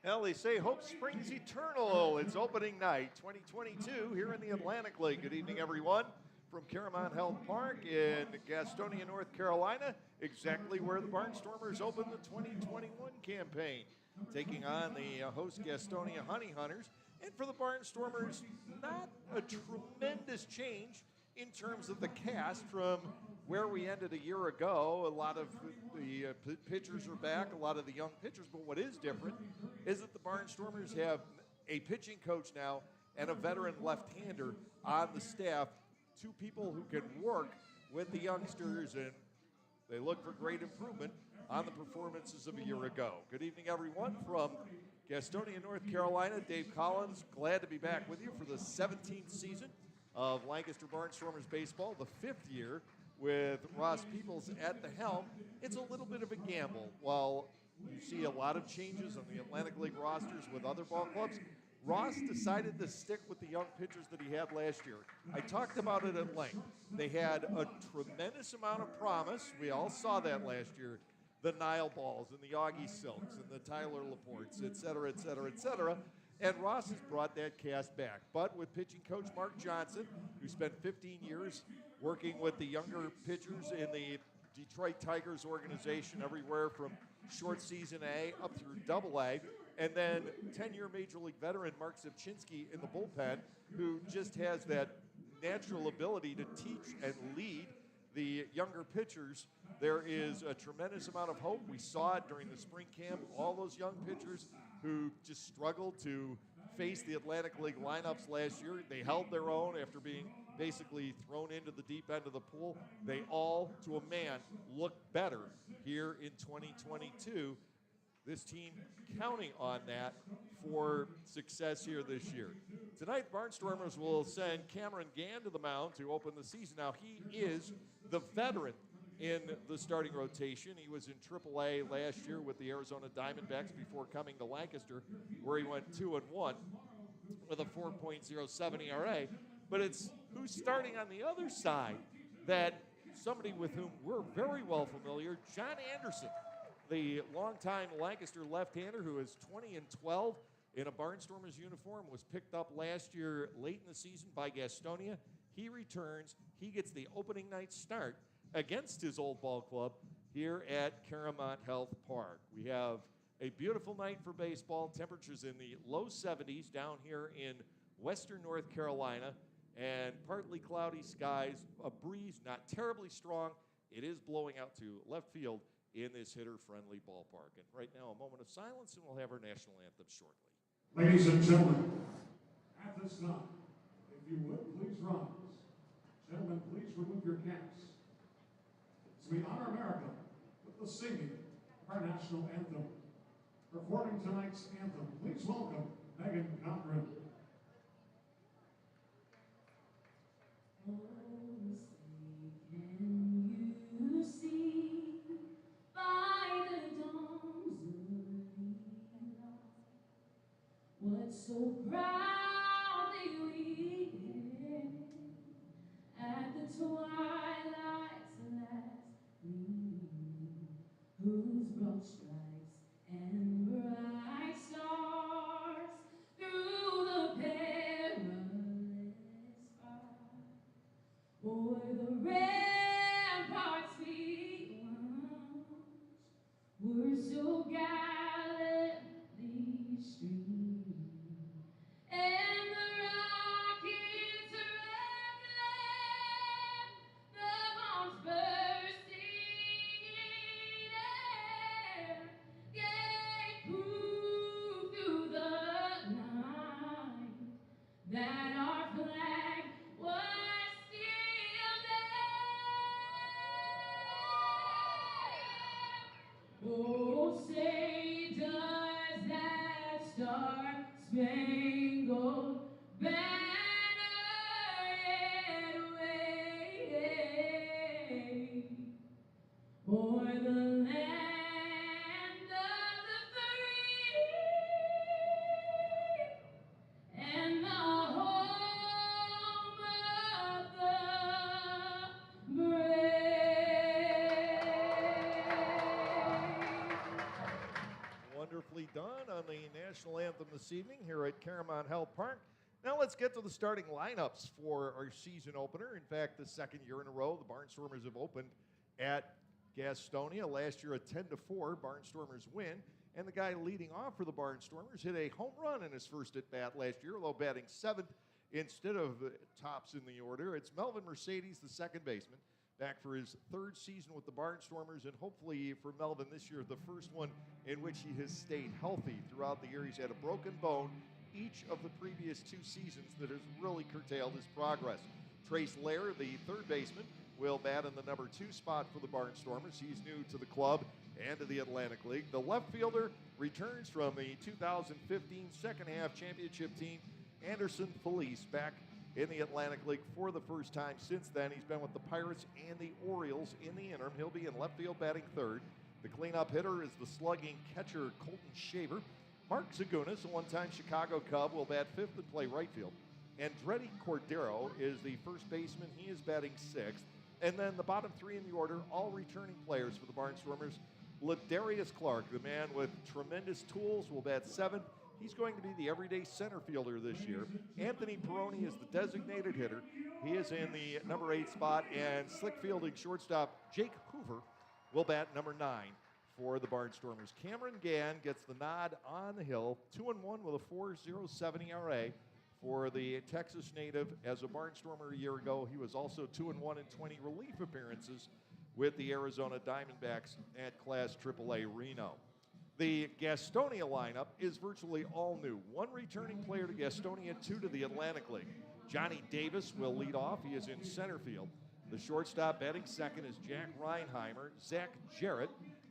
Well, they say hope springs eternal. It's opening night 2022 here in the Atlantic League. Good evening, everyone. From Caramount Health Park in Gastonia, North Carolina, exactly where the Barnstormers opened the 2021 campaign, taking on the host Gastonia Honey Hunters. And for the Barnstormers, not a tremendous change in terms of the cast from where we ended a year ago. A lot of the pitchers are back, a lot of the young pitchers, but what is different is that the Barnstormers have a pitching coach now and a veteran left-hander on the staff, two people who can work with the youngsters, and they look for great improvement on the performances of a year ago. Good evening, everyone, from Gastonia, North Carolina. Dave Collins, glad to be back with you for the 17th season of Lancaster Barnstormers baseball, the 5th year with Ross Peoples at the helm. It's a little bit of a gamble. While you see a lot of changes on the Atlantic League rosters with other ball clubs, Ross decided to stick with the young pitchers that he had last year. I talked about it at length. They had a tremendous amount of promise. We all saw that last year. The Nile Balls and the Augie Silks and the Tyler Laportes, et cetera, et cetera, et cetera. And Ross has brought that cast back. But with pitching coach Mark Johnson, who spent 15 years working with the younger pitchers in the Detroit Tigers organization, everywhere from short season A up through Double A, and then 10-year Major League veteran Mark Zipchinski in the bullpen, who just has that natural ability to teach and lead the younger pitchers. There is a tremendous amount of hope. We saw it during the spring camp. All those young pitchers who just struggled to face the Atlantic League lineups last year, they held their own after being basically thrown into the deep end of the pool. They all, to a man, look better here in 2022. This team counting on that for success here this year. Tonight, Barnstormers will send Cameron Gann to the mound to open the season. Now, he is the veteran in the starting rotation. He was in AAA last year with the Arizona Diamondbacks before coming to Lancaster, where he went 2-1 with a 4.07 ERA. But it's who's starting on the other side that somebody with whom we're very well familiar, John Anderson, the longtime Lancaster left-hander who is 20-12 in a Barnstormers uniform, was picked up last year late in the season by Gastonia. He returns. He gets the opening night start against his old ball club here at Caramount Health Park. We have a beautiful night for baseball. Temperatures in the low 70s down here in western North Carolina, and partly cloudy skies, a breeze not terribly strong. It is blowing out to left field in this hitter-friendly ballpark. And right now, a moment of silence, and we'll have our national anthem shortly. Ladies and gentlemen, at this time, if you would, please rise. Gentlemen, please remove your caps. As we honor America with the singing of our national anthem. Performing tonight's anthem, please welcome Megan Cochran. Oh, say, can you see by the dawn's early light what so proudly we hailed at the twilight's last gleaming, whose broad stripes and bright stars through the perilous fight o'er the ramparts we watched were so gallantly streaming, and the rockets red the bombs bursting in air gave proof through the night that our flag was still there. Oh, say does that star-spangled banner yet wave o'er the land of the free and the home of the brave? wonderfully done on the national anthem this evening here at Caramount Health Park. Now let's get to the starting lineups for our season opener. In fact, the second year in a row, the Barnstormers have opened at Gastonia. Last year, a 10-4 Barnstormers win. And the guy leading off for the Barnstormers hit a home run in his first at-bat last year, although batting seventh instead of tops in the order. It's Melvin Mercedes, the second baseman, back for his third season with the Barnstormers, and hopefully for Melvin this year, the first one in which he has stayed healthy throughout the year. He's had a broken bone each of the previous two seasons that has really curtailed his progress. Trace Lair, the third baseman, will bat in the number 2 spot for the Barnstormers. He's new to the club and to the Atlantic League. The left fielder returns from the 2015 second half championship team, Anderson Felice, back in the Atlantic League for the first time since then. He's been with the Pirates and the Orioles in the interim. He'll be in left field batting third. The cleanup hitter is the slugging catcher Colton Shaver. Mark Zagunas, a one-time Chicago Cub, will bat fifth and play right field. Andretti Cordero is the first baseman. He is batting sixth. And then the bottom three in the order, all returning players for the Barnstormers. Ladarius Clark, the man with tremendous tools, will bat seventh. He's going to be the everyday center fielder this year. Anthony Peroni is the designated hitter. He is in the number 8 spot, and slick fielding shortstop Jake Hoover will bat number 9 for the Barnstormers. Cameron Gann gets the nod on the hill, 2-1 with a 4.07 ERA for the Texas native. As a Barnstormer a year ago, he was also 2-1 in 20 relief appearances with the Arizona Diamondbacks at Class AAA Reno. The Gastonia lineup is virtually all new. One returning player to Gastonia, 2 to the Atlantic League. Johnny Davis will lead off. He is in center field. The shortstop batting second is Jack Reinheimer. Zach Jarrett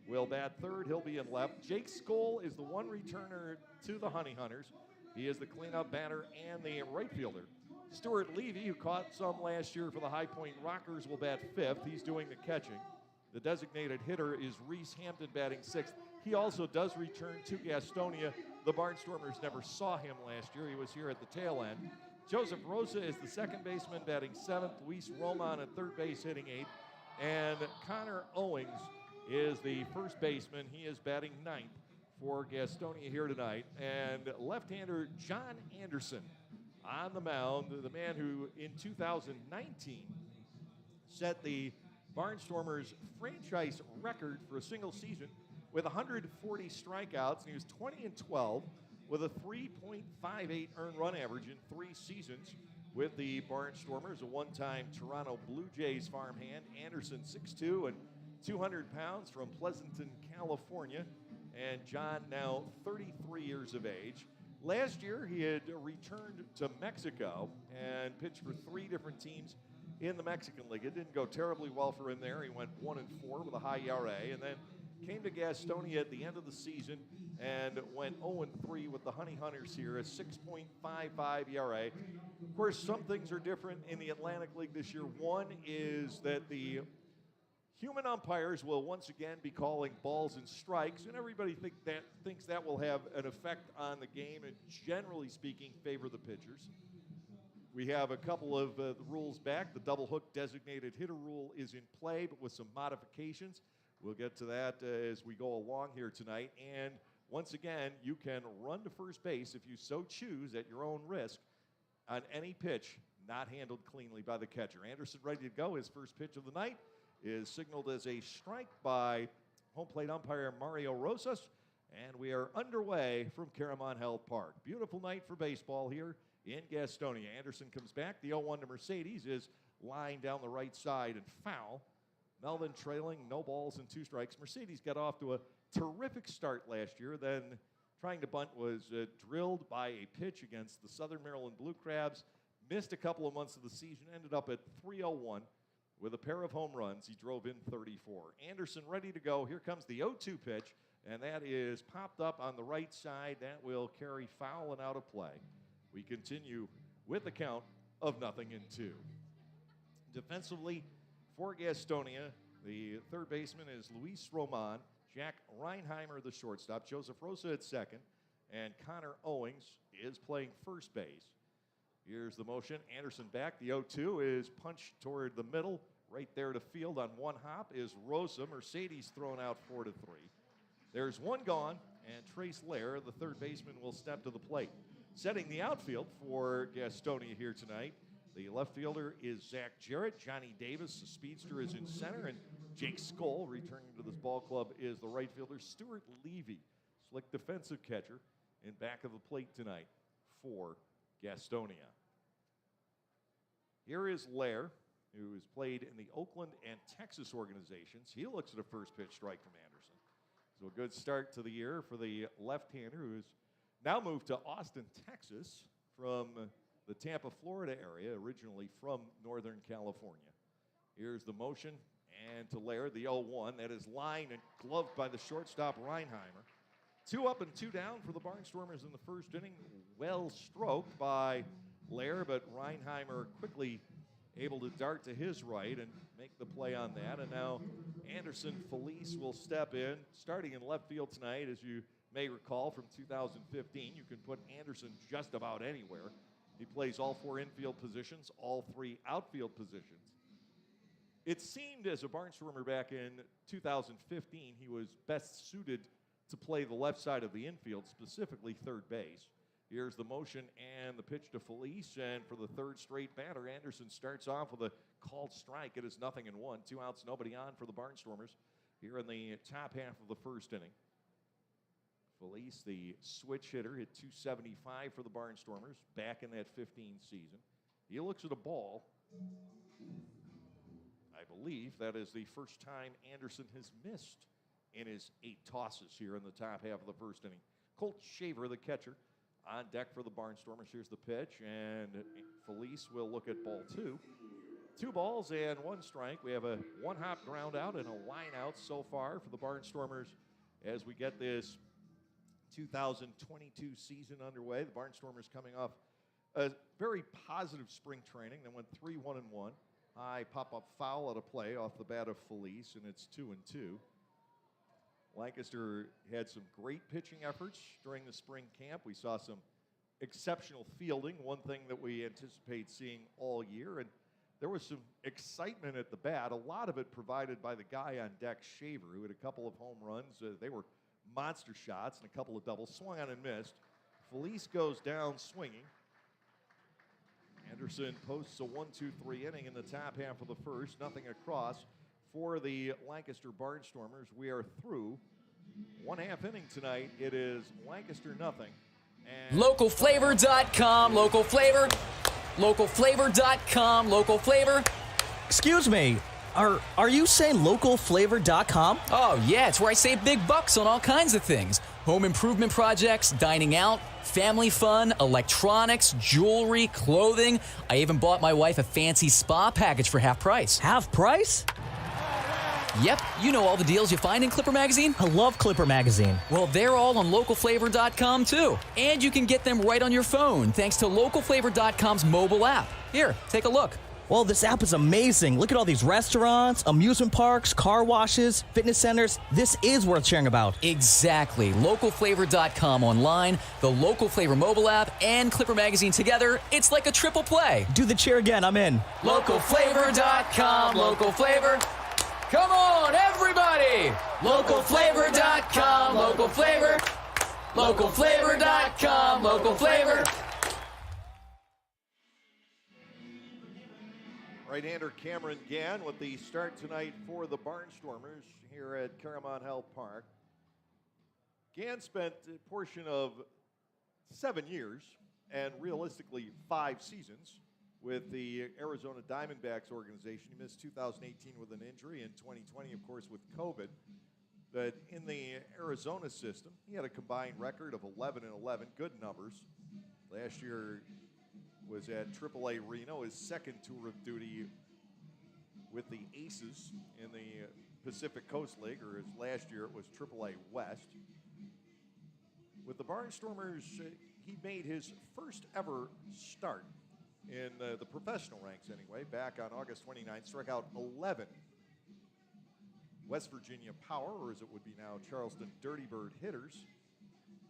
will bat third. He'll be in left. Jake Skoll is the one returner to the Honey Hunters. He is the cleanup batter and the right fielder. Stuart Levy, who caught some last year for the High Point Rockers, will bat fifth. He's doing the catching. The designated hitter is Reese Hampton, batting sixth. He also does return to Gastonia. The Barnstormers never saw him last year. He was here at the tail end. Joseph Rosa is the second baseman, batting seventh. Luis Roman at third base, hitting eighth. And Connor Owings is the first baseman. He is batting ninth for Gastonia here tonight. And left-hander John Anderson on the mound, the man who in 2019 set the Barnstormers franchise record for a single season with 140 strikeouts, and he was 20-12 with a 3.58 earned run average in 3 seasons with the Barnstormers, a one-time Toronto Blue Jays farmhand. Anderson, 6'2" and 200 pounds, from Pleasanton, California, and John now 33 years of age. Last year, he had returned to Mexico and pitched for 3 different teams in the Mexican League. It didn't go terribly well for him there. He went 1-4 with a high ERA, and then came to Gastonia at the end of the season and went 0-3 with the Honey Hunters here, a 6.55 ERA. Of course, some things are different in the Atlantic League this year. One is that the human umpires will once again be calling balls and strikes, and everybody thinks that will have an effect on the game and, generally speaking, favor the pitchers. We have a couple of the rules back. The double hook designated hitter rule is in play, but with some modifications. We'll get to that as we go along here tonight. And once again, you can run to first base if you so choose at your own risk on any pitch not handled cleanly by the catcher. Anderson ready to go. His first pitch of the night is signaled as a strike by home plate umpire Mario Rosas. And we are underway from Caramount Health Park. Beautiful night for baseball here in Gastonia. Anderson comes back. The 0-1 to Mercedes is lined down the right side and foul. Melvin trailing, no balls and 2 strikes. Mercedes got off to a terrific start last year, then trying to bunt was drilled by a pitch against the Southern Maryland Blue Crabs. Missed a couple of months of the season, ended up at 301 with a pair of home runs. He drove in 34. Anderson ready to go. Here comes the 0-2 pitch, and that is popped up on the right side. That will carry foul and out of play. We continue with a count of 0-2. Defensively for Gastonia, the third baseman is Luis Roman, Jack Reinheimer the shortstop, Joseph Rosa at second, and Connor Owings is playing first base. Here's the motion. Anderson back. The 0-2 is punched toward the middle. Right there to field on one hop is Rosa. Mercedes thrown out 4-3. There's one gone. and Trace Lair, the third baseman, will step to the plate. Setting the outfield for Gastonia here tonight, the left fielder is Zach Jarrett. Johnny Davis, the speedster, is in center, and Jake Skoll, returning to this ball club, is the right fielder. Stuart Levy, slick defensive catcher, in back of the plate tonight for Gastonia. Here is Lair, who has played in the Oakland and Texas organizations. He looks at a first pitch strike from Anderson. So a good start to the year for the left-hander, who has now moved to Austin, Texas from the Tampa, Florida area, originally from Northern California. Here's the motion, and to Lair, the 0-1. That is lined and gloved by the shortstop, Reinheimer. 2 up and 2 down for the Barnstormers in the first inning. Well stroked by Lair, but Reinheimer quickly able to dart to his right and make the play on that. And now Anderson Felice will step in, starting in left field tonight. As you may recall from 2015, you can put Anderson just about anywhere. He plays all 4 infield positions, all 3 outfield positions. It seemed as a Barnstormer back in 2015, he was best suited to play the left side of the infield, specifically third base. Here's the motion and the pitch to Felice, and for the third straight batter, Anderson starts off with a called strike. It is 0-1, 2 outs, nobody on for the Barnstormers here in the top half of the first inning. Felice, the switch hitter, hit .275 for the Barnstormers back in that 15 season. He looks at a ball. I believe that is the first time Anderson has missed in his 8 tosses here in the top half of the first inning. Colt Shaver, the catcher, on deck for the Barnstormers. Here's the pitch, and Felice will look at ball 2. 2 balls and 1 strike. We have a 1-hop ground out and a line out so far for the Barnstormers as we get this 2022 season underway. The Barnstormers coming off a very positive spring training. They went 3-1-1. High pop-up foul out of play off the bat of Felice, and it's 2-2. Lancaster had some great pitching efforts during the spring camp. We saw some exceptional fielding, one thing that we anticipate seeing all year. And there was some excitement at the bat, a lot of it provided by the guy on deck, Shaver, who had a couple of home runs. They were monster shots and a couple of doubles, swung on and missed. Felice goes down swinging. Anderson posts a 1-2-3 inning in the top half of the first, nothing across. For the Lancaster Barnstormers, we are through 1/2 inning tonight. It is Lancaster nothing. Localflavor.com, local flavor. Localflavor.com, local flavor. Excuse me, are you saying localflavor.com? Oh, yeah, it's where I save big bucks on all kinds of things. Home improvement projects, dining out, family fun, electronics, jewelry, clothing. I even bought my wife a fancy spa package for half price. Half price? Yep, you know all the deals you find in Clipper Magazine. I love Clipper Magazine. Well, they're all on localflavor.com, too. And you can get them right on your phone, thanks to localflavor.com's mobile app. Here, take a look. Well, this app is amazing. Look at all these restaurants, amusement parks, car washes, fitness centers. This is worth sharing about. Exactly. Localflavor.com online, the Local Flavor mobile app, and Clipper Magazine together. It's like a triple play. Do the cheer again. I'm in. Localflavor.com, local flavor. Come on, everybody! Localflavor.com, local flavor. Localflavor.com, local flavor. Right-hander Cameron Gann with the start tonight for the Barnstormers here at Caramount Health Park. Gann spent a portion of 7 years and realistically 5 seasons with the Arizona Diamondbacks organization. He missed 2018 with an injury and 2020, of course, with COVID. But in the Arizona system, he had a combined record of 11-11, good numbers. Last year was at AAA Reno, his second tour of duty with the Aces in the Pacific Coast League, or his last year it was AAA West. With the Barnstormers, he made his first ever start in the professional ranks anyway, back on August 29th, struck out 11 West Virginia Power, or as it would be now, Charleston Dirty Bird hitters,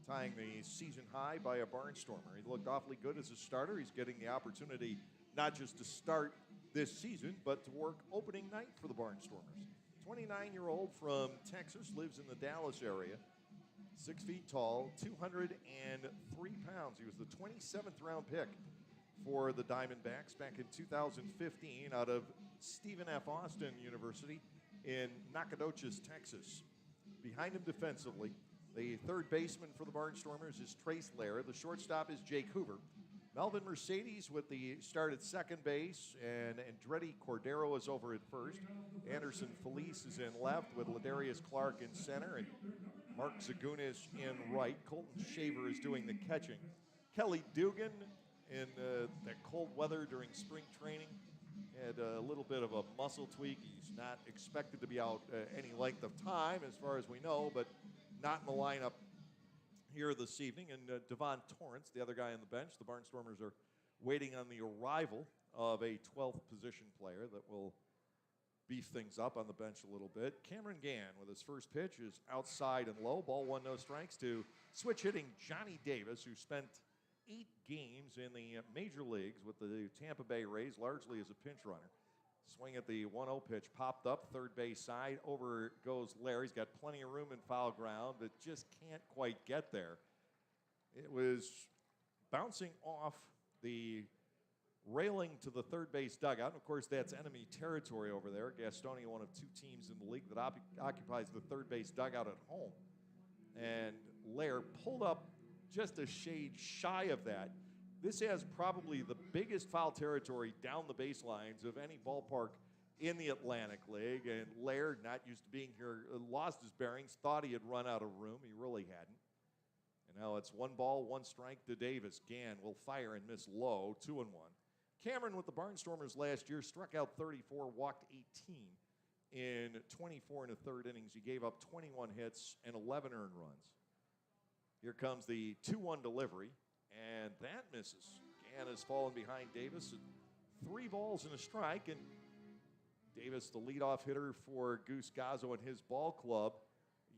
tying the season high by a Barnstormer. He looked awfully good as a starter. He's getting the opportunity not just to start this season, but to work opening night for the Barnstormers. 29-year-old from Texas, lives in the Dallas area. 6 feet tall, 203 pounds. He was the 27th round pick for the Diamondbacks back in 2015 out of Stephen F. Austin University in Nacogdoches, Texas. Behind him defensively, the third baseman for the Barnstormers is Trace Lair. The shortstop is Jake Hoover. Melvin Mercedes with the start at second base, and Andretti Cordero is over at first. Anderson Felice is in left with Ladarius Clark in center, and Mark Zagunis in right. Colton Shaver is doing the catching. Kelly Dugan in that cold weather during spring training had a little bit of a muscle tweak. He's not expected to be out any length of time as far as we know, but not in the lineup here this evening. And Devon Torrance, the other guy on the bench. The Barnstormers are waiting on the arrival of a 12th position player that will beef things up on the bench a little bit. Cameron Gann with his first pitch is outside and low. Ball one, no strikes to switch hitting Johnny Davis, who spent 8 games in the major leagues with the Tampa Bay Rays, largely as a pinch runner. Swing at the 1-0 pitch, popped up, third base side. Over goes Larry. He's got plenty of room in foul ground, but just can't quite get there. It was bouncing off the railing to the third base dugout. And of course, that's enemy territory over there. Gastonia, one of 2 teams in the league that occupies the third base dugout at home. And Lair pulled up just a shade shy of that. This has probably the biggest foul territory down the baselines of any ballpark in the Atlantic League. And Lair, not used to being here, lost his bearings, thought he had run out of room. He really hadn't. And now it's 1 ball, 1 strike to Davis. Gann will fire and miss low, 2-1. Cameron with the Barnstormers last year struck out 34, walked 18 in 24 and a third innings. He gave up 21 hits and 11 earned runs. Here comes the 2-1 delivery, and that misses. Gann has fallen behind Davis. 3 balls and a strike, and Davis, the leadoff hitter for Goose Gazzo and his ball club.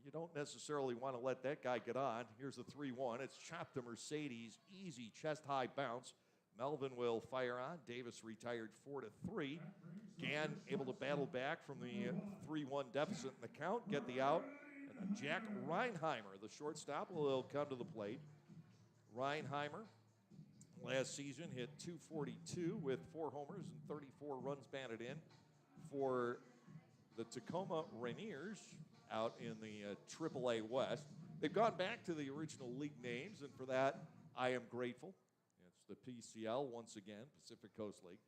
You don't necessarily want to let that guy get on. Here's the 3-1. It's chopped to Mercedes. Easy chest-high bounce. Melvin will fire on. Davis retired 4-3. Gann able to battle back from the 3-1 deficit in the count, get the out. And Jack Reinheimer, the shortstop, will come to the plate. Reinheimer, last season, hit .242 with 4 homers and 34 runs batted in for the Tacoma Rainiers out in the AAA West. They've gone back to the original league names, and for that, I am grateful. It's the PCL once again, Pacific Coast League.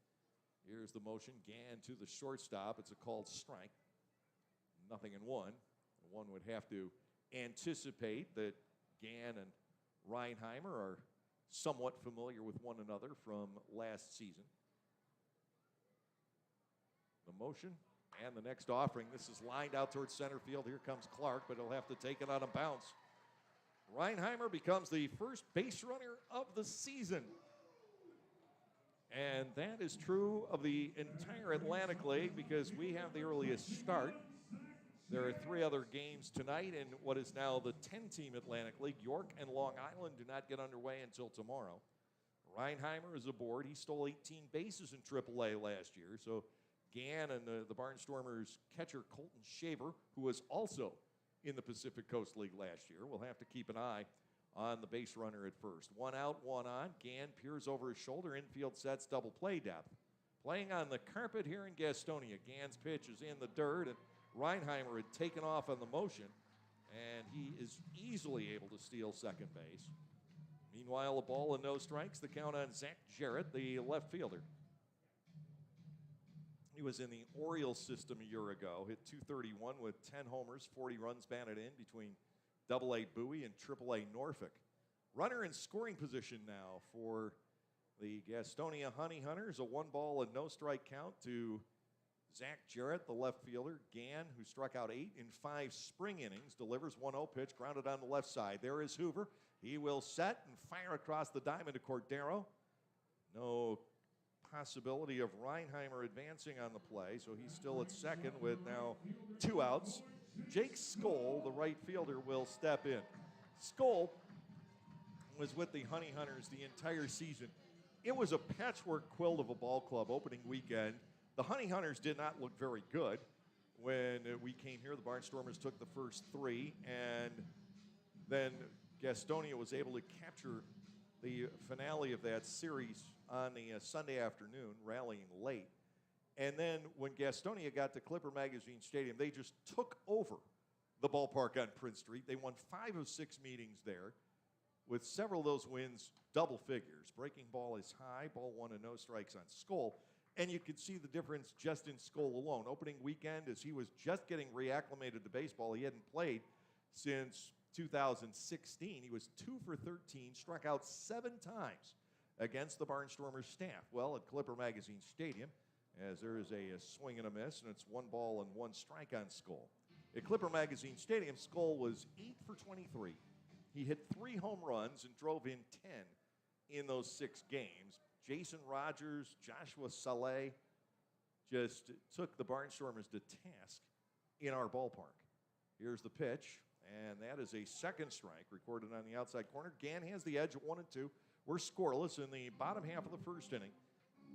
Here's the motion. Gann to the shortstop. It's a called strike. 0-1. One would have to anticipate that Gann and Reinheimer are somewhat familiar with one another from last season. The motion and the next offering. This is lined out towards center field. Here comes Clark, but he'll have to take it on a bounce. Reinheimer becomes the first base runner of the season. And that is true of the entire Atlantic League because we have the earliest start. There are 3 other games tonight in what is now the 10-team Atlantic League. York and Long Island do not get underway until tomorrow. Reinheimer is aboard. He stole 18 bases in AAA last year. So Gann and the Barnstormers catcher Colton Shaver, who was also in the Pacific Coast League last year, will have to keep an eye on the base runner at first. 1 out, 1 on. Gann peers over his shoulder. Infield sets, double play depth. Playing on the carpet here in Gastonia. Gann's pitch is in the dirt, and Reinheimer had taken off on the motion, and he is easily able to steal second base. Meanwhile, a ball and no strikes. The count on Zach Jarrett, the left fielder. He was in the Orioles system a year ago, hit .231 with 10 homers, 40 runs batted in between AA Bowie and AAA Norfolk. Runner in scoring position now for the Gastonia Honey Hunters. A 1 ball and no strike count to Zach Jarrett, the left fielder. Gann, who struck out 8 in 5 spring innings, delivers 1-0 pitch, grounded on the left side. There is Hoover. He will set and fire across the diamond to Cordero. No possibility of Reinheimer advancing on the play, so he's still at second with now 2 outs. Jake Skoll, the right fielder, will step in. Skoll was with the Honey Hunters the entire season. It was a patchwork quilt of a ball club opening weekend. The Honey Hunters did not look very good when we came here. The Barnstormers took the first 3, and Then Gastonia was able to capture the finale of that series on the Sunday afternoon, rallying late. And then when Gastonia got to Clipper Magazine Stadium, they just took over the ballpark on Prince Street. They won 5 of 6 meetings there, with several of those wins double figures. Breaking ball is high, ball 1 and no strikes on Skoll. And you could see the difference just in Skoll alone. Opening weekend, as he was just getting reacclimated to baseball, he hadn't played since 2016. He was 2 for 13, struck out 7 times against the Barnstormers staff. Well, at Clipper Magazine Stadium, as there is a swing and a miss, and it's 1 ball and 1 strike on Skoll. At Clipper Magazine Stadium, Skoll was 8 for 23. He hit 3 home runs and drove in 10 in those 6 games. Jason Rogers, Joshua Saleh just took the Barnstormers to task in our ballpark. Here's the pitch, and that is a second strike recorded on the outside corner. Gann has the edge at 1-2. We're scoreless in the bottom half of the first inning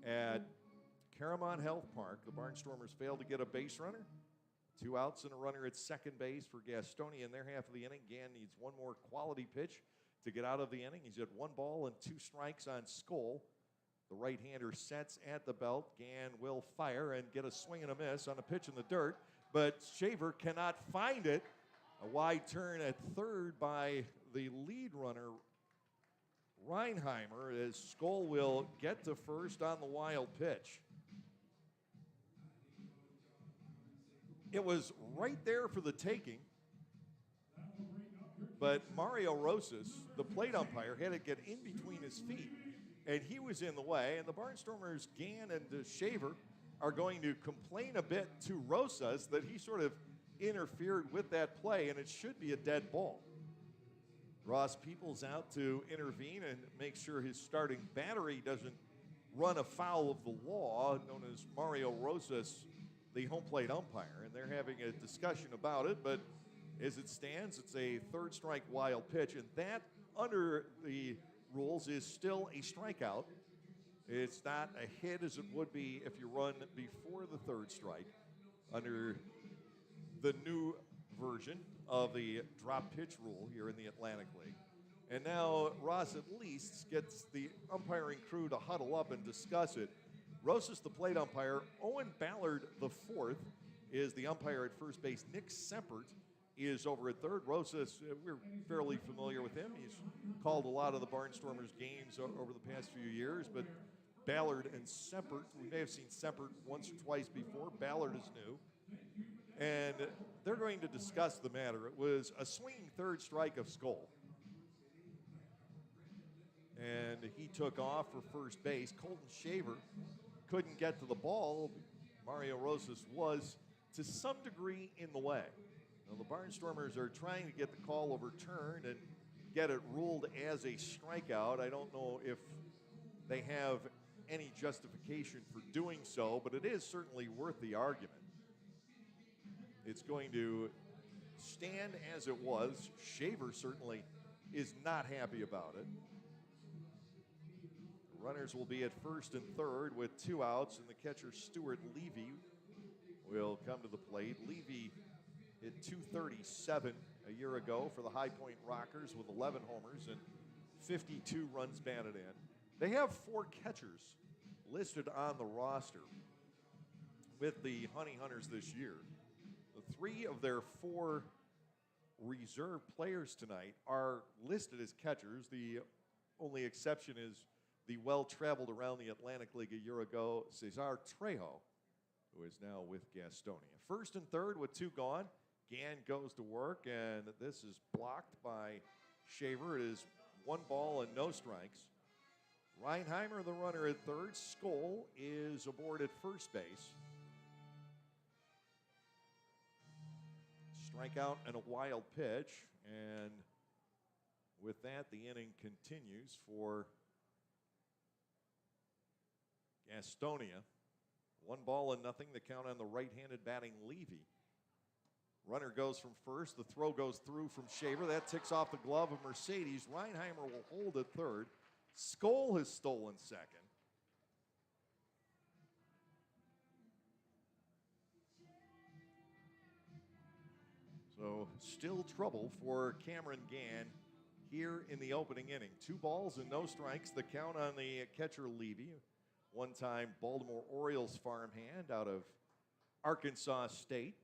at Caramon Health Park. The Barnstormers failed to get a base runner. 2 outs and a runner at second base for Gastonia in their half of the inning. Gann needs one more quality pitch to get out of the inning. He's at 1 ball and 2 strikes on Skoll. The right-hander sets at the belt. Gann will fire and get a swing and a miss on a pitch in the dirt, but Shaver cannot find it. A wide turn at third by the lead runner, Reinheimer, as Skoll will get to first on the wild pitch. It was right there for the taking, but Mario Rosas, the plate umpire, had to get in between his feet, and he was in the way. And the Barnstormers, Gann and Shaver, are going to complain a bit to Rosas that he sort of interfered with that play, and it should be a dead ball. Ross Peoples out to intervene and make sure his starting battery doesn't run afoul of the law, known as Mario Rosas, the home plate umpire, and they're having a discussion about it. But as it stands, it's a 3rd strike wild pitch, and that, under the rules, is still a strikeout. It's not a hit as it would be if you run before the 3rd strike under the new version of the drop pitch rule here in the Atlantic League. And now Ross at least gets the umpiring crew to huddle up and discuss it. Rosas, the plate umpire. Owen Ballard, the 4th, is the umpire at first base. Nick Sempert is over at third. Rosas, we're fairly familiar with him. He's called a lot of the Barnstormers games over the past few years, but Ballard and Sempert, we may have seen Sempert once or twice before. Ballard is new. And they're going to discuss the matter. It was a swinging 3rd strike of Skoll. And he took off for first base. Colton Shaver couldn't get to the ball. Mario Rosas was, to some degree, in the way. Now, the Barnstormers are trying to get the call overturned and get it ruled as a strikeout. I don't know if they have any justification for doing so, but it is certainly worth the argument. It's going to stand as it was. Shaver certainly is not happy about it. Runners will be at first and third with 2 outs, and the catcher, Stuart Levy, will come to the plate. Levy hit .237 a year ago for the High Point Rockers with 11 homers and 52 runs batted in. They have 4 catchers listed on the roster with the Honey Hunters this year. The 3 of their 4 reserve players tonight are listed as catchers. The only exception is the well-traveled around the Atlantic League a year ago, Cesar Trejo, who is now with Gastonia. First and third with 2 gone. Gann goes to work, and this is blocked by Shaver. It is 1 ball and no strikes. Reinheimer, the runner at third. Skoll is aboard at first base. Strikeout and a wild pitch, and with that, the inning continues for Gastonia. 1 ball and nothing, the count on the right-handed batting Levy. Runner goes from first. The throw goes through from Shaver. That ticks off the glove of Mercedes. Reinheimer will hold at third. Skoll has stolen second. So still trouble for Cameron Gann here in the opening inning. 2 balls and no strikes. The count on the catcher Levy. One-time Baltimore Orioles farmhand out of Arkansas State.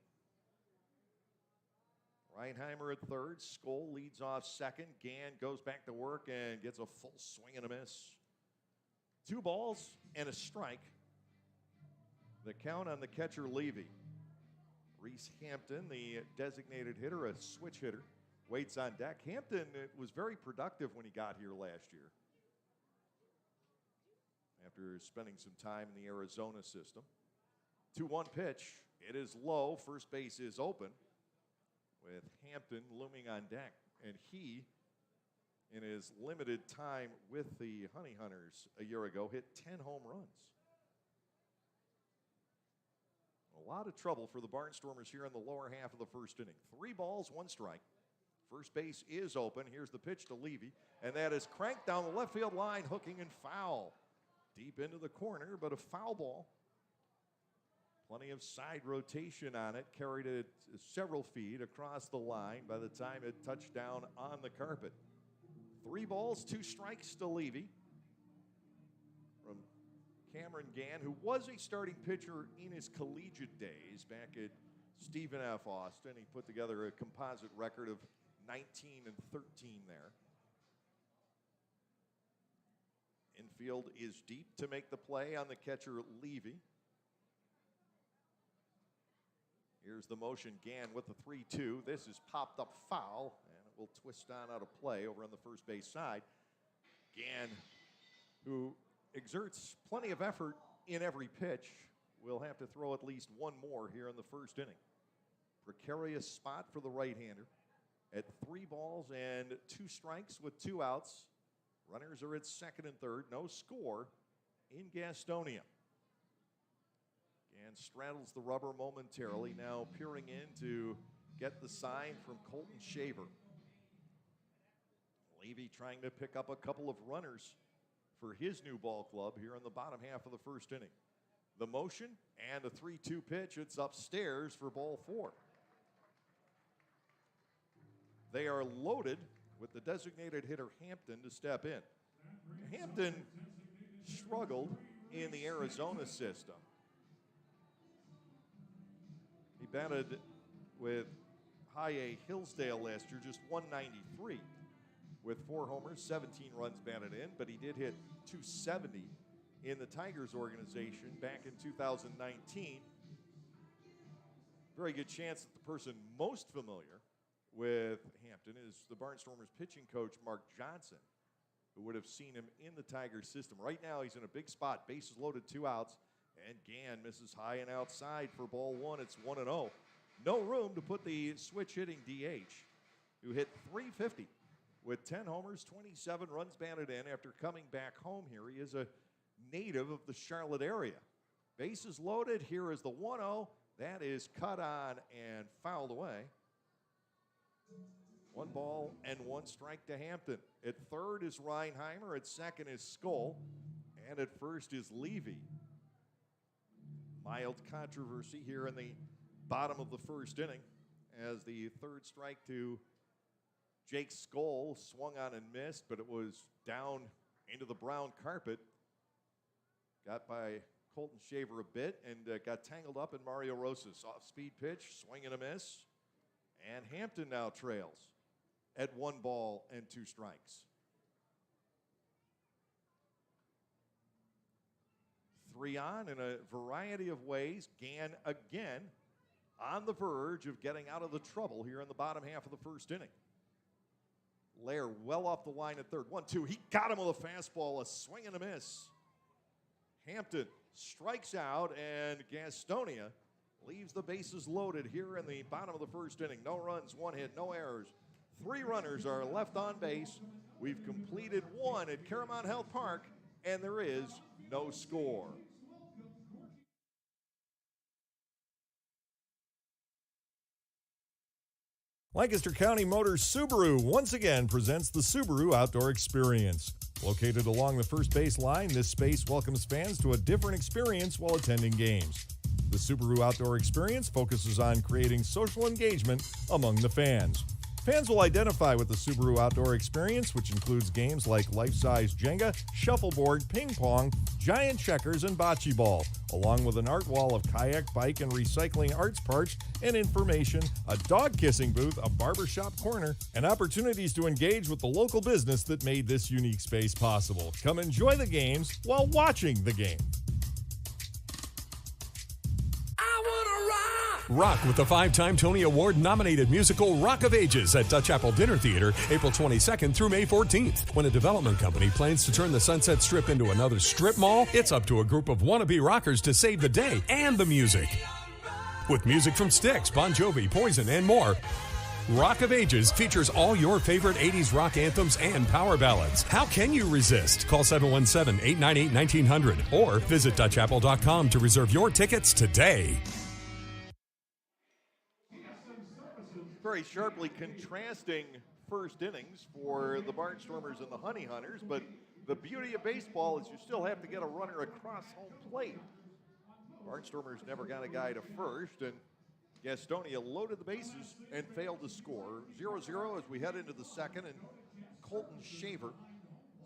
Reinheimer at third. Skoll leads off second. Gann goes back to work and gets a full swing and a miss. 2 balls and a strike. The count on the catcher Levy. Reese Hampton, the designated hitter, a switch hitter, waits on deck. Hampton was very productive when he got here last year after spending some time in the Arizona system. 2-1 pitch. It is low. First base is open with Hampton looming on deck. And he, in his limited time with the Honey Hunters a year ago, hit 10 home runs. A lot of trouble for the Barnstormers here in the lower half of the first inning. 3 balls, 1 strike. First base is open. Here's the pitch to Levy, and that is cranked down the left field line, hooking and foul. Deep into the corner, but a foul ball. Plenty of side rotation on it. Carried it several feet across the line by the time it touched down on the carpet. 3 balls, 2 strikes to Levy from Cameron Gann, who was a starting pitcher in his collegiate days back at Stephen F. Austin. He put together a composite record of 19 and 13 there. Infield is deep to make the play on the catcher Levy. Here's the motion. Gann with the 3-2. This is popped up foul, and it will twist on out of play over on the first base side. Gann, who exerts plenty of effort in every pitch, will have to throw at least 1 more here in the first inning. Precarious spot for the right-hander at 3 balls and 2 strikes with 2 outs. Runners are at second and third. No score in Gastonia. Gann straddles the rubber momentarily, now peering in to get the sign from Colton Shaver. Levy trying to pick up a couple of runners for his new ball club here in the bottom half of the first inning. The motion and a 3-2 pitch. It's upstairs for ball 4. They are loaded with the designated hitter Hampton to step in. Hampton struggled in the Arizona system. He batted with High A Hillsdale last year, just 193 with 4 homers, 17 runs batted in, but he did hit 270 in the Tigers organization back in 2019. Very good chance that the person most familiar with Hampton is the Barnstormers pitching coach, Mark Johnson, who would have seen him in the Tigers system. Right now, he's in a big spot. Bases loaded, 2 outs, and Gann misses high and outside for ball 1. It's 1-0. No room to put the switch-hitting DH, who hit .350 with 10 homers, 27 runs batted in after coming back home here. He is a native of the Charlotte area. Bases loaded. Here is the 1-0. That is cut on and fouled away. 1 ball and 1 strike to Hampton. At third is Reinheimer. At second is Skoll. And at first is Levy. Mild controversy here in the bottom of the first inning as the third strike to Jake Skoll swung on and missed, but it was down into the brown carpet. Got by Colton Shaver a bit and got tangled up in Mario Rosas. Off-speed pitch, swing and a miss. And Hampton now trails at 1 ball and 2 strikes. 3 on in a variety of ways. Gann again on the verge of getting out of the trouble here in the bottom half of the first inning. Lair well off the line at third. 1-2. He got him with a fastball, a swing and a miss. Hampton strikes out, and Gastonia leaves the bases loaded here in the bottom of the first inning. No runs, 1 hit, no errors. 3 runners are left on base. We've completed 1 at Caramount Health Park, and there is no score. Lancaster County Motors Subaru once again presents the Subaru Outdoor Experience. Located along the first base line, this space welcomes fans to a different experience while attending games. The Subaru Outdoor Experience focuses on creating social engagement among the fans. Fans will identify with the Subaru Outdoor Experience, which includes games like life-size Jenga, shuffleboard, ping pong, giant checkers, and bocce ball, along with an art wall of kayak, bike, and recycling arts parts and information, a dog-kissing booth, a barbershop corner, and opportunities to engage with the local business that made this unique space possible. Come enjoy the games while watching the game. Rock with the 5-time Tony Award-nominated musical Rock of Ages at Dutch Apple Dinner Theater, April 22nd through May 14th. When a development company plans to turn the Sunset Strip into another strip mall, it's up to a group of wannabe rockers to save the day and the music. With music from Styx, Bon Jovi, Poison, and more, Rock of Ages features all your favorite 80s rock anthems and power ballads. How can you resist? Call 717-898-1900 or visit DutchApple.com to reserve your tickets today. Very sharply contrasting first innings for the Barnstormers and the Honey Hunters, but the beauty of baseball is you still have to get a runner across home plate. Barnstormers never got a guy to first, and Gastonia loaded the bases and failed to score. 0-0 as we head into the second, and Colton Shaver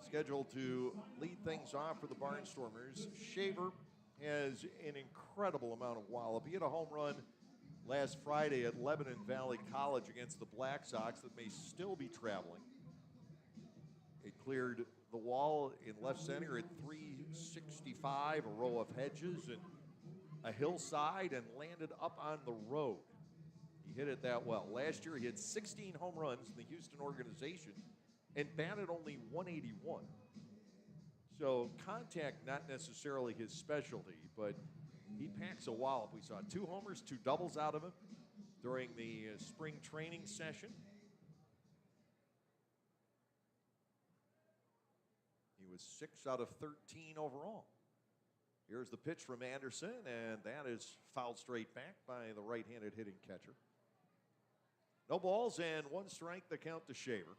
scheduled to lead things off for the Barnstormers. Shaver has an incredible amount of wallop. He had a home run last Friday at Lebanon Valley College against the Black Sox that may still be traveling. It cleared the wall in left center at 365, a row of hedges and a hillside, and landed up on the road. He hit it that well. Last year he had 16 home runs in the Houston organization and batted only 181. So contact not necessarily his specialty, but he packs a wallop. We saw 2 homers, 2 doubles out of him during the spring training session. He was 6 out of 13 overall. Here's the pitch from Anderson, and that is fouled straight back by the right-handed hitting catcher. No balls and 1 strike, the count to Shaver.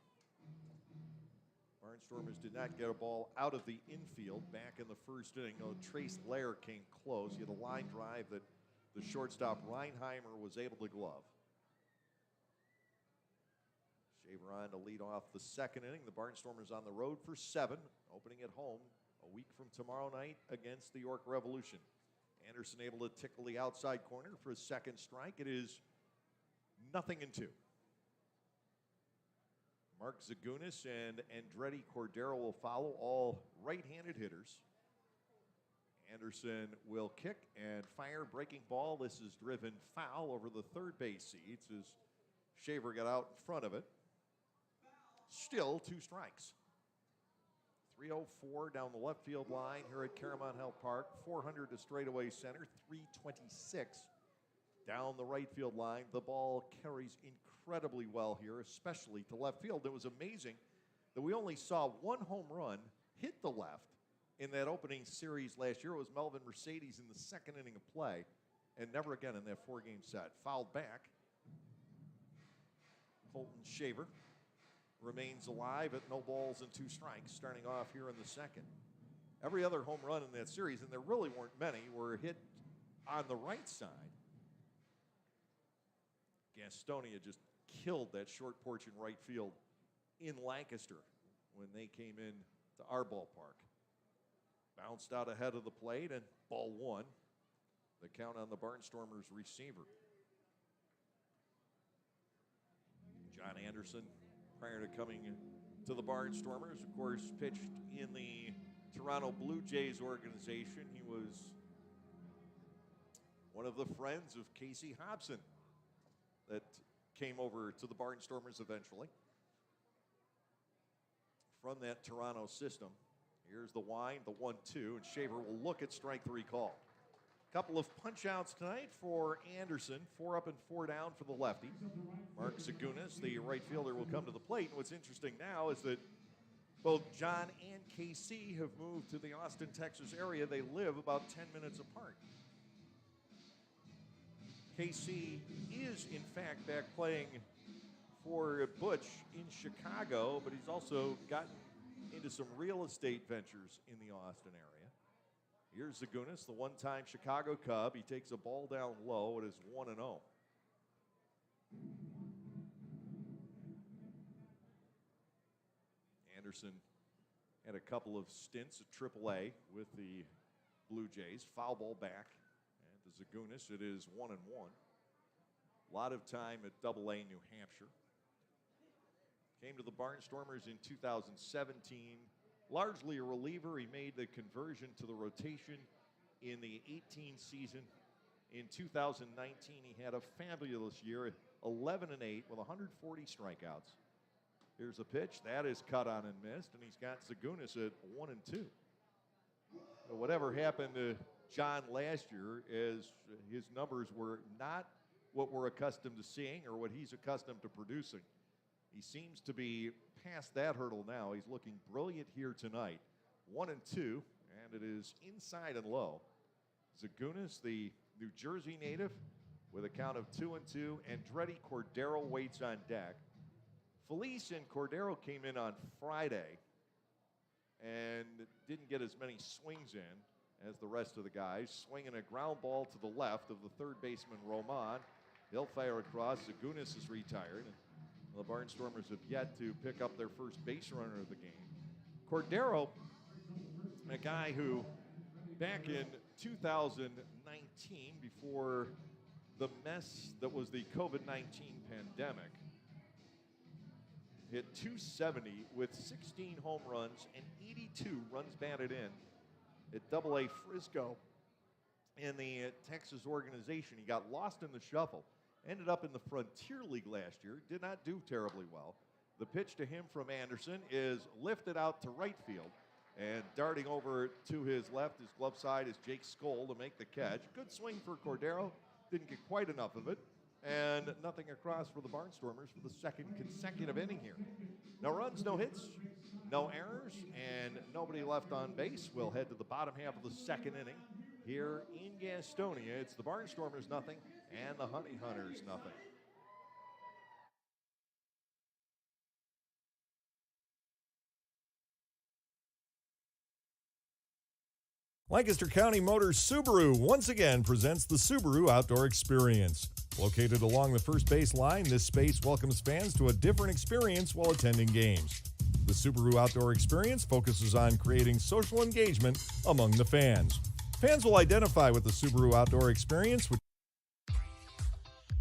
Barnstormers did not get a ball out of the infield back in the first inning. No, Trace Lair came close. He had a line drive that the shortstop Reinheimer was able to glove. Shaver on to lead off the second inning. The Barnstormers on the road for 7, opening at home a week from tomorrow night against the York Revolution. Anderson able to tickle the outside corner for his second strike. It is 0-2. Mark Zagunis and Andretti Cordero will follow, all right-handed hitters. Anderson will kick and fire. Breaking ball. This is driven foul over the third base seats as Shaver got out in front of it. Still 2 strikes. 304 down the left field line here at Caramount Health Park. 400 to straightaway center. 326 down the right field line. The ball carries incredibly well here, especially to left field. It was amazing that we only saw 1 home run hit the left in that opening series last year. It was Melvin Mercedes in the second inning of play, and never again in that 4-game set. Fouled back. Colton Shaver remains alive at no balls and 2 strikes, starting off here in the second. Every other home run in that series, and there really weren't many, were hit on the right side. Gastonia just killed that short porch in right field in Lancaster when they came in to our ballpark. Bounced out ahead of the plate, and ball 1. The count on the Barnstormers receiver. John Anderson, prior to coming to the Barnstormers, of course, pitched in the Toronto Blue Jays organization. He was one of the friends of Casey Hobson that came over to the Barnstormers eventually from that Toronto system. Here's the wind, the 1-2, and Shaver will look at strike 3 call. Couple of punch outs tonight for Anderson. 4 up and 4 down for the lefty. Mark Zagunis, the right fielder, will come to the plate. And what's interesting now is that both John and KC have moved to the Austin, Texas area. They live about 10 minutes apart. KC is, in fact, back playing for Butch in Chicago, but he's also gotten into some real estate ventures in the Austin area. Here's Zagunis, the one-time Chicago Cub. He takes a ball down low. It is 1-0. Anderson had a couple of stints at AAA with the Blue Jays. Foul ball back. And to Zagunis, it is 1-1. A lot of time at AA New Hampshire. Came to the Barnstormers in 2017. Largely a reliever. He made the conversion to the rotation in the 18 season. In 2019, he had a fabulous year, 11-8 with 140 strikeouts. Here's a pitch. That is cut on and missed, and he's got Zagunis at 1-2. Whatever happened to John last year, as his numbers were not what we're accustomed to seeing or what he's accustomed to producing. He seems to be past that hurdle now. He's looking brilliant here tonight. 1-2, and it is inside and low. Zagunis, the New Jersey native, with a count of 2-2. Andretti Cordero waits on deck. Felice and Cordero came in on Friday and didn't get as many swings in as the rest of the guys. Swinging a ground ball to the left of the third baseman, Roman. He'll fire across. Zagunis is retired. The Barnstormers have yet to pick up their first base runner of the game. Cordero, a guy who back in 2019, before the mess that was the COVID-19 pandemic, hit .270 with 16 home runs and 82 runs batted in at AA Frisco in the Texas organization. He got lost in the shuffle. Ended up in the Frontier League last year. Did not do terribly well. The pitch to him from Anderson is lifted out to right field. And darting over to his left, his glove side, is Jake Skoll to make the catch. Good swing for Cordero. Didn't get quite enough of it. And nothing across for the Barnstormers for the second consecutive inning here. No runs, no hits, no errors, and nobody left on base. We'll head to the bottom half of the second inning here in Gastonia. It's the Barnstormers nothing and the Honey Hunters nothing. Lancaster County Motors Subaru once again presents the Subaru Outdoor Experience. Located along the first base line, this space welcomes fans to a different experience while attending games. The Subaru Outdoor Experience focuses on creating social engagement among the fans. Fans will identify with the Subaru Outdoor Experience.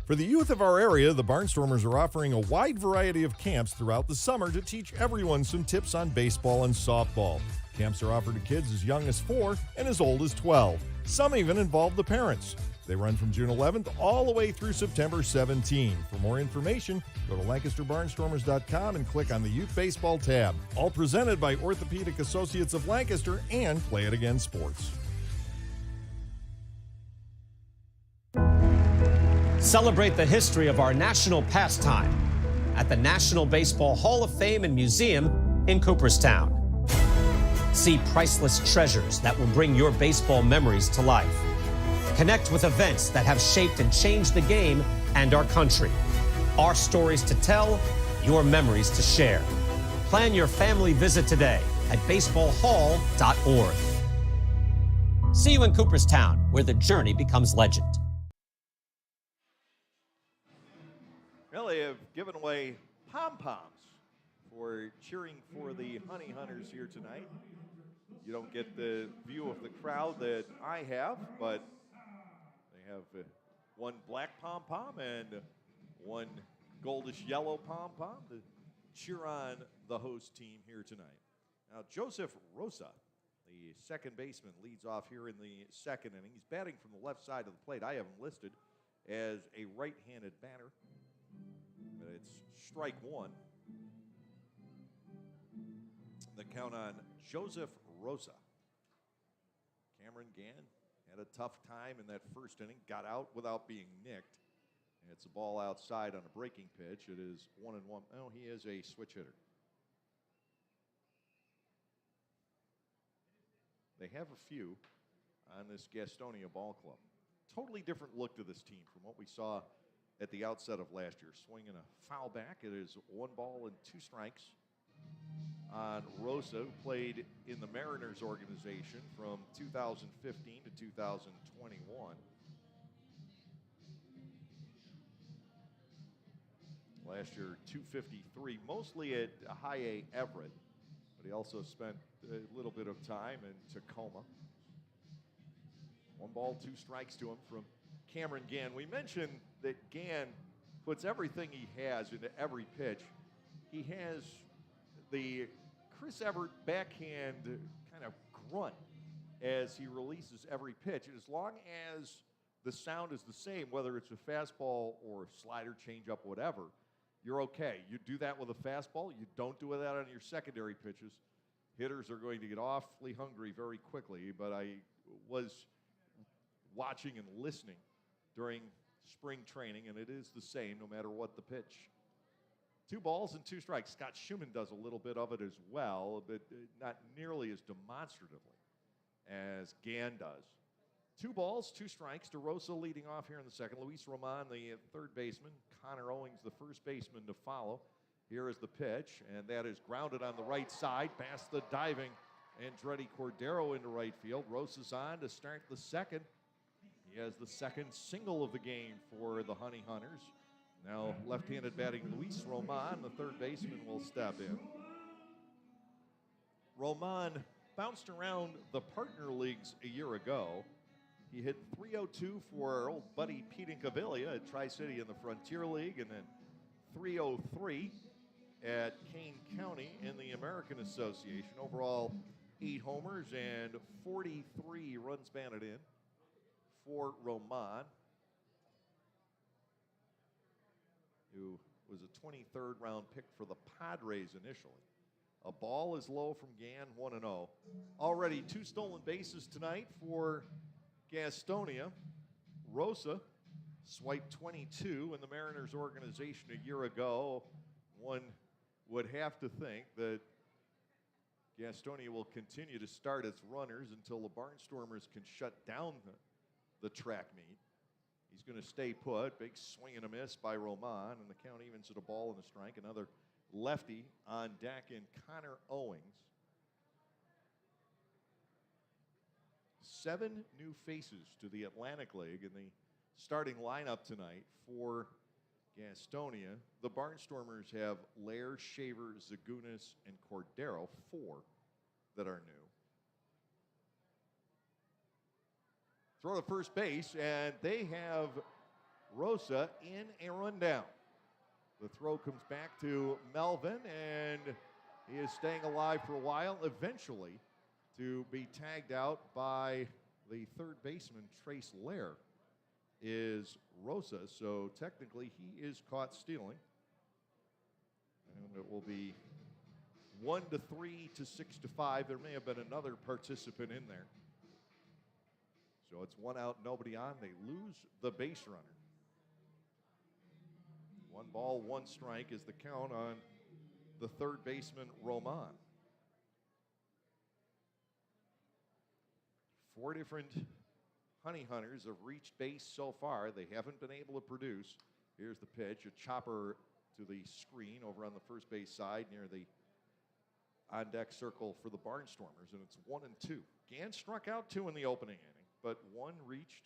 For the youth of our area, the Barnstormers are offering a wide variety of camps throughout the summer to teach everyone some tips on baseball and softball. Camps are offered to kids as young as 4 and as old as 12. Some even involve the parents. They run from June 11th all the way through September 17. For more information, go to LancasterBarnstormers.com and click on the Youth Baseball tab. All presented by Orthopedic Associates of Lancaster and Play It Again Sports. Celebrate the history of our national pastime at the National Baseball Hall of Fame and Museum in Cooperstown. See priceless treasures that will bring your baseball memories to life. Connect with events that have shaped and changed the game and our country. Our stories to tell, your memories to share. Plan your family visit today at baseballhall.org. See you in Cooperstown, where the journey becomes legend. Well, they have given away pom-poms for cheering for the Honey Hunters here tonight. You don't get the view of the crowd that I have, but they have one black pom-pom and one goldish yellow pom-pom to cheer on the host team here tonight. Now, Joseph Rosa, the second baseman, leads off here in the second inning. He's batting from the left side of the plate. I have him listed as a right-handed batter. But it's strike one. The count on Joseph Rosa. Cameron Gann had a tough time in that first inning, got out without being nicked. And it's a ball outside on a breaking pitch. It is 1-1. Oh, he is a switch hitter. They have a few on this Gastonia ball club. Totally different look to this team from what we saw at the outset of last year. Swinging a foul back. It is 1 ball and 2 strikes on Roman Rosa, who played in the Mariners organization from 2015 to 2021. Last year, 253, mostly at High A Everett, but he also spent a little bit of time in Tacoma. 1 ball, 2 strikes to him from Cameron Gann. We mentioned that Gann puts everything he has into every pitch. He has the Chris Everett backhand kind of grunt as he releases every pitch. And as long as the sound is the same, whether it's a fastball or a slider, changeup, whatever, you're okay. You do that with a fastball. You don't do that on your secondary pitches. Hitters are going to get awfully hungry very quickly, but I was watching and listening during spring training, and it is the same no matter what the pitch. 2 balls and 2 strikes. Scott Schumann does a little bit of it as well, but not nearly as demonstratively as Gann does. 2 balls, 2 strikes. DeRosa leading off here in the second. Luis Roman, the third baseman. Connor Owings, the first baseman, to follow. Here is the pitch, and that is grounded on the right side past the diving Andretti Cordero into right field. Rosa's on to start the second. He has the second single of the game for the Honey Hunters. Now left-handed batting Luis Roman, the third baseman, will step in. Roman bounced around the partner leagues a year ago. He hit .302 for our old buddy Pete Incaviglia at Tri-City in the Frontier League, and then .303 at Kane County in the American Association. Overall, 8 homers and 43 runs batted in for Roman, who was a 23rd round pick for the Padres initially. A ball is low from Gann, 1-0. Already 2 stolen bases tonight for Gastonia. Rosa swiped 22 in the Mariners organization a year ago. One would have to think that Gastonia will continue to start its runners until the Barnstormers can shut down the track meet. He's going to stay put. Big swing and a miss by Roman, and the count evens at a ball and a strike. Another lefty on deck in Connor Owings. 7 new faces to the Atlantic League in the starting lineup tonight for Gastonia. The Barnstormers have Lair, Shaver, Zagunas, and Cordero, 4 that are new. Throw to first base, and they have Rosa in a rundown. The throw comes back to Melvin, and he is staying alive for a while, eventually to be tagged out by the third baseman, Trace Lair, is Rosa. So technically, he is caught stealing. And it will be 1-3 to 6-5. There may have been another participant in there. So it's 1 out, nobody on. They lose the base runner. 1 ball, 1 strike is the count on the third baseman, Roman. 4 different Honey Hunters have reached base so far. They haven't been able to produce. Here's the pitch, a chopper to the screen over on the first base side near the on-deck circle for the Barnstormers, and it's 1-2. Gann struck out 2 in the opening inning, but 1 reached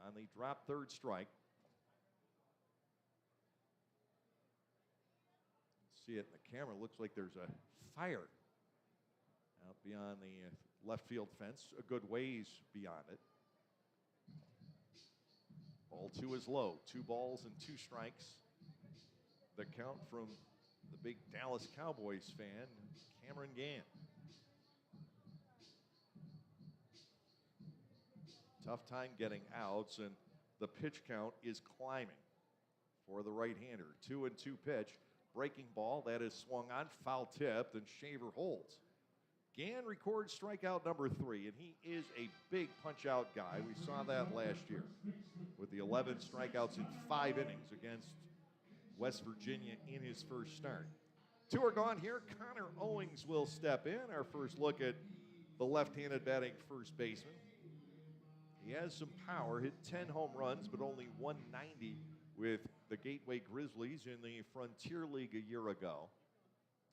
on the drop third strike. See it in the camera. Looks like there's a fire out beyond the left field fence, a good ways beyond it. Ball 2 is low. 2 balls and 2 strikes. The count from the big Dallas Cowboys fan, Cameron Gann. Tough time getting outs, and the pitch count is climbing for the right-hander. 2-2 pitch. Breaking ball, that is swung on, foul tipped, and Shaver holds. Gann records strikeout number 3, and he is a big punch-out guy. We saw that last year with the 11 strikeouts in 5 innings against West Virginia in his first start. 2 are gone here. Connor Owings will step in. Our first look at the left-handed batting first baseman. He has some power, hit 10 home runs, but only 190 with the Gateway Grizzlies in the Frontier League a year ago.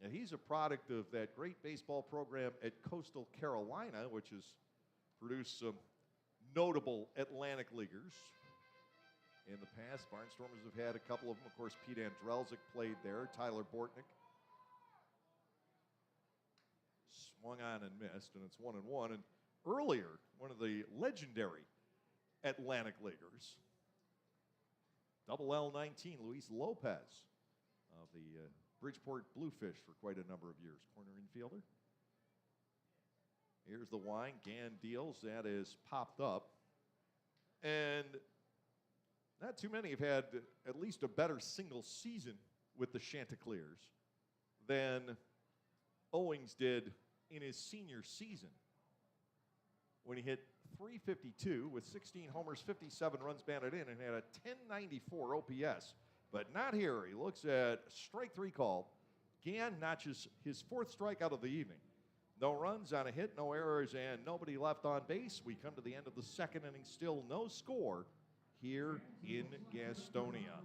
And he's a product of that great baseball program at Coastal Carolina, which has produced some notable Atlantic Leaguers in the past. Barnstormers have had a couple of them. Of course, Pete Andrelzik played there. Tyler Bortnick swung on and missed, and it's 1-1. And earlier, one of the legendary Atlantic Leaguers, double L19, Luis Lopez of the Bridgeport Bluefish for quite a number of years. Corner infielder. Here's the wind. Gann deals. That is popped up. And not too many have had at least a better single season with the Chanticleers than Owings did in his senior season, when he hit .352 with 16 homers, 57 runs batted in, and had a .1094 OPS. But not here. He looks at strike three called. Gann notches his fourth strikeout of the evening. No runs on a hit, no errors, and nobody left on base. We come to the end of the second inning, still no score here in Gastonia.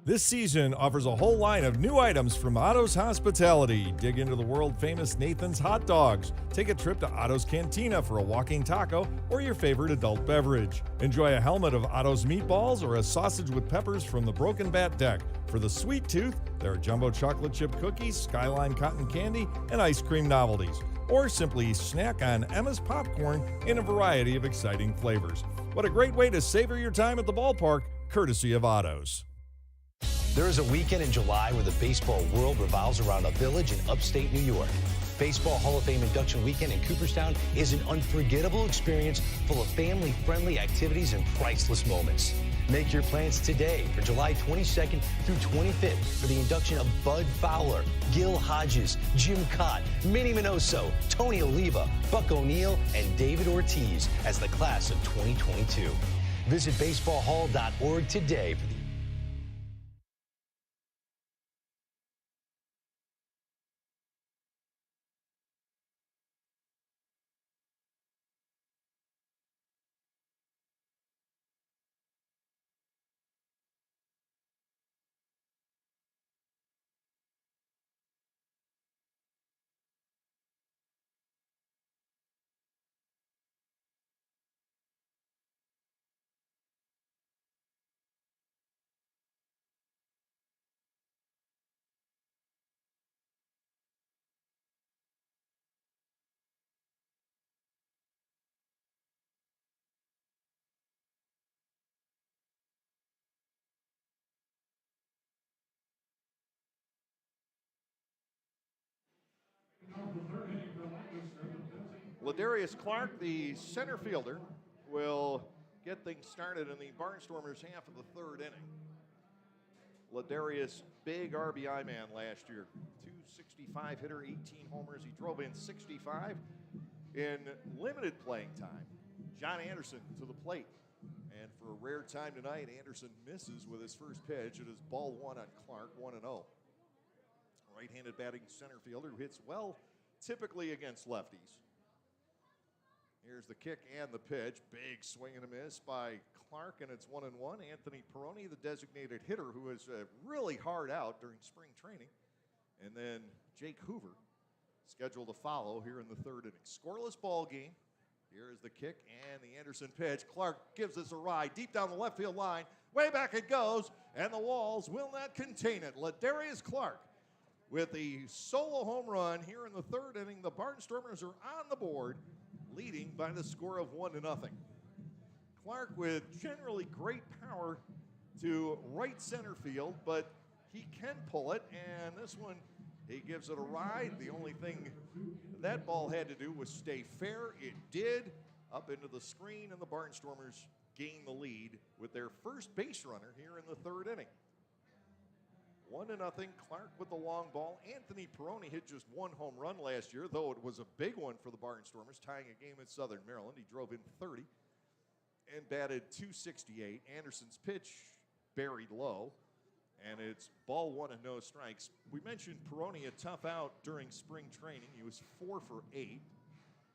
This season offers a whole line of new items from Otto's Hospitality. Dig into the world-famous Nathan's Hot Dogs. Take a trip to Otto's Cantina for a walking taco or your favorite adult beverage. Enjoy a helmet of Otto's meatballs or a sausage with peppers from the Broken Bat Deck. For the sweet tooth, there are jumbo chocolate chip cookies, Skyline cotton candy, and ice cream novelties. Or simply snack on Emma's popcorn in a variety of exciting flavors. What a great way to savor your time at the ballpark, courtesy of Otto's. There is a weekend in July where the baseball world revolves around a village in upstate New York. Baseball Hall of Fame induction weekend in Cooperstown is an unforgettable experience full of family-friendly activities and priceless moments. Make your plans today for July 22nd through 25th for the induction of Bud Fowler, Gil Hodges, Jim Cott, Minnie Minoso, Tony Oliva, Buck O'Neill, and David Ortiz as the class of 2022. Visit baseballhall.org today for the Ladarius Clark, the center fielder, will get things started in the Barnstormers half of the third inning. Ladarius, big RBI man last year. 265 hitter, 18 homers. He drove in 65 in limited playing time. John Anderson to the plate. And for a rare time tonight, Anderson misses with his first pitch. It is ball one on Clark, 1-0. Right-handed batting center fielder who hits well, typically against lefties. Here's the kick and the pitch. Big swing and a miss by Clark, and it's 1-1. Anthony Peroni, the designated hitter, who was really hard out during spring training. And then Jake Hoover, scheduled to follow here in the third inning. Scoreless ball game. Here's the kick and the Anderson pitch. Clark gives us a ride deep down the left field line. Way back it goes, and the walls will not contain it. Ladarius Clark with a solo home run here in the third inning. The Barnstormers are on the board, leading by the score of 1-0. Clark with generally great power to right center field, but he can pull it, and this one, he gives it a ride. The only thing that ball had to do was stay fair. It did, up into the screen, and the Barnstormers gain the lead with their first base runner here in the third inning. 1-0, Clark with the long ball. Anthony Peroni hit just one home run last year, though it was a big one for the Barnstormers, tying a game at Southern Maryland. He drove in 30 and batted .268. Anderson's pitch buried low, and it's ball one and no strikes. We mentioned Peroni a tough out during spring training. He was 4 for 8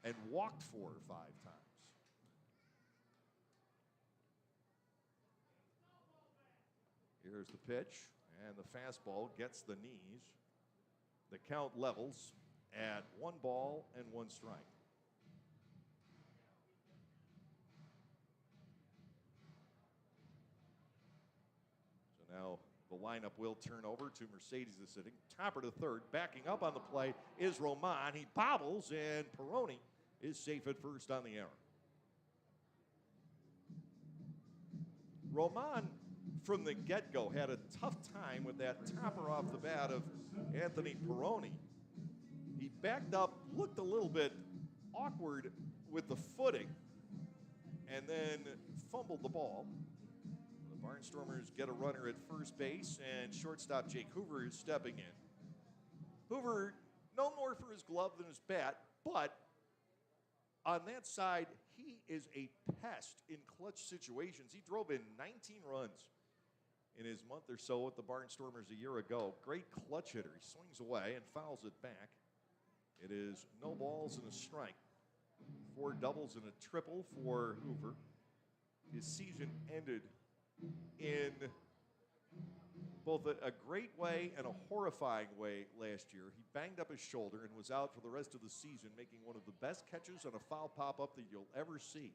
and walked 4 or 5 times. Here's the pitch, and the fastball gets the knees. The count levels at 1 ball and 1 strike. So now the lineup will turn over to Mercedes the sitting. Topper to third. Backing up on the play is Roman. He bobbles, and Peroni is safe at first on the error. Roman, from the get-go, had a tough time with that topper off the bat of Anthony Peroni. He backed up, looked a little bit awkward with the footing, and then fumbled the ball. The Barnstormers get a runner at first base, and shortstop Jake Hoover is stepping in. Hoover, no more for his glove than his bat, but on that side, he is a pest in clutch situations. He drove in 19 runs in his month or so with the Barnstormers a year ago. Great clutch hitter. He swings away and fouls it back. It is no balls and a strike. 4 doubles and a triple for Hoover. His season ended in both a great way and a horrifying way last year. He banged up his shoulder and was out for the rest of the season, making one of the best catches on a foul pop-up that you'll ever see.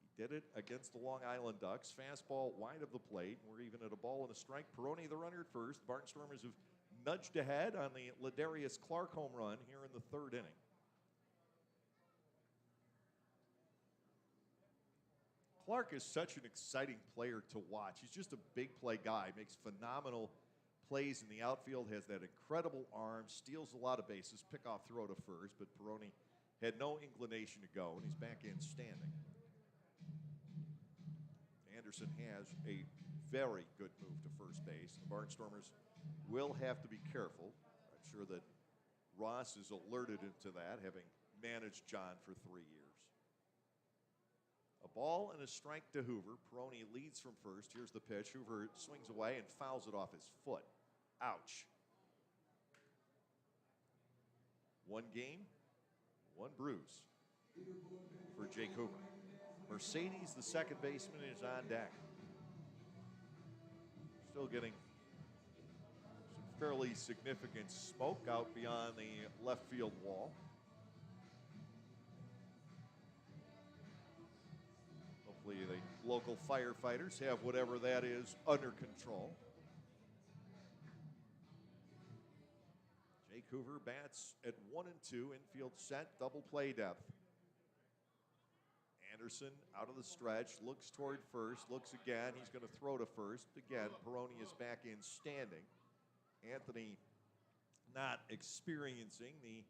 He did it against the Long Island Ducks. Fastball wide of the plate. We're even at a ball and a strike. Peroni the runner at first. The Barnstormers have nudged ahead on the Ladarius Clark home run here in the 3rd inning. Clark is such an exciting player to watch. He's just a big play guy. Makes phenomenal plays in the outfield, has that incredible arm, steals a lot of bases, pick-off throw to first, but Peroni had no inclination to go, and he's back in standing. Anderson has a very good move to first base. The Barnstormers will have to be careful. I'm sure that Ross is alerted into that, having managed John for 3 years. A ball and a strike to Hoover. Peroni leads from first. Here's the pitch. Hoover swings away and fouls it off his foot. Ouch. 1 game, 1 bruise for Jake Hoover. Mercedes, the second baseman, is on deck. Still getting some fairly significant smoke out beyond the left field wall. Hopefully the local firefighters have whatever that is under control. Jake Hoover bats at 1 and 2, infield set, double play depth. Anderson out of the stretch, looks toward first, looks again. He's going to throw to first. Again, Peroni is back in standing. Anthony not experiencing the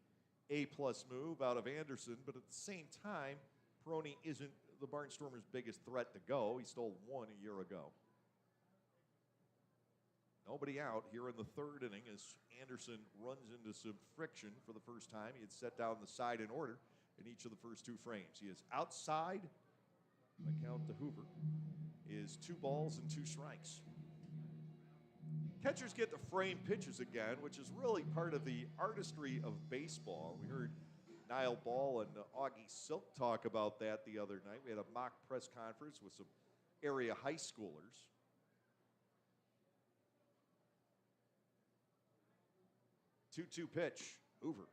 A-plus move out of Anderson, but at the same time, Peroni isn't the Barnstormers' biggest threat to go. He stole 1 a year ago. Nobody out here in the 3rd inning as Anderson runs into some friction for the first time. He had set down the side in order in each of the first 2 frames. He is outside. The count to Hoover is 2 balls and 2 strikes. Catchers get to frame pitches again, which is really part of the artistry of baseball. We heard Niall Ball and Augie Silk talk about that the other night. We had a mock press conference with some area high schoolers. Two pitch. Hoover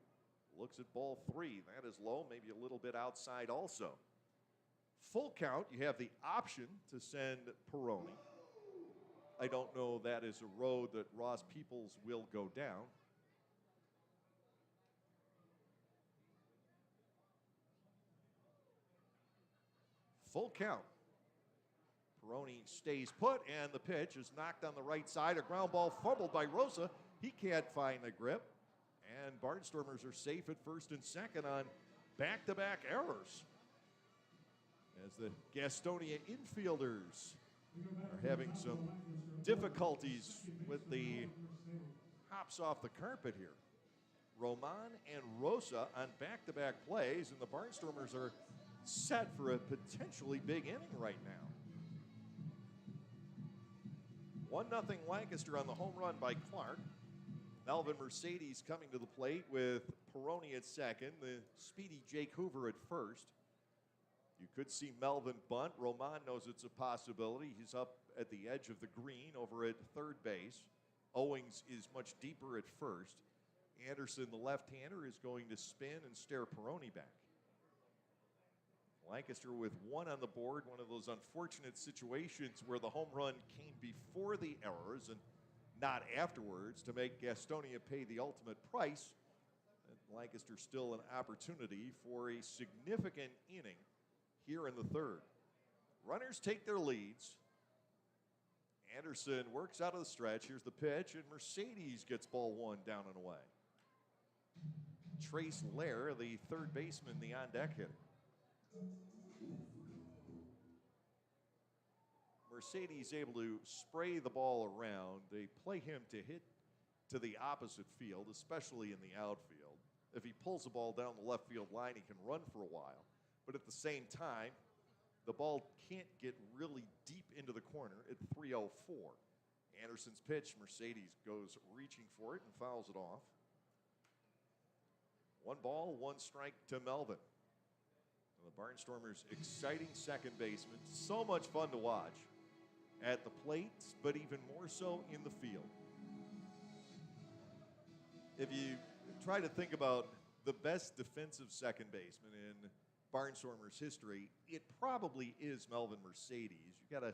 looks at ball 3. That is low, maybe a little bit outside also. Full count. You have the option to send Peroni. I don't know that is a road that Ross Peoples will go down. Full count. Peroni stays put, and the pitch is knocked on the right side. A ground ball fumbled by Rosa. He can't find the grip. And Barnstormers are safe at first and second on back-to-back errors, as the Gastonia infielders are having some difficulties with the hops off the carpet here. Roman and Rosa on back-to-back plays, and the Barnstormers are set for a potentially big inning right now. 1-0 Lancaster on the home run by Clark. Melvin Mercedes coming to the plate with Peroni at second, the speedy Jake Hoover at first. You could see Melvin bunt. Roman knows it's a possibility. He's up at the edge of the green over at third base. Owings is much deeper at first. Anderson, the left-hander, is going to spin and stare Peroni back. Lancaster with one on the board, one of those unfortunate situations where the home run came before the errors and not afterwards to make Gastonia pay the ultimate price. And Lancaster still an opportunity for a significant inning here in the third. Runners take their leads. Anderson works out of the stretch. Here's the pitch, and Mercedes gets ball one down and away. Trace Lair, the third baseman, the on-deck hitter. Mercedes able to spray the ball around. They play him to hit to the opposite field, especially in the outfield. If he pulls the ball down the left field line, he can run for a while. But at the same time, the ball can't get really deep into the corner at 3:04. Anderson's pitch, Mercedes goes reaching for it and fouls it off. 1 ball, 1 strike to Melvin. The Barnstormers' exciting second baseman. So much fun to watch at the plate, but even more so in the field. If you try to think about the best defensive second baseman in Barnstormers history, it probably is Melvin Mercedes. You got to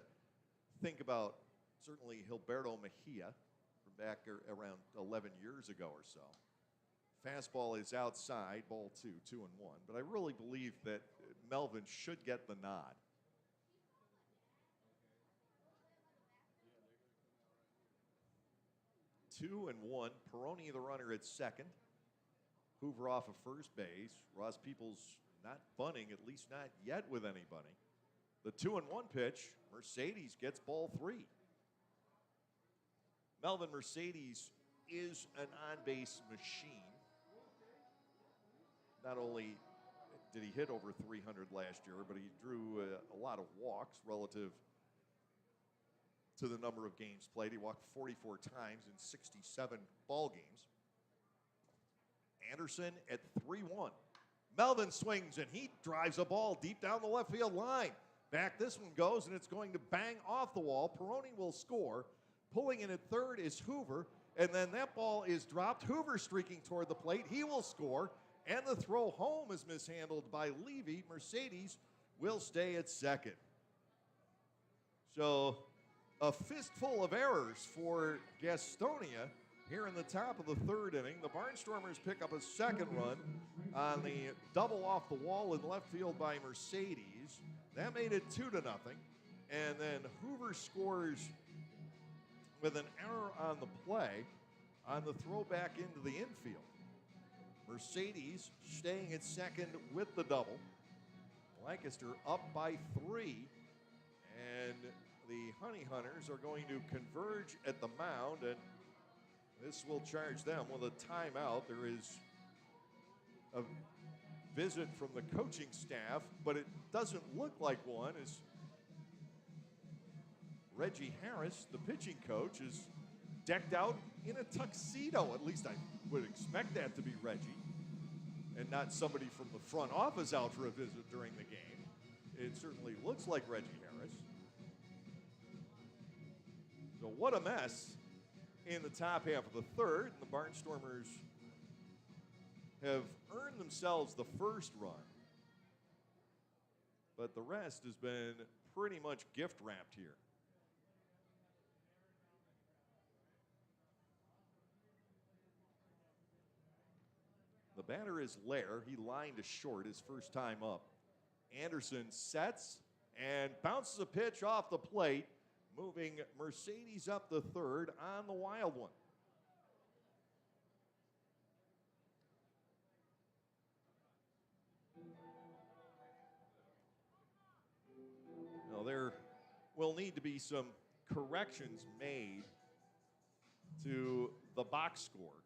think about certainly Gilberto Mejia from back around 11 years ago or so. Fastball is outside, ball 2, 2-1. But I really believe that Melvin should get the nod. Two and one. Peroni, the runner, at second. Hoover off of first base. Ross Peoples not bunting, at least not yet with anybody. The 2-1 pitch. Mercedes gets ball 3. Melvin Mercedes is an on-base machine. Not only did he hit over 300 last year, but he drew a lot of walks relative to the number of games played. He walked 44 times in 67 ball games. Anderson at 3-1. Melvin swings, and he drives a ball deep down the left field line. Back this one goes, and it's going to bang off the wall. Peroni will score. Pulling in at third is Hoover, and then that ball is dropped. Hoover streaking toward the plate. He will score, and the throw home is mishandled by Levy. Mercedes will stay at second. So a fistful of errors for Gastonia here in the top of the third inning. The Barnstormers pick up a second run on the double off the wall in left field by Mercedes. That made it 2-0. And then Hoover scores with an error on the play on the throw back into the infield. Mercedes staying at second with the double. Lancaster up by 3. And the Honey Hunters are going to converge at the mound, and this will charge them with a timeout. There is a visit from the coaching staff, but it doesn't look like one, as Reggie Harris, the pitching coach, is decked out in a tuxedo. At least I would expect that to be Reggie, and not somebody from the front office out for a visit during the game. It certainly looks like Reggie Harris. So what a mess in the top half of the third. The Barnstormers have earned themselves the first run, but the rest has been pretty much gift wrapped here. The batter is Lair. He lined to short his first time up. Anderson sets and bounces a pitch off the plate, moving Mercedes up the third on the wild one. Now there will need to be some corrections made to the box score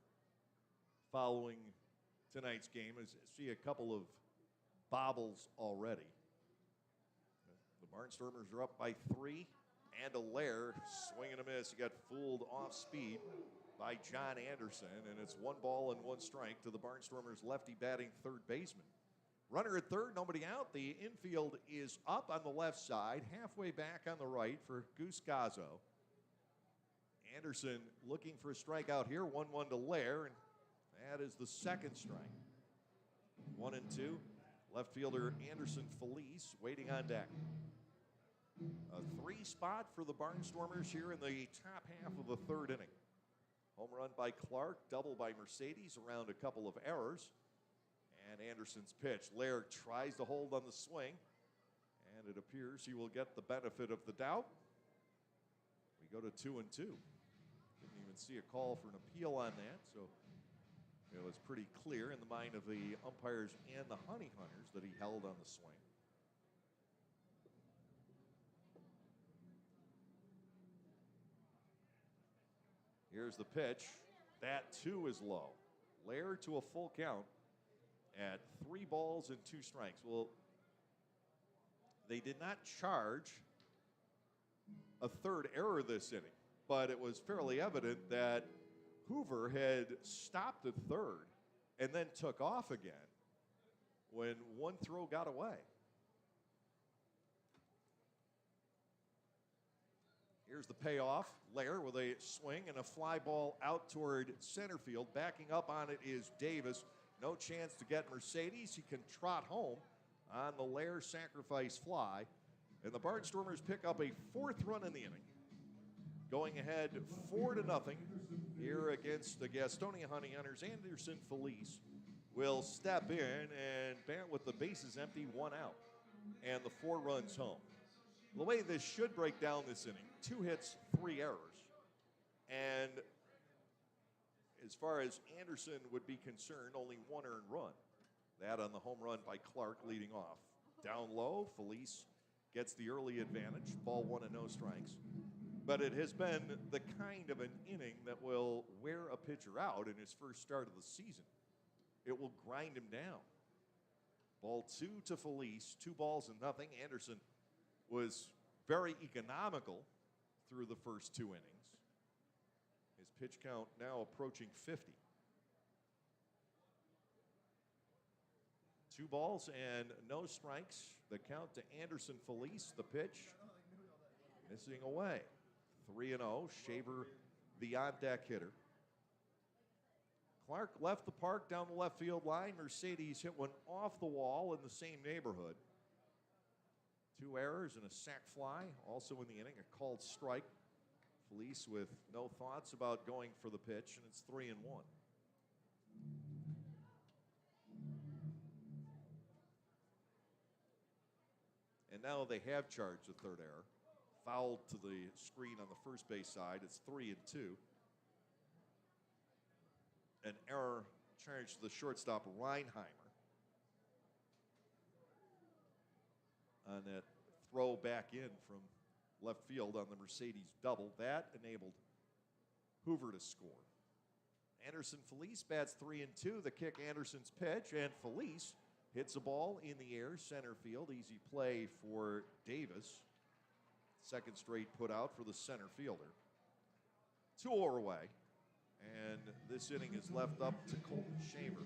following tonight's game. I see a couple of bobbles already. The Barnstormers are up by 3. And a Lair, swing and a miss. He got fooled off speed by John Anderson, and it's 1 ball and 1 strike to the Barnstormers lefty batting third baseman. Runner at third, nobody out. The infield is up on the left side, halfway back on the right for Goose Gazzo. Anderson looking for a strikeout here, 1-1 to Lair, and that is the second strike. 1-2. Left fielder Anderson Felice waiting on deck. A 3-spot for the Barnstormers here in the top half of the third inning. Home run by Clark, double by Mercedes, around a couple of errors. And Anderson's pitch. Lair tries to hold on the swing, and it appears he will get the benefit of the doubt. We go to 2-2. Didn't even see a call for an appeal on that, so it was pretty clear in the mind of the umpires and the Honey Hunters that he held on the swing. Here's the pitch. That too is low. Lair to a full count at 3 balls and 2 strikes. Well, they did not charge a third error this inning, but it was fairly evident that Hoover had stopped at third and then took off again when one throw got away. Here's the payoff. Lair with a swing and a fly ball out toward center field. Backing up on it is Davis. No chance to get Mercedes. He can trot home on the Lair sacrifice fly. And the Barnstormers pick up a 4th run in the inning. Going ahead 4-0 here against the Gastonia Honey Hunters. Anderson Felice will step in and bat with the bases empty, 1 out. And the 4 runs home. The way this should break down this inning, 2 hits, 3 errors. And as far as Anderson would be concerned, only 1 earned run. That on the home run by Clark leading off. Down low, Felice gets the early advantage. Ball 1 and no strikes. But it has been the kind of an inning that will wear a pitcher out in his first start of the season. It will grind him down. Ball 2 to Felice, 2 balls and nothing. Anderson was very economical through the first 2 innings. His pitch count now approaching 50. 2 balls and no strikes. The count to Anderson Felice. The pitch missing away. 3-0. Shaver, the on-deck hitter. Clark left the park down the left field line. Mercedes hit one off the wall in the same neighborhood. 2 errors and a sac fly. Also in the inning, a called strike. Felice with no thoughts about going for the pitch, and it's 3-1. And now they have charged a 3rd error. Fouled to the screen on the first base side. It's 3-2. An error charged to the shortstop, Reinheimer, on that throw back in from left field on the Mercedes double. That enabled Hoover to score. Anderson Felice bats 3-2. The kick, Anderson's pitch, and Felice hits a ball in the air, center field. Easy play for Davis. Second straight put out for the center fielder. 2 away, and this inning is left up to Colton Shaver.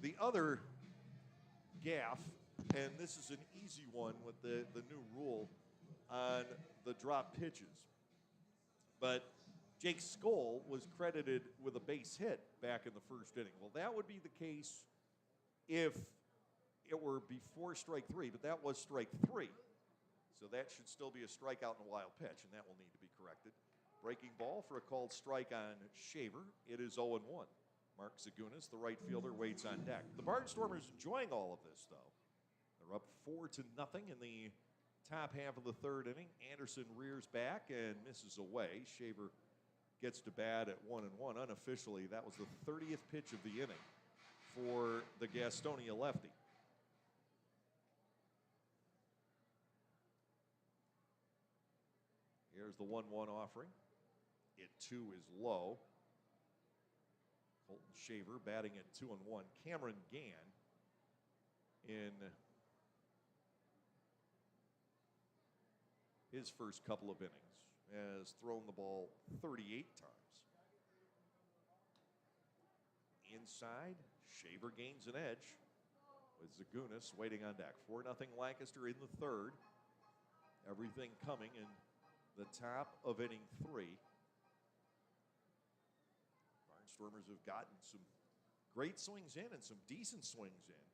The other gaffe, and this is an easy one with the new rule on the drop pitches, but Jake Skoll was credited with a base hit back in the first inning. Well, that would be the case if it were before strike 3, but that was strike 3. So that should still be a strikeout and a wild pitch, and that will need to be corrected. Breaking ball for a called strike on Shaver. It is 0-1. Mark Zagunas, the right fielder, waits on deck. The Barnstormers enjoying all of this, though. They're up 4-0 in the top half of the third inning. Anderson rears back and misses away. Shaver gets to bat at 1-1. Unofficially, that was the 30th pitch of the inning for the Gastonia lefty. Here's the 1-1 offering. It too is low. Colton Shaver batting at 2-1. Cameron Gann in his first couple of innings has thrown the ball 38 times. inside. Shaver gains an edge with Zagunis waiting on deck. 4-0 Lancaster in the third. Everything coming in the top of inning 3. Barnstormers have gotten some great swings in and some decent swings in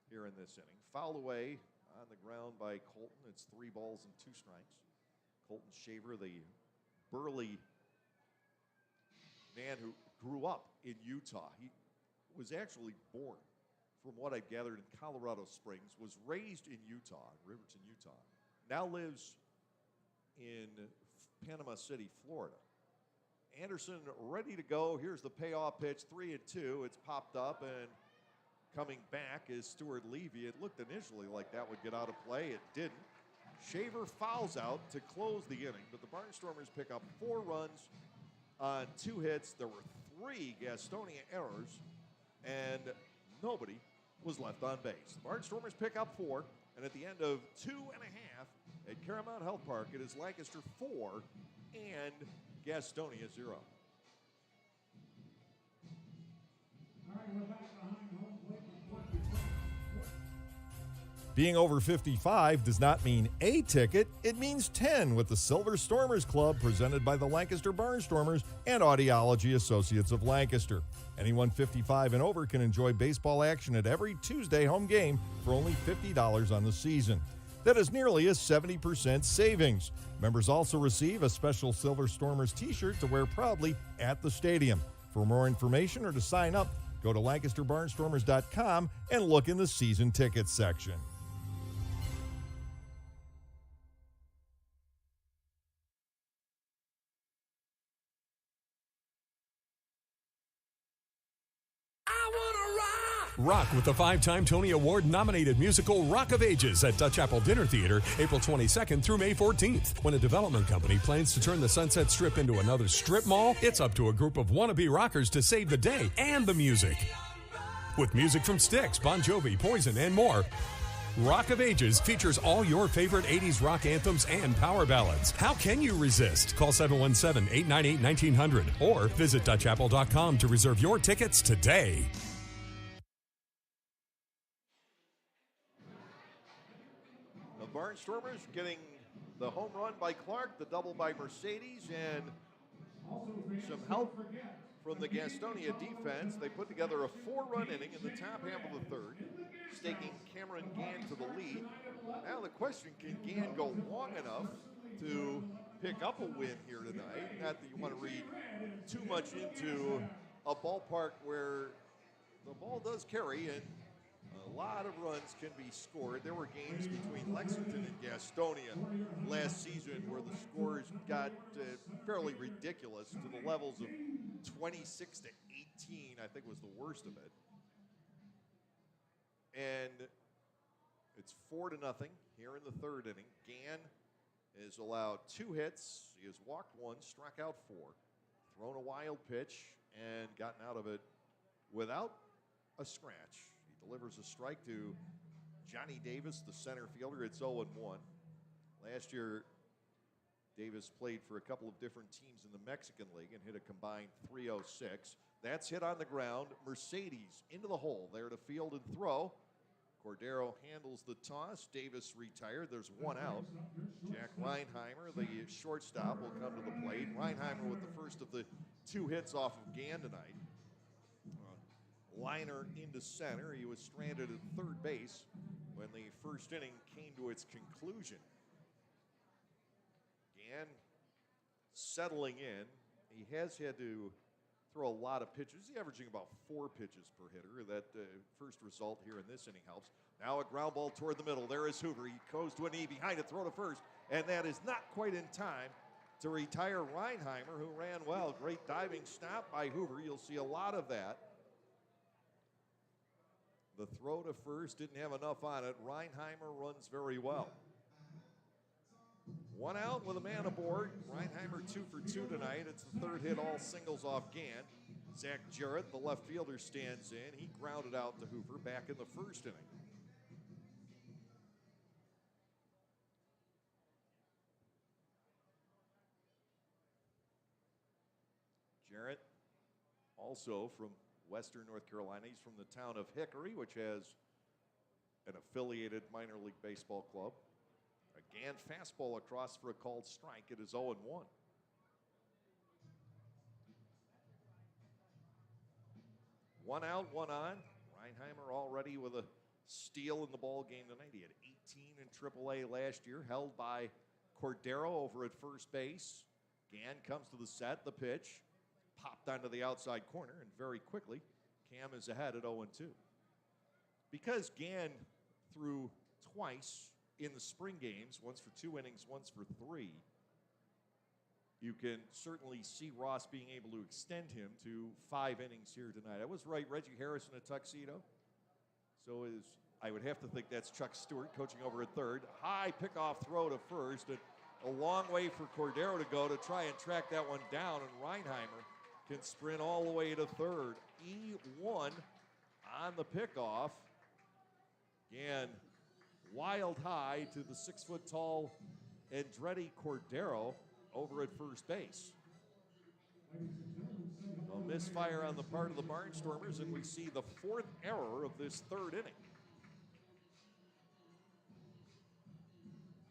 here in this inning. Fouled away on the ground by Colton. It's 3 balls and 2 strikes. Colton Shaver, the burly man who grew up in Utah. He was actually born, from what I've gathered, in Colorado Springs, was raised in Utah, Riverton, Utah. Now lives in Panama City, Florida. Anderson ready to go. Here's the payoff pitch, 3-2. It's popped up, and coming back is Stuart Levy. It looked initially like that would get out of play. It didn't. Shaver fouls out to close the inning, but the Barnstormers pick up 4 runs on 2 hits. There were 3 Gastonia errors, and nobody was left on base. The Barnstormers pick up 4, and at the end of 2.5 at Caramount Health Park, it is Lancaster 4 and Gastonia 0. All right, we're back behind home plate with Being over 55 does not mean a ticket, it means 10 with the Silver Stormers Club, presented by the Lancaster Barnstormers and Audiology Associates of Lancaster. Anyone 55 and over can enjoy baseball action at every Tuesday home game for only $50 on the season. That is nearly a 70% savings. Members also receive a special Silver Stormers t-shirt to wear proudly at the stadium. For more information or to sign up, go to LancasterBarnstormers.com and look in the season tickets section. Rock with the 5-time Tony Award-nominated musical Rock of Ages at Dutch Apple Dinner Theater, April 22nd through May 14th. When a development company plans to turn the Sunset Strip into another strip mall, it's up to a group of wannabe rockers to save the day and the music. With music from Styx, Bon Jovi, Poison, and more, Rock of Ages features all your favorite 80s rock anthems and power ballads. How can you resist? Call 717-898-1900 or visit DutchApple.com to reserve your tickets today. The Barnstormers getting the home run by Clark, the double by Mercedes, and some help from the Gastonia defense. They put together a 4-run inning in the top half of the third, staking Cameron Gann to the lead. Now the question, can Gann go long enough to pick up a win here tonight? Not that you want to read too much into a ballpark where the ball does carry and a lot of runs can be scored. There were games between Lexington and Gastonia last season where the scores got fairly ridiculous, to the levels of 26-18, I think was the worst of it. And it's 4-0 here in the third inning. Gann has allowed 2 hits. He has walked 1, struck out 4, thrown a wild pitch, and gotten out of it without a scratch. Delivers a strike to Johnny Davis, the center fielder. It's 0-1. Last year, Davis played for a couple of different teams in the Mexican League and hit a combined .306. That's hit on the ground. Mercedes into the hole, there to field and throw. Cordero handles the toss. Davis retired. There's 1 out. Jack Reinheimer, the shortstop, will come to the plate. Reinheimer with the first of the 2 hits off of Gann tonight. Liner into center. He was stranded at third base when the first inning came to its conclusion. Gann settling in. He has had to throw a lot of pitches. He's averaging about 4 pitches per hitter. That first result here in this inning helps. Now a ground ball toward the middle. There is Hoover. He goes to a knee behind it, throw to first, and that is not quite in time to retire Reinheimer, who ran well. Great diving stop by Hoover. You'll see a lot of that. The throw to first didn't have enough on it. Reinheimer runs very well. 1 out with a man aboard. Reinheimer 2 for 2 tonight. It's the 3rd hit, all singles off Gann. Zach Jarrett, the left fielder, stands in. He grounded out to Hoover back in the first inning. Jarrett also from Western North Carolina. He's from the town of Hickory, which has an affiliated minor league baseball club. A Gann fastball across for a called strike. It is 0-1. One out, one on. Reinheimer already with a steal in the ball game tonight. He had 18 in AAA last year, held by Cordero over at first base. Gann comes to the set, the pitch, popped onto the outside corner, and very quickly, Cam is ahead at 0-2. Because Gann threw twice in the spring games, once for 2 innings, once for 3, you can certainly see Ross being able to extend him to 5 innings here tonight. I was right, Reggie Harris in a tuxedo. So I would have to think that's Chuck Stewart coaching over at third. High pickoff throw to first, and a long way for Cordero to go to try and track that one down, and Reinheimer can sprint all the way to third. E1 on the pickoff. Again, wild high to the 6-foot-tall Andretti Cordero over at first base. A misfire on the part of the Barnstormers, and we see the 4th error of this 3rd inning.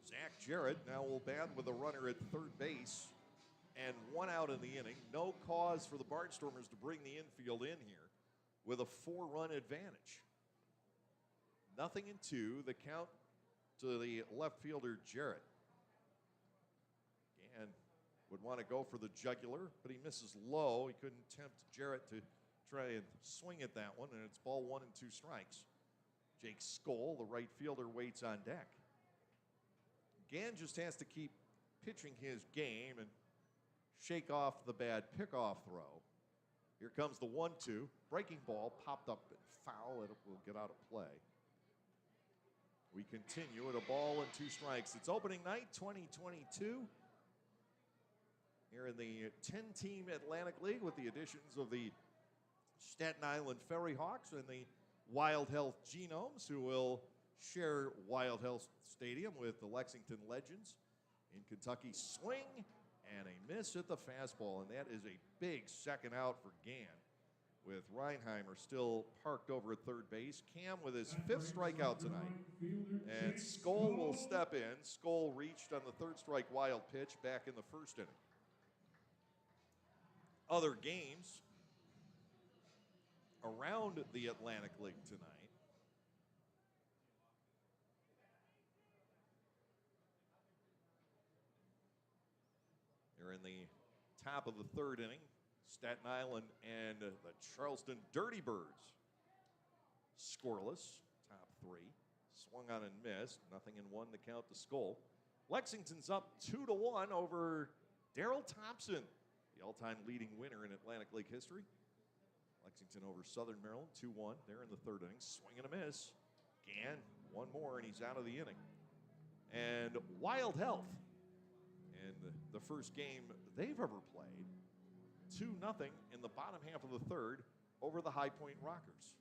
Zach Jarrett now will bat with a runner at third base and 1 out in the inning. No cause for the Barnstormers to bring the infield in here with a 4-run advantage. 0-2, the count to the left fielder, Jarrett. And would want to go for the jugular, but he misses low. He couldn't tempt Jarrett to try and swing at that one, and it's ball 1 and 2 strikes. Jake Skoll, the right fielder, waits on deck. Gann just has to keep pitching his game and shake off the bad pickoff throw. Here comes the 1-2. Breaking ball popped up and foul. It will get out of play. We continue at a ball and 2 strikes. It's opening night 2022 here in the 10-team Atlantic League with the additions of the Staten Island Ferry Hawks and the Wild Health Genomes, who will share Wild Health Stadium with the Lexington Legends. In Kentucky, swing and a miss at the fastball, and that is a big second out for Gann, with Reinheimer still parked over at third base. Cam with his 5th strikeout tonight, and Skoll will step in. Skoll reached on the 3rd strike wild pitch back in the 1st inning. Other games around the Atlantic League tonight. They're in the top of the 3rd inning. Staten Island and the Charleston Dirty Birds. Scoreless, top 3. Swung on and missed. 0-1 to count to Skoll. Lexington's up 2-1 over Darrell Thompson, the all-time leading winner in Atlantic League history. Lexington over Southern Maryland, 2-1. They're in the 3rd inning. Swing and a miss. Gann, 1 more, and he's out of the inning. And Wild Health, in the first game they've ever played, 2-0 in the bottom half of the 3rd over the High Point Rockers.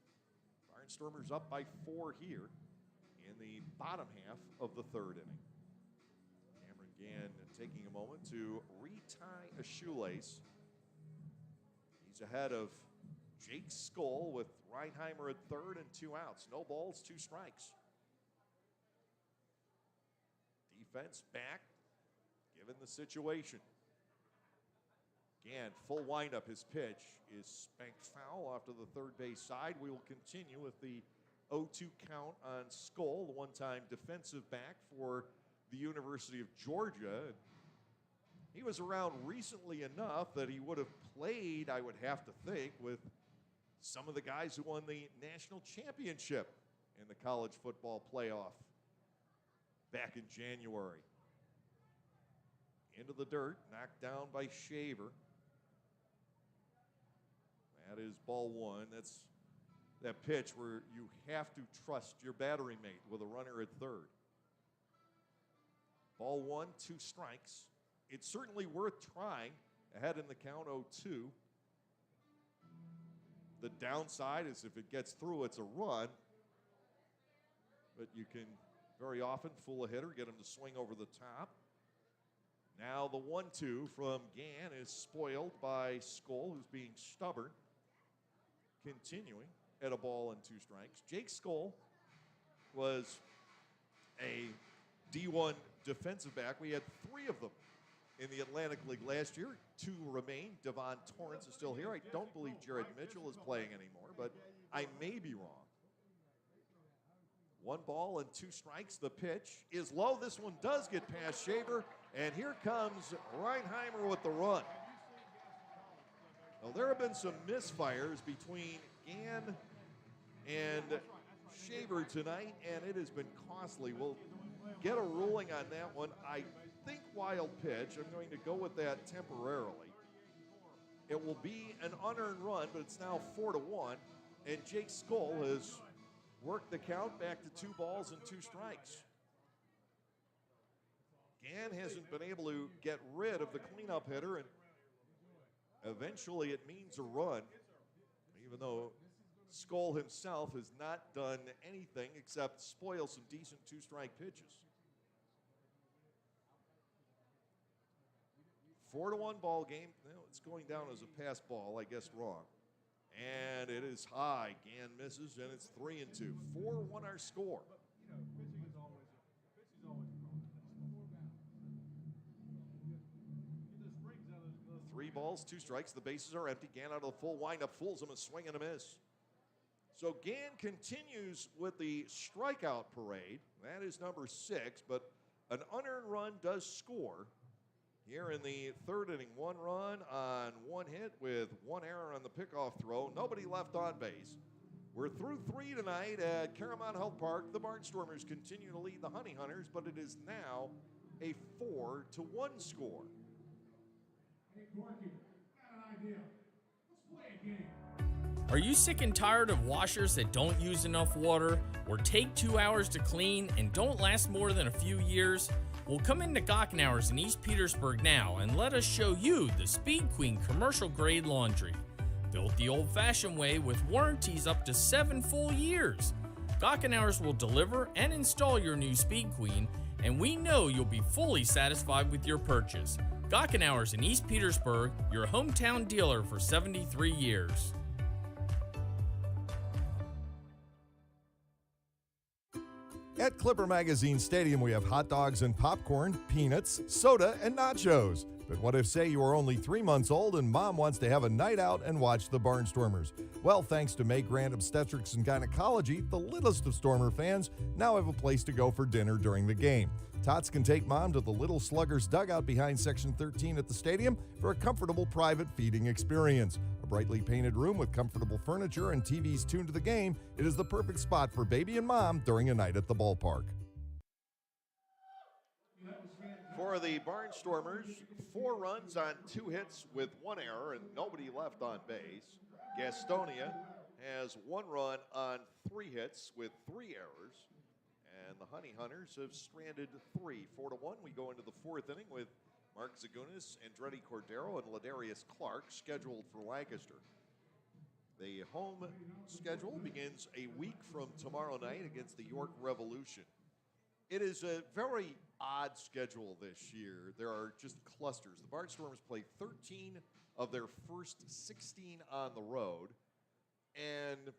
Barnstormers up by 4 here in the bottom half of the 3rd inning. Cameron Gann taking a moment to retie a shoelace. He's ahead of Jake Skoll with Reinheimer at 3rd and 2 outs. No balls, 2 strikes. Defense back, given the situation. Gann, full windup. His pitch is spanked foul off to the third base side. We will continue with the 0-2 count on Skoll, the one-time defensive back for the University of Georgia. He was around recently enough that he would have played, I would have to think, with some of the guys who won the national championship in the college football playoff back in January. Into the dirt, knocked down by Shaver. That is ball 1. That's that pitch where you have to trust your battery mate with a runner at 3rd. Ball 1, 2 strikes. It's certainly worth trying. Ahead in the count, 0-2. The downside is if it gets through, it's a run. But you can very often fool a hitter, get him to swing over the top. Now the 1-2 from Gann is spoiled by Skoll, who's being stubborn. continuing at a ball and 2 strikes. Jake Skoll was a D1 defensive back. We had 3 of them in the Atlantic League last year. 2 remain. Devon Torrance is still here. I don't believe Jared Mitchell is playing anymore, but I may be wrong. 1 ball and 2 strikes. The pitch is low. This one does get past Shaver, and here comes Reinheimer with the run. Well, there have been some misfires between Gann and Shaver tonight, and it has been costly. We'll get a ruling on that one. I think wild pitch. I'm going to go with that temporarily. It will be an unearned run, but it's now 4-1, and Jake Skoll has worked the count back to 2 balls and 2 strikes. Gann hasn't been able to get rid of the cleanup hitter, and eventually it means a run, even though Skoll himself has not done anything except spoil some decent 2-strike pitches. 4-1 ball game. No, it's going down as a pass ball, I guess wrong. And it is high. Gann misses, and it's 3-2. 4-1 our score. 3 balls, 2 strikes. The bases are empty. Gann out of the full windup, fools him, a swing and a miss. So Gann continues with the strikeout parade. That is number 6, but an unearned run does score here in the 3rd inning. 1 run on 1 hit with 1 error on the pickoff throw. Nobody left on base. We're through 3 tonight at Caramount Health Park. The Barnstormers continue to lead the Honey Hunters, but it is now a 4-1 score. Hey, Corky, got an idea. Let's play a game. Are you sick and tired of washers that don't use enough water or take 2 hours to clean and don't last more than a few years? Well, come into Gockenauer's in East Petersburg now and let us show you the Speed Queen commercial grade laundry. Built the old-fashioned way with warranties up to 7 full years. Gockenauer's will deliver and install your new Speed Queen, and we know you'll be fully satisfied with your purchase. Gockenauer's in East Petersburg, your hometown dealer for 73 years. At Clipper Magazine Stadium, we have hot dogs and popcorn, peanuts, soda, and nachos. But what if, say, you are only 3 months old and mom wants to have a night out and watch the Barnstormers? Well, thanks to May Grant Obstetrics and Gynecology, the littlest of Stormer fans now have a place to go for dinner during the game. Tots can take mom to the Little Sluggers dugout behind Section 13 at the stadium for a comfortable private feeding experience. A brightly painted room with comfortable furniture and TVs tuned to the game, it is the perfect spot for baby and mom during a night at the ballpark. For the Barnstormers, 4 runs on 2 hits with 1 error and nobody left on base. Gastonia has 1 run on 3 hits with 3 errors. And the Honey Hunters have stranded 3. 4-1. We go into the 4th inning with Mark Zagunis, Andretti Cordero, and Ladarius Clark scheduled for Lancaster. The home schedule begins a week from tomorrow night against the York Revolution. It is a very odd schedule this year. There are just clusters. The Barnstormers play 13 of their first 16 on the road. And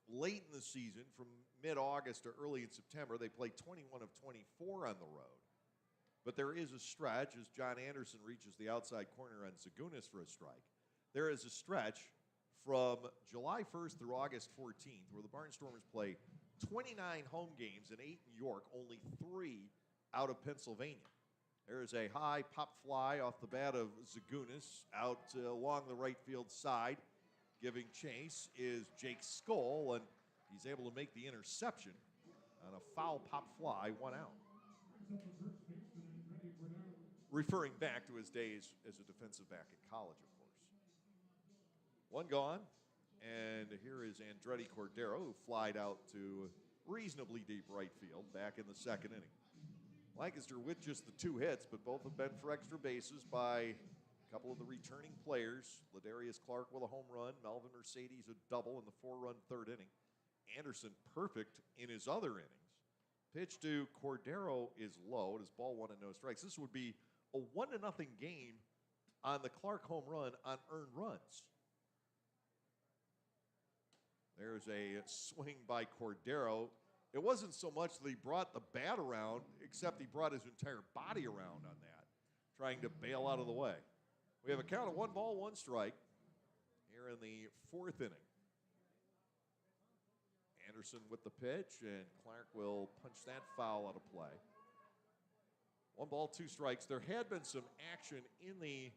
late in the season, from mid-August to early in September, they play 21 of 24 on the road. But there is a stretch, as John Anderson reaches the outside corner on Zagunis for a strike. There is a stretch from July 1st through August 14th where the Barnstormers play 29 home games and 8 in York, only 3 out of Pennsylvania. There is a high pop fly off the bat of Zagunis out along the right field side. Giving chase is Jake Skoll, and he's able to make the interception on a foul pop fly, 1 out. Referring back to his days as a defensive back in college, of course. 1 gone, and here is Andretti Cordero, who flied out to reasonably deep right field back in the 2nd inning. Lancaster with just the 2 hits, but both have been for extra bases by a couple of the returning players. Ladarius Clark with a home run, Melvin Mercedes a double in the 4-run 3rd inning. Anderson perfect in his other innings. Pitch to Cordero is low. It is ball 1 and no strikes. This would be a 1-0 game on the Clark home run on earned runs. There's a swing by Cordero. It wasn't so much that he brought the bat around, except he brought his entire body around on that, trying to bail out of the way. We have a count of 1 ball, 1 strike here in the 4th inning. Anderson with the pitch, and Clark will punch that foul out of play. 1 ball, 2 strikes. There had been some action in the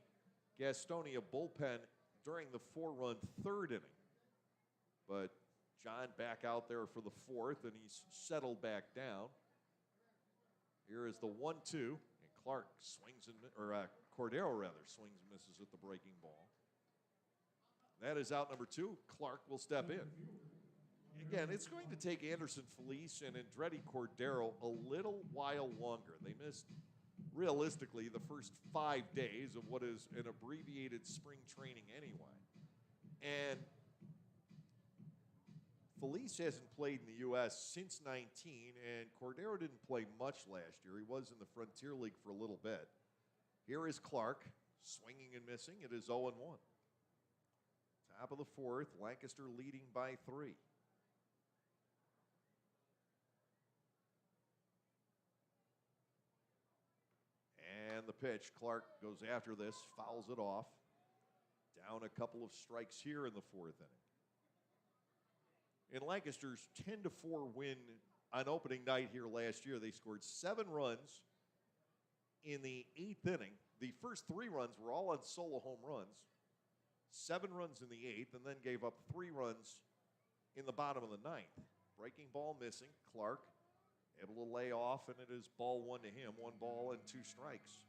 Gastonia bullpen during the 4-run 3rd inning. But John back out there for the 4th, and he's settled back down. Here is the 1-2, and Clark swings and Cordero rather swings and misses at the breaking ball. That is out number 2. Clark will step in. Again, it's going to take Anderson Felice and Andretti Cordero a little while longer. They missed, realistically, the first 5 days of what is an abbreviated spring training anyway. And Felice hasn't played in the U.S. since 19, and Cordero didn't play much last year. He was in the Frontier League for a little bit. Here is Clark, swinging and missing. It is 0-1. Top of the 4th, Lancaster leading by 3. And the pitch, Clark goes after this, fouls it off. Down a couple of strikes here in the 4th inning. In Lancaster's 10-4 win on opening night here last year, they scored 7 runs in the 8th inning. The first 3 runs were all on solo home runs. 7 runs in the 8th, and then gave up 3 runs in the bottom of the 9th. Breaking ball missing. Clark able to lay off, and it is ball 1 to him. 1 ball and 2 strikes.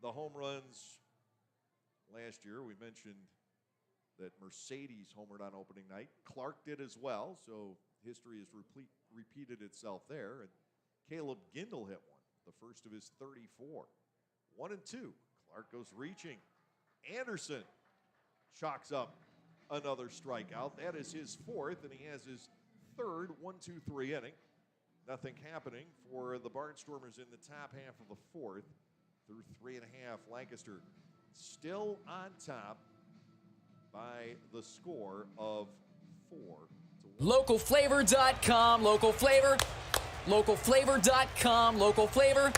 The home runs last year, we mentioned that Mercedes homered on opening night. Clark did as well, so history has repeated itself there. And Caleb Gindel hit one, the first of his 34. 1-2. Clark goes reaching. Anderson chalks up another strikeout. That is his 4th, and he has his 3rd 1-2-3 inning. Nothing happening for the Barnstormers in the top half of the 4th. Through 3.5, Lancaster still on top by the score of 4-1. Localflavor.com, local flavor. Localflavor.com, local flavor.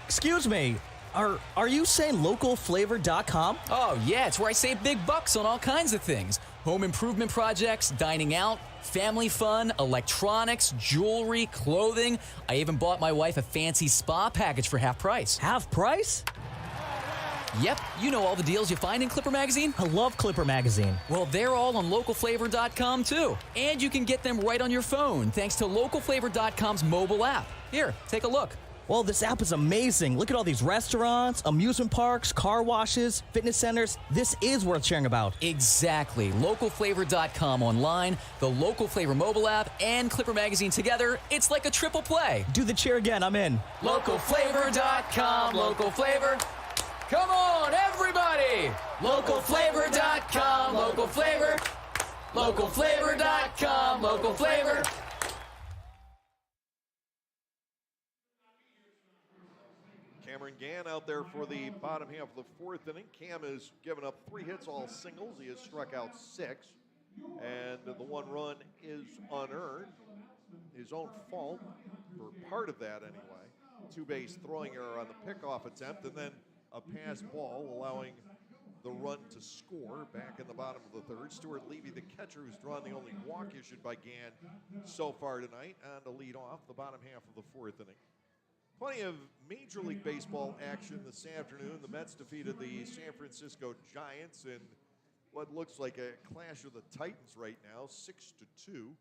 Excuse me, are you saying localflavor.com? Oh, yeah, it's where I save big bucks on all kinds of things. Home improvement projects, dining out, family fun, electronics, jewelry, clothing. I even bought my wife a fancy spa package for half price. Half price? Yep, you know all the deals you find in Clipper Magazine. I love Clipper Magazine. Well, they're all on localflavor.com too. And you can get them right on your phone thanks to localflavor.com's mobile app. Here, take a look. Well, this app is amazing. Look at all these restaurants, amusement parks, car washes, fitness centers. This is worth sharing about. Exactly. Localflavor.com online, the Local Flavor mobile app, and Clipper Magazine together. It's like a triple play. Do the cheer again. I'm in. Localflavor.com, local flavor. Come on, everybody! Localflavor.com, local flavor. Localflavor.com, local flavor. Cameron Gann out there for the bottom half of the 4th inning. Cam has given up 3 hits, all singles. He has struck out 6, and the 1 run is unearned. His own fault for part of that anyway. 2-base throwing error on the pickoff attempt, and then a pass ball allowing the run to score back in the bottom of the 3rd. Stuart Levy, the catcher, who's drawn the only walk issued by Gann so far tonight, on to lead off the bottom half of the 4th inning. Plenty of Major League Baseball action this afternoon. The Mets defeated the San Francisco Giants in what looks like a clash of the Titans right now, 6-2,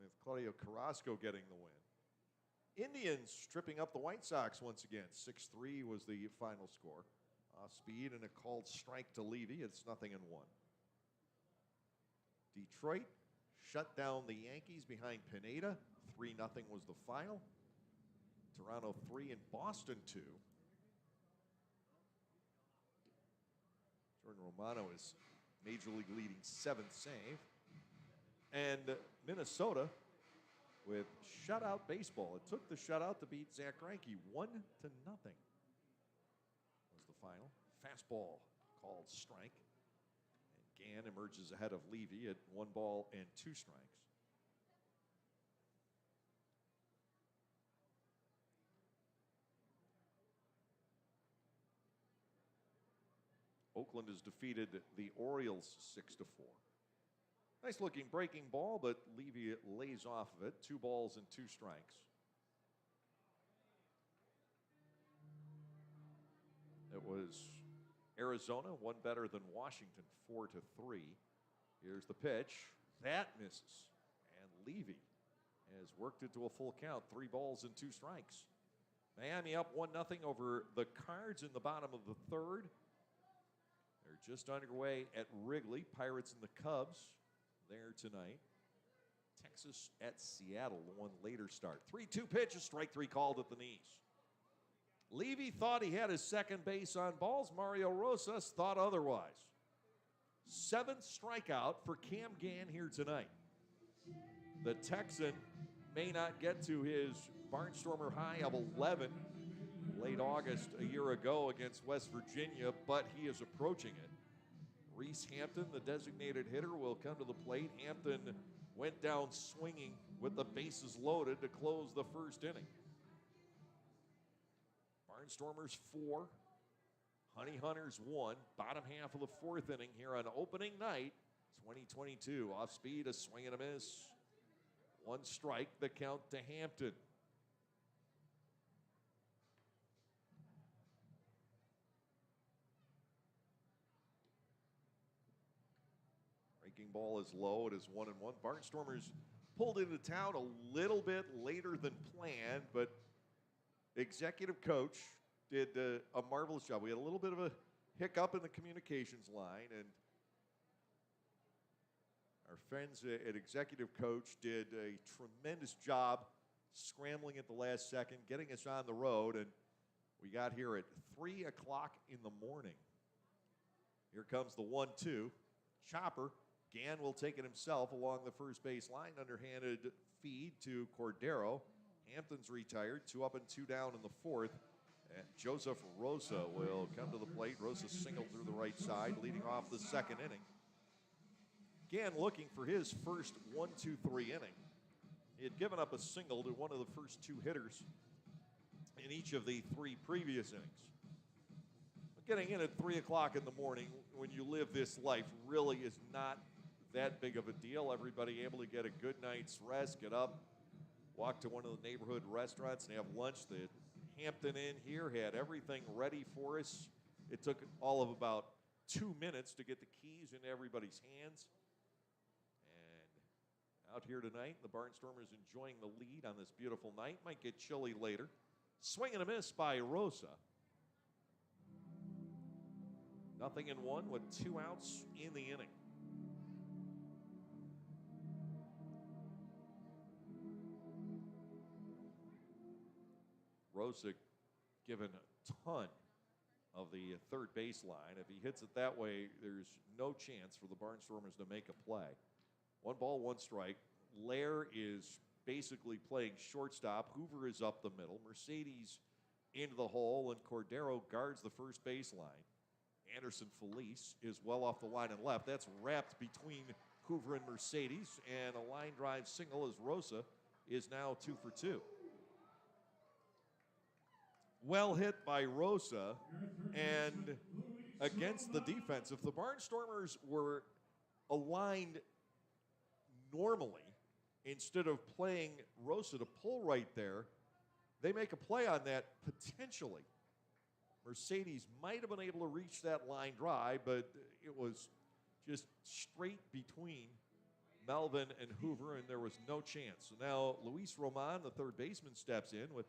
with Claudio Carrasco getting the win. Indians tripping up the White Sox once again. 6-3 was the final score. Off speed and a called strike to Levy. It's 0-1. Detroit shut down the Yankees behind Pineda. 3-0 was the final. Toronto 3 and Boston 2. Jordan Romano is Major League leading 7th save. And Minnesota with shutout baseball. It took the shutout to beat Zach Greinke 1-0. Was the final. Fastball called strike. Gann emerges ahead of Levy at 1 ball and 2 strikes. Oakland has defeated the Orioles 6-4. Nice looking breaking ball, but Levy lays off of it. 2 balls and 2 strikes. It was Arizona, one better than Washington, 4-3. Here's the pitch. That misses. And Levy has worked it to a full count. 3 balls and 2 strikes. Miami up 1-0 over the Cards in the bottom of the 3rd. They're just underway at Wrigley. Pirates and the Cubs there tonight. Texas at Seattle, the one later start. 3-2 pitch, a strike 3 called at the knees. Levy thought he had his second base on balls. Mario Rosas thought otherwise. 7th strikeout for Cam Gann here tonight. The Texan may not get to his Barnstormer high of 11 late August a year ago against West Virginia, but he is approaching it. Reese Hampton, the designated hitter, will come to the plate. Hampton went down swinging with the bases loaded to close the 1st inning. Barnstormers 4, Honey Hunters 1, bottom half of the 4th inning here on opening night 2022. Off speed, a swing and a miss. 1 strike, the count to Hampton. Breaking ball is low. It is 1-1. Barnstormers pulled into town a little bit later than planned, but executive coach did a marvelous job. We had a little bit of a hiccup in the communications line, and our friends at executive coach did a tremendous job scrambling at the last second, getting us on the road, and we got here at 3 o'clock in the morning. Here comes the 1-2. Chopper. Gann will take it himself along the first base line. Underhanded feed to Cordero. Hampton's retired. 2 up and 2 down in the 4th. And Joseph Rosa will come to the plate. Rosa singled through the right side, leading off the 2nd inning. Gann looking for his first 1-2-3 inning. He had given up a single to one of the first 2 hitters in each of the 3 previous innings. But getting in at 3 o'clock in the morning when you live this life really is not that big of a deal. Everybody able to get a good night's rest, get up, walk to one of the neighborhood restaurants and have lunch. The Hampton Inn here had everything ready for us. It took all of about 2 minutes to get the keys into everybody's hands. And out here tonight, the Barnstormers enjoying the lead on this beautiful night. Might get chilly later. Swing and a miss by Rosa. 0-1 with 2 outs in the inning. Rosa given a ton of the 3rd base line. If he hits it that way, there's no chance for the Barnstormers to make a play. 1 ball, 1 strike. Lair is basically playing shortstop. Hoover is up the middle. Mercedes into the hole, and Cordero guards the first base line. Anderson Felice is well off the line and left. That's wrapped between Hoover and Mercedes, and a line drive single as Rosa is now 2 for 2. Well hit by Rosa, and against the defense. If the Barnstormers were aligned normally, instead of playing Rosa to pull right there, they make a play on that potentially. Mercedes might have been able to reach that line drive, but it was just straight between Melvin and Hoover, and there was no chance. So now Luis Roman, the 3rd baseman, steps in with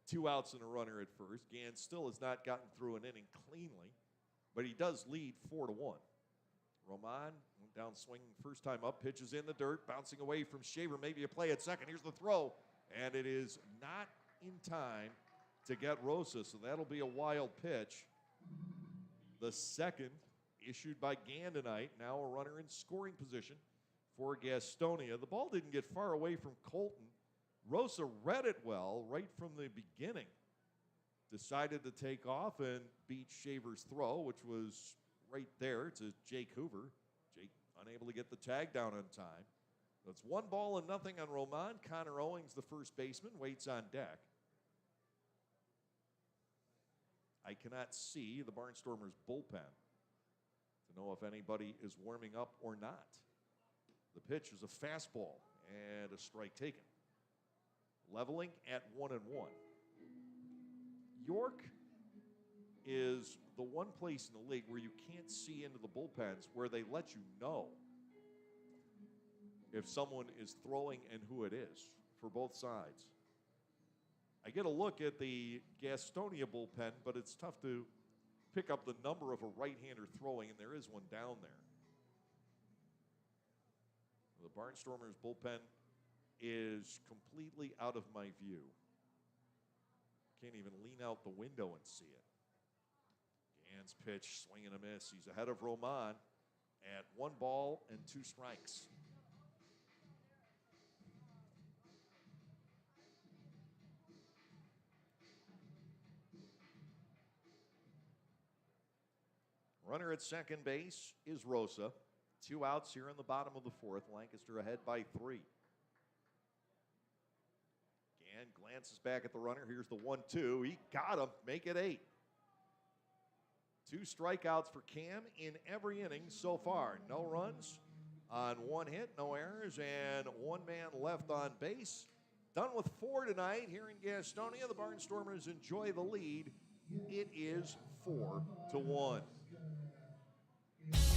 2 outs and a runner at first. Gann still has not gotten through an inning cleanly, but he does lead 4-1. Roman went down swinging first time up, pitches in the dirt, bouncing away from Shaver, maybe a play at second. Here's the throw, and it is not in time to get Rosa, so that'll be a wild pitch. The 2nd issued by Gann tonight. Now a runner in scoring position for Gastonia. The ball didn't get far away from Colton. Rosa read it well right from the beginning. Decided to take off and beat Shaver's throw, which was right there to Jake Hoover. unable to get the tag down on time. It's 1-0 on Roman. Connor Owings, the first baseman, waits on deck. I cannot see the Barnstormers bullpen to know if anybody is warming up or not. The pitch is a fastball and a strike taken. Leveling at 1-1. York is the one place in the league where you can't see into the bullpens, where they let you know if someone is throwing and who it is for both sides. I get a look at the Gastonia bullpen, but it's tough to pick up the number of a right-hander throwing, and there is one down there. The Barnstormers bullpen is completely out of my view. Can't even lean out the window and see it. Gann's pitch, swing and a miss. He's ahead of Roman at 1-2 strikes. Runner at second base is Rosa. 2 outs here in the bottom of the fourth. Lancaster ahead by 3. Gann glances back at the runner. Here's the 1-2. He got him. Make it 8. 2 strikeouts for Cam in every inning so far. No runs on 1 hit, no errors, and 1 man left on base. Done with 4 tonight here in Gastonia. The Barnstormers enjoy the lead. It is 4-1.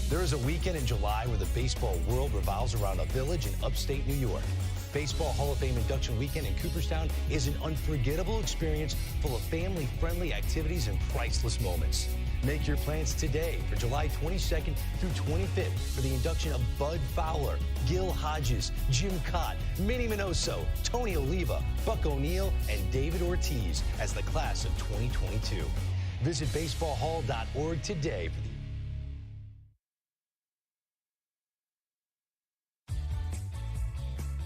There is a weekend in July where the baseball world revolves around a village in upstate New York. Baseball Hall of Fame induction weekend in Cooperstown is an unforgettable experience full of family-friendly activities and priceless moments. Make your plans today for July 22nd through 25th for the induction of Bud Fowler, Gil Hodges, Jim Cott, Minnie Minoso, Tony Oliva, Buck O'Neill, and David Ortiz as the class of 2022. Visit baseballhall.org today for the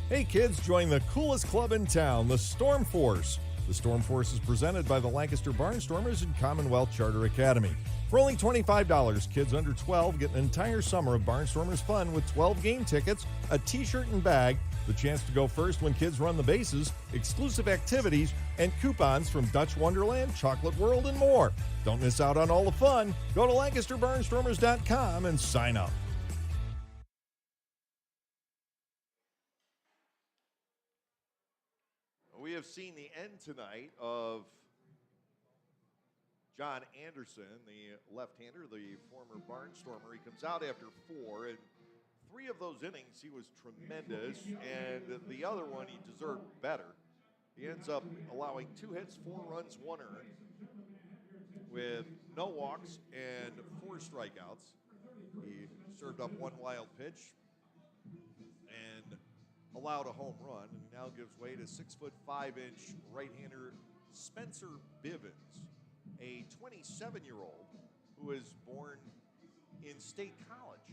Hey kids, join the coolest club in town, the Storm Force. The Storm Force is presented by the Lancaster Barnstormers and Commonwealth Charter Academy. For only $25, kids under 12 get an entire summer of Barnstormers fun with 12 game tickets, a t-shirt and bag, the chance to go first when kids run the bases, exclusive activities, and coupons from Dutch Wonderland, Chocolate World, and more. Don't miss out on all the fun. Go to LancasterBarnstormers.com and sign up. We have seen the end tonight of John Anderson, the left-hander, the former Barnstormer. He comes out after 4, and 3 of those innings he was tremendous, and the other one he deserved better. He ends up allowing 2 hits, 4 runs, 1 earned, with no walks and 4 strikeouts. He served up 1 wild pitch and allowed a home run, and he now gives way to 6'5" right-hander Spencer Bivens, a 27-year-old who was born in State College.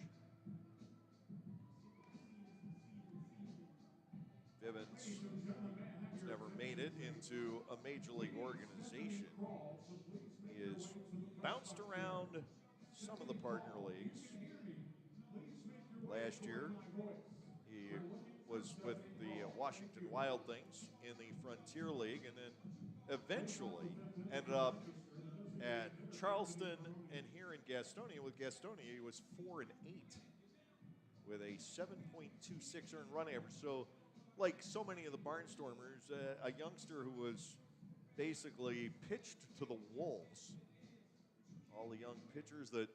Bivens has never made it into a major league organization. He has bounced around some of the partner leagues. Last year, he was with the Washington Wild Things in the Frontier League, and then eventually ended up at Charleston and here in Gastonia. With Gastonia, he was 4-8 with a 7.26 earned run average. So, like so many of the Barnstormers, a youngster who was basically pitched to the wolves. All the young pitchers that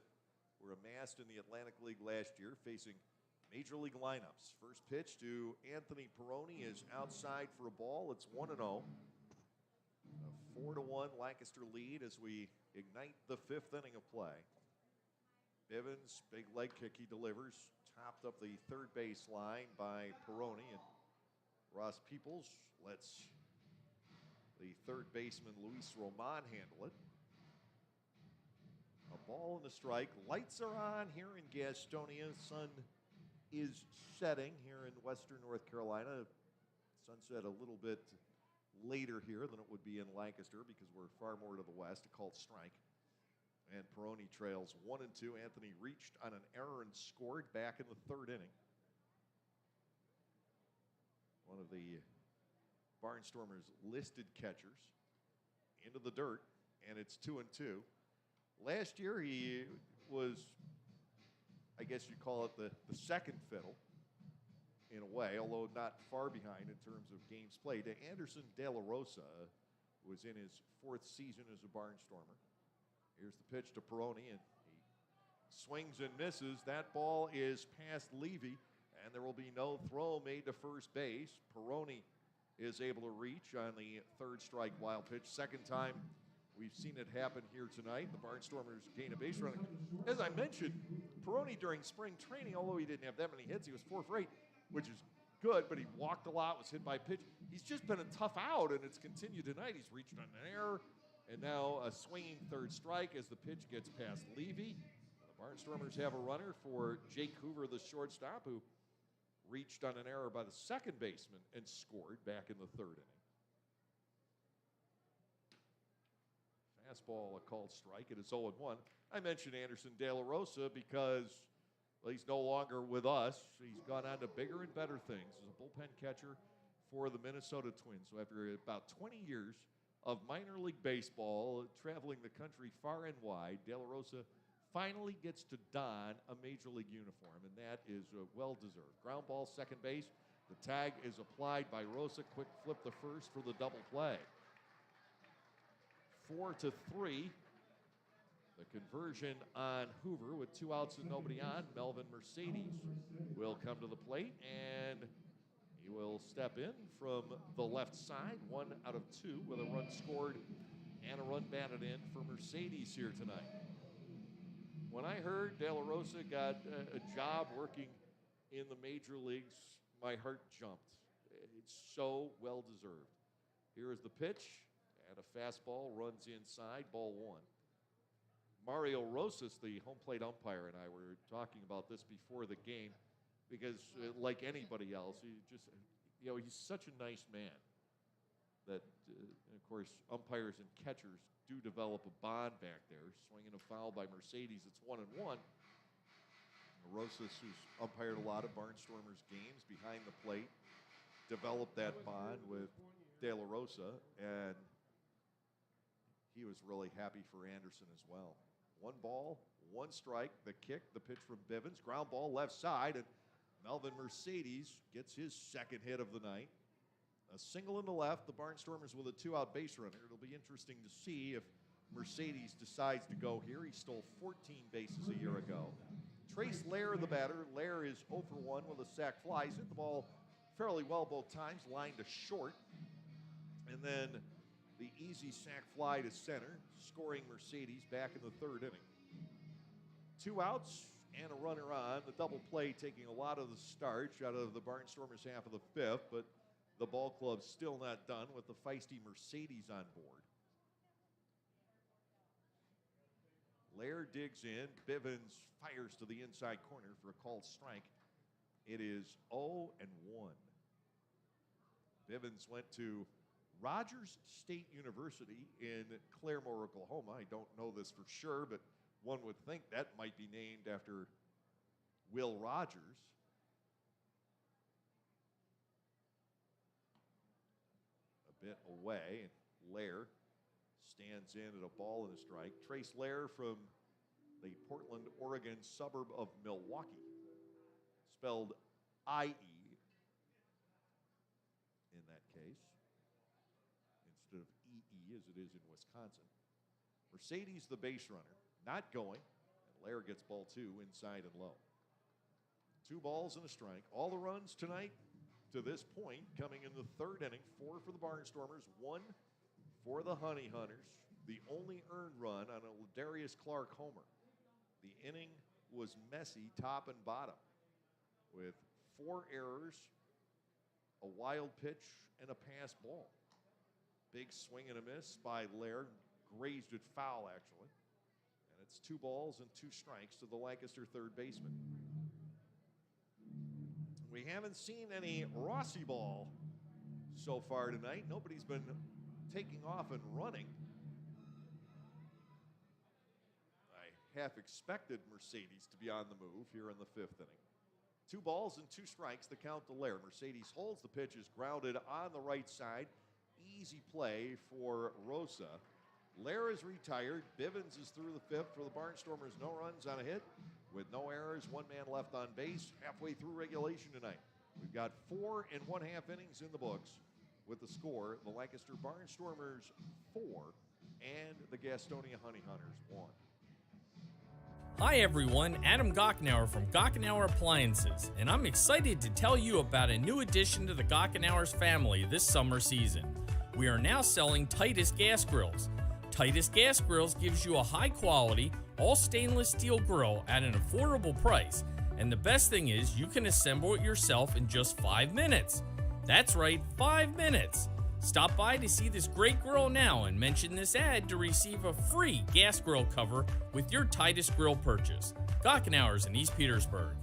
were amassed in the Atlantic League last year facing major league lineups. First pitch to Anthony Peroni is outside for a ball. It's 1-0. A 4-1 Lancaster lead as we ignite the 5th inning of play. Bivens, big leg kick he delivers, topped up the third base line by Peroni, and Ross Peoples lets the third baseman Luis Roman handle it. A ball and a strike. Lights are on here in Gastonia. Sun is setting here in western North Carolina. Sunset a little bit later here than it would be in Lancaster because we're far more to the west. A called strike. And Peroni trails 1-2. Anthony reached on an error and scored back in the third inning. One of the Barnstormers listed catchers into the dirt, and it's 2-2. Last year he was, I guess you'd call it the second fiddle in a way, although not far behind in terms of games played. Anderson De La Rosa was in his fourth season as a Barnstormer. Here's the pitch to Peroni, and he swings and misses. That ball is past Levy, and there will be no throw made to first base. Peroni is able to reach on the third strike wild pitch. Second time we've seen it happen here tonight. The Barnstormers gain a base run. As I mentioned, Peroni during spring training, although he didn't have that many hits, he was 4 for 8, which is good, but he walked a lot, was hit by pitch. He's just been a tough out, and it's continued tonight. He's reached on an error, and now a swinging third strike as the pitch gets past Levy. The Barnstormers have a runner for Jake Hoover, the shortstop, who reached on an error by the second baseman and scored back in the third inning. Fastball, a called strike. It is 0-1. I mentioned Anderson De La Rosa because, well, he's no longer with us. He's gone on to bigger and better things as a bullpen catcher for the Minnesota Twins. So after about 20 years of minor league baseball, traveling the country far and wide, De La Rosa finally gets to don a major league uniform, and that is well-deserved. Ground ball, second base. The tag is applied by Rosa. Quick flip the first for the double play. 4-3. The conversion on Hoover with 2 outs and nobody on. Melvin Mercedes will come to the plate, and he will step in from the left side. 1 out of 2 with a run scored and a run batted in for Mercedes here tonight. When I heard De La Rosa got a job working in the major leagues, my heart jumped. It's so well deserved. Here is the pitch, and a fastball runs inside, ball 1. Mario Rosas, the home plate umpire, and I were talking about this before the game because, like anybody else, he's such a nice man that, of course, umpires and catchers do develop a bond back there. Swinging a foul by Mercedes, it's 1-1. Rosas, who's umpired a lot of Barnstormers games behind the plate, developed that bond with De La Rosa, and he was really happy for Anderson as well. 1 ball, 1 strike, the kick, the pitch from Bivens, ground ball left side, and Melvin Mercedes gets his second hit of the night. A single in the left, the Barnstormers with a 2-out base runner. It'll be interesting to see if Mercedes decides to go here. He stole 14 bases a year ago. Trace Lair, the batter. Lair is 0 for 1 with a sac fly. He's hit the ball fairly well both times, lined to short. And then the easy sac fly to center, scoring Mercedes back in the third inning. 2 outs and a runner on. The double play taking a lot of the starch out of the Barnstormers half of the fifth, but the ball club's still not done with the feisty Mercedes on board. Lair digs in. Bivens fires to the inside corner for a called strike. It is 0-1. Bivens went to Rogers State University in Claremore, Oklahoma. I don't know this for sure, but one would think that might be named after Will Rogers. A bit away, and Lair stands in at a ball and a strike. Trace Lair from the Portland, Oregon suburb of Milwaukee, spelled I-E in that case, instead of E-E as it is in Wisconsin. Mercedes, the base runner, not going, and Lair gets ball 2 inside and low. 2 balls and a strike. All the runs tonight to this point coming in the third inning. 4 for the Barnstormers, 1 for the Honey Hunters. The only earned run on a Ladarius Clark homer. The inning was messy top and bottom with 4 errors, a wild pitch, and a pass ball. Big swing and a miss by Lair, grazed it foul actually. And it's 2 balls and 2 strikes to the Lancaster third baseman. We haven't seen any Rossi ball so far tonight. Nobody's been taking off and running. half expected Mercedes to be on the move here in the 5th inning. 2 balls and 2 strikes, the count to Lair. Mercedes holds, the pitch is grounded on the right side. Easy play for Rosa. Lair is retired. Bivens is through the 5th for the Barnstormers. No runs on a hit with no errors. 1 man left on base halfway through regulation tonight. We've got 4 1/2 innings in the books with the score. The Lancaster Barnstormers 4 and the Gastonia Honey Hunters 1. Hi everyone, Adam Gockenauer from Gockenauer Appliances, and I'm excited to tell you about a new addition to the Gockenauers family this summer season. We are now selling Titus Gas Grills. Titus Gas Grills gives you a high quality, all stainless steel grill at an affordable price, and the best thing is you can assemble it yourself in just 5 minutes. That's right, 5 minutes. Stop by to see this great grill now and mention this ad to receive a free gas grill cover with your Titus grill purchase. Gockenauers in East Petersburg.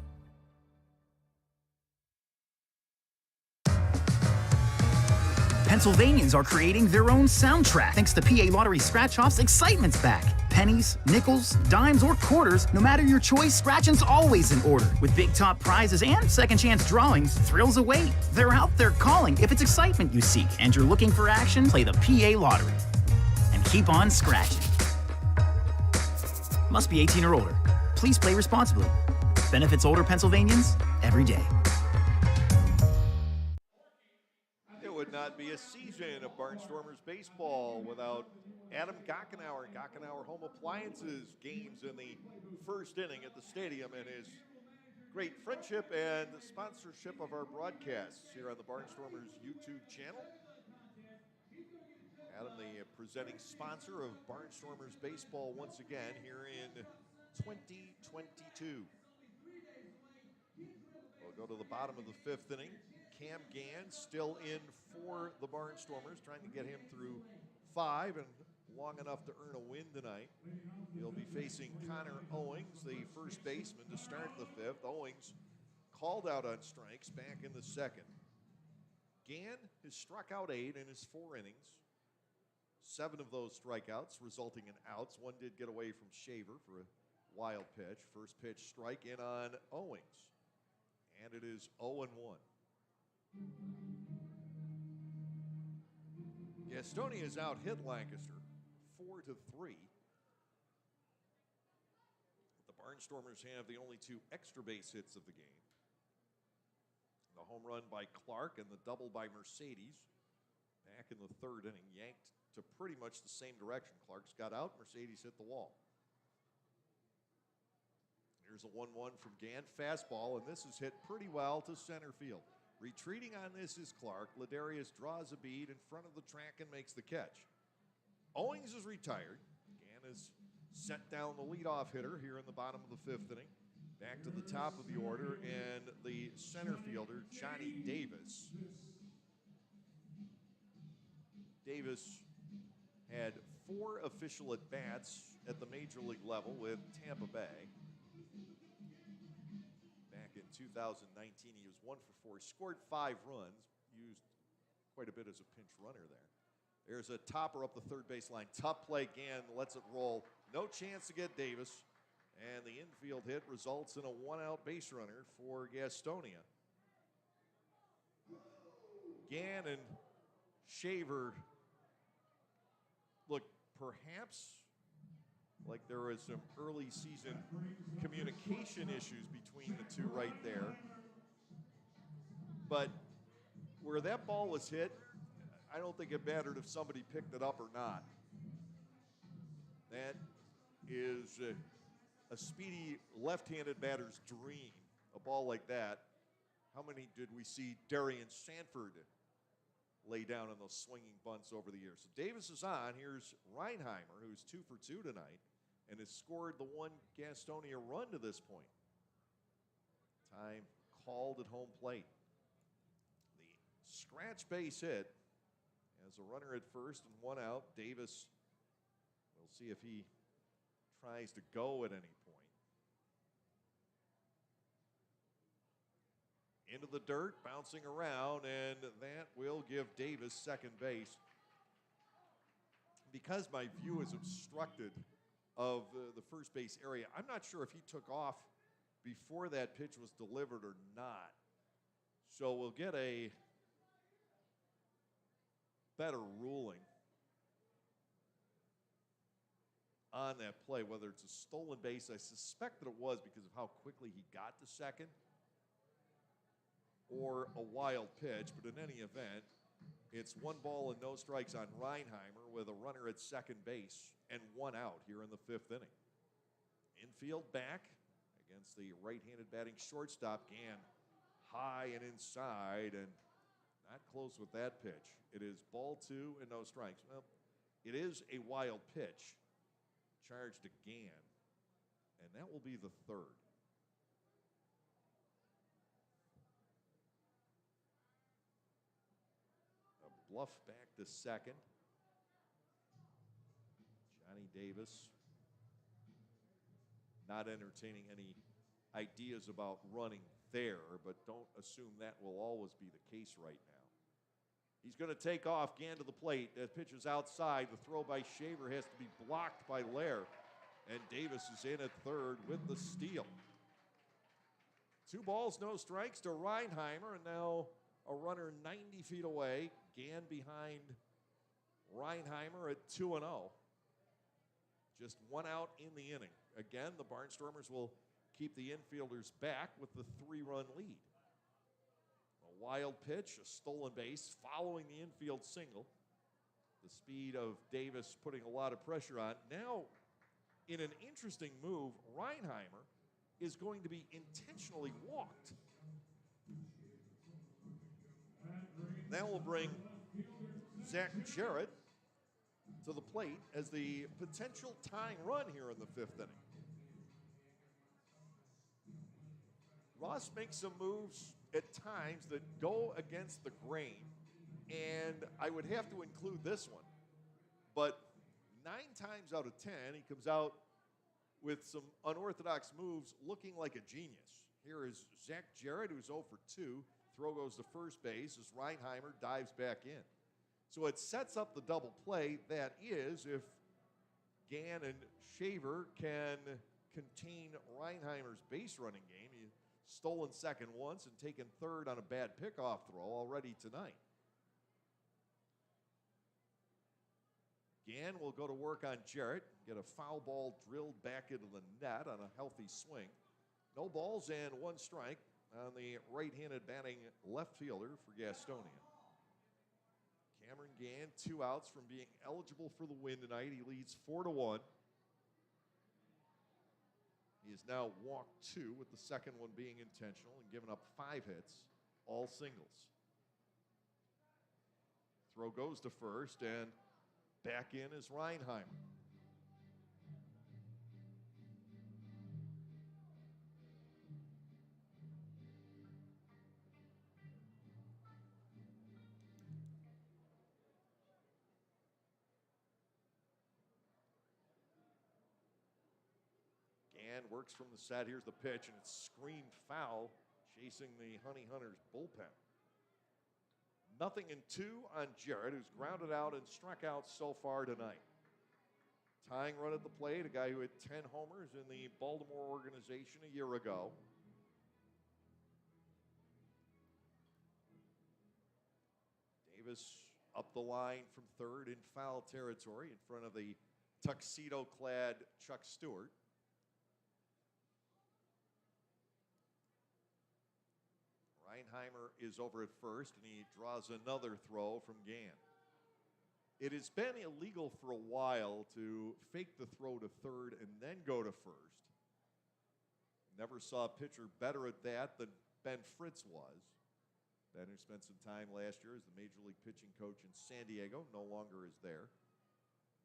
Pennsylvanians are creating their own soundtrack. Thanks to PA Lottery Scratch-Offs, excitement's back. Pennies, nickels, dimes, or quarters, no matter your choice, scratching's always in order. With big top prizes and second chance drawings, thrills await. They're out there calling. If it's excitement you seek and you're looking for action, play the PA Lottery. And keep on scratching. Must be 18 or older. Please play responsibly. Benefits older Pennsylvanians every day. It would not be a season of Barnstormers baseball without Adam Gockenauer and Gockenauer Home Appliances games in the 1st inning at the stadium, and his great friendship and sponsorship of our broadcasts here on the Barnstormers YouTube channel. Adam, the presenting sponsor of Barnstormers baseball once again here in 2022. We'll go to the bottom of the 5th inning. Cam Gann still in for the Barnstormers, trying to get him through 5 and long enough to earn a win tonight. He'll be facing Connor Owings, the first baseman, to start the 5th. Owings called out on strikes back in the 2nd. Gann has struck out 8 in his 4 innings. 7 of those strikeouts resulting in outs. 1 did get away from Shaver for a wild pitch. First pitch strike in on Owings. And it is 0-1. Gastonia has out-hit Lancaster 4-3. The Barnstormers have the only 2 extra base hits of the game. The home run by Clark and the double by Mercedes back in the 3rd inning, yanked to pretty much the same direction. Clark's got out, Mercedes hit the wall. Here's a 1-1 from Gann, fastball, and this is hit pretty well to center field. Retreating on this is Clark. Ladarius draws a bead in front of the track and makes the catch. Owings is retired. Gann has set down the leadoff hitter here in the bottom of the 5th inning. Back to the top of the order, and the center fielder, Johnny Davis. Davis had 4 official at-bats at the major league level with Tampa Bay. Back in 2019, he was 1 for 4, scored 5 runs, used quite a bit as a pinch runner there. There's a topper up the 3rd baseline. Tough play, Gann lets it roll. No chance to get Davis. And the infield hit results in a 1-out base runner for Gastonia. Gann and Shaver look perhaps like there was some early season communication issues between the 2 right there. But where that ball was hit, I don't think it mattered if somebody picked it up or not. That is a speedy left-handed batter's dream, a ball like that. How many did we see Darian Sanford lay down on those swinging bunts over the years? So Davis is on. Here's Reinheimer, who's 2 for 2 tonight and has scored the 1 Gastonia run to this point. Time called at home plate. The scratch base hit as a runner at first and 1 out. Davis, we'll see if he tries to go at any point. Into the dirt, bouncing around, and that will give Davis second base. Because my view is obstructed of the first base area. I'm not sure if he took off before that pitch was delivered or not. So we'll get a better ruling on that play, whether it's a stolen base. I suspect that it was because of how quickly he got to second, or a wild pitch. But in any event, it's 1 ball and no strikes on Reinheimer with a runner at second base and 1 out here in the 5th inning. Infield back against the right-handed batting shortstop, Gann, high and inside, and not close with that pitch. It is ball 2 and no strikes. Well, it is a wild pitch charged to Gann, and that will be the 3rd. A bluff back to second. Johnny Davis not entertaining any ideas about running there, but don't assume that will always be the case right now. He's going to take off. Gann to the plate. That pitch is outside. The throw by Shaver has to be blocked by Lair. And Davis is in at third with the steal. 2 balls, no strikes to Reinheimer. And now a runner 90 feet away. Gann behind Reinheimer at 2-0. Just 1 out in the inning. Again, the Barnstormers will keep the infielders back with the 3-run lead. A wild pitch, a stolen base, following the infield single. The speed of Davis putting a lot of pressure on. Now, in an interesting move, Reinheimer is going to be intentionally walked. That will bring Zach Jarrett to the plate as the potential tying run here in the 5th inning. Ross makes some moves at times that go against the grain, and I would have to include this one. But 9 times out of 10, he comes out with some unorthodox moves looking like a genius. Here is Zach Jarrett, who's 0 for 2. Throw goes to first base as Reinheimer dives back in. So it sets up the double play. That is, if Gann and Shaver can contain Reinheimer's base running game. He stolen second once and taken third on a bad pickoff throw already tonight. Gann will go to work on Jarrett, get a foul ball drilled back into the net on a healthy swing. No balls and 1 strike on the right-handed batting left fielder for Gastonia. Cameron Gann, 2 outs from being eligible for the win tonight. He leads 4-1. He has now walked 2, with the second one being intentional, and given up 5 hits, all singles. Throw goes to first, and back in is Reinheimer. Gann works from the set. Here's the pitch, and it's screamed foul, chasing the Honey Hunters bullpen. 0-2 on Jarrett, who's grounded out and struck out so far tonight. Tying run at the plate, a guy who had 10 homers in the Baltimore organization a year ago. Davis up the line from third in foul territory in front of the tuxedo-clad Chuck Stewart. Reinheimer is over at first, and he draws another throw from Gann. It has been illegal for a while to fake the throw to third and then go to first. Never saw a pitcher better at that than Ben Fritz was. Ben, who spent some time last year as the Major League pitching coach in San Diego, no longer is there.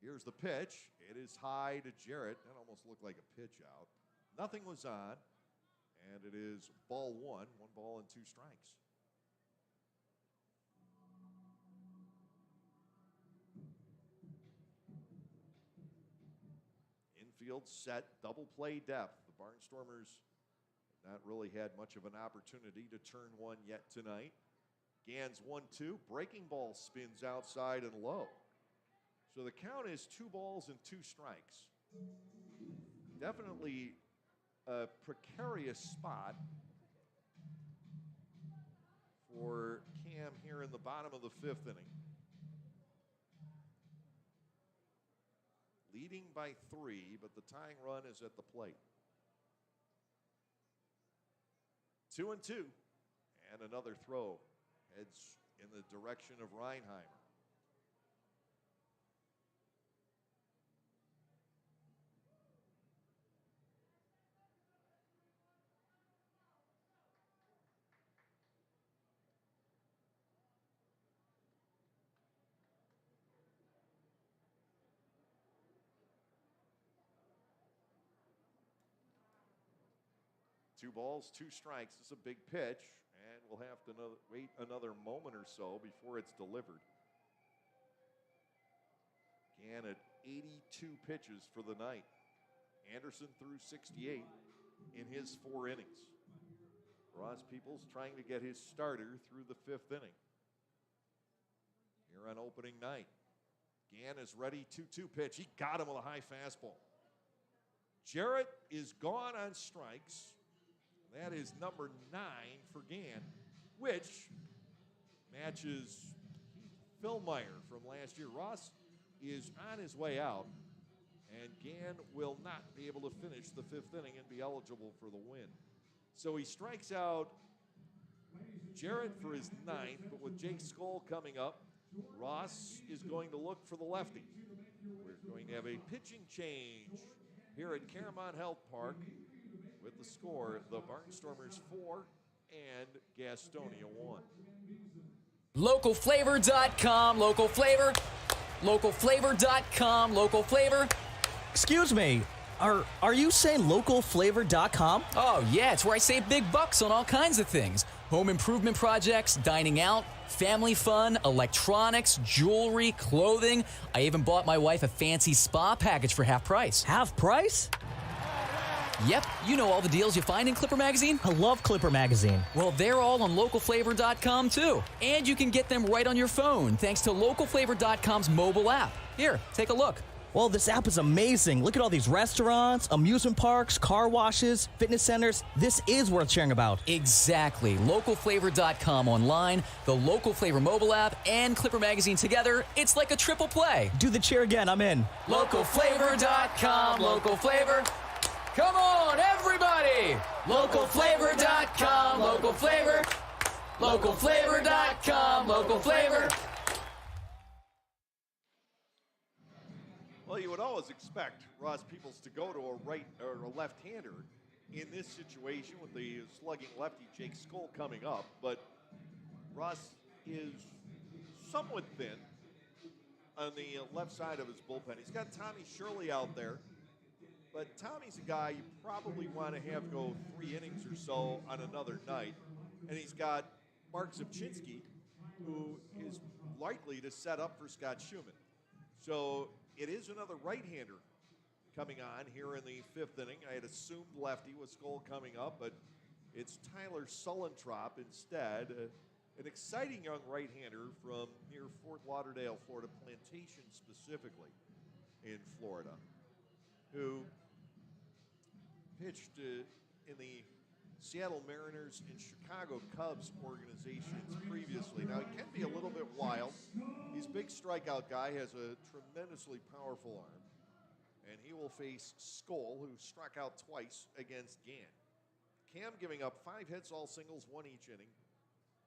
Here's the pitch. It is high to Jarrett. That almost looked like a pitch out. Nothing was on. And it is ball 1, 1 ball and 2 strikes. Infield set, double play depth. The Barnstormers have not really had much of an opportunity to turn one yet tonight. Gann's 1-2, breaking ball spins outside and low. So the count is 2 balls and 2 strikes. definitely a precarious spot for Cam here in the bottom of the 5th inning. Leading by 3, but the tying run is at the plate. 2-2, and another throw heads in the direction of Reinheimer. Two balls, 2 strikes. It's a big pitch, and we'll have to wait another moment or so before it's delivered. Gann at 82 pitches for the night. Anderson threw 68 in his 4 innings. Ross Peoples trying to get his starter through the 5th inning. Here on opening night. Gann is ready, 2-2 pitch. He got him with a high fastball. Jarrett is gone on strikes. That is number 9 for Gann, which matches Philmeyer from last year. Ross is on his way out, and Gann will not be able to finish the 5th inning and be eligible for the win. So he strikes out Jarrett for his 9th, but with Jake Skoll coming up, Ross is going to look for the lefty. We're going to have a pitching change here at Caramount Health Park. With the score, the Barnstormers 4 and Gastonia 1. Localflavor.com, local flavor. Localflavor.com, local flavor. Excuse me, are you saying localflavor.com? Oh, yeah, it's where I save big bucks on all kinds of things. Home improvement projects, dining out, family fun, electronics, jewelry, clothing. I even bought my wife a fancy spa package for half price. Half price? Yep, you know all the deals you find in Clipper Magazine. I love Clipper Magazine. Well, they're all on localflavor.com too. And you can get them right on your phone thanks to localflavor.com's mobile app. Here, take a look. Well, this app is amazing. Look at all these restaurants, amusement parks, car washes, fitness centers. This is worth sharing about. Exactly. Localflavor.com online, the Local Flavor mobile app, and Clipper Magazine together. It's like a triple play. Do the cheer again. I'm in. Localflavor.com, local flavor. Come on, everybody! Localflavor.com, local flavor. Localflavor.com, local flavor. Well, you would always expect Ross Peoples to go to a right or a left-hander in this situation with the slugging lefty Jake Skoll coming up, but Ross is somewhat thin on the left side of his bullpen. He's got Tommy Shirley out there. But Tommy's a guy you probably want to have go 3 innings or so on another night. And he's got Mark Zipchinski, who is likely to set up for Scott Schumann. So it is another right-hander coming on here in the 5th inning. I had assumed lefty with Skoll coming up, but it's Tyler Sullentrop instead. An exciting young right-hander from near Fort Lauderdale, Florida, Plantation specifically in Florida, who pitched in the Seattle Mariners and Chicago Cubs organizations previously. Now, he can be a little bit wild. He's a big strikeout guy, has a tremendously powerful arm. And he will face Skoll, who struck out twice against Gann. Cam giving up 5 hits, all singles, 1 each inning.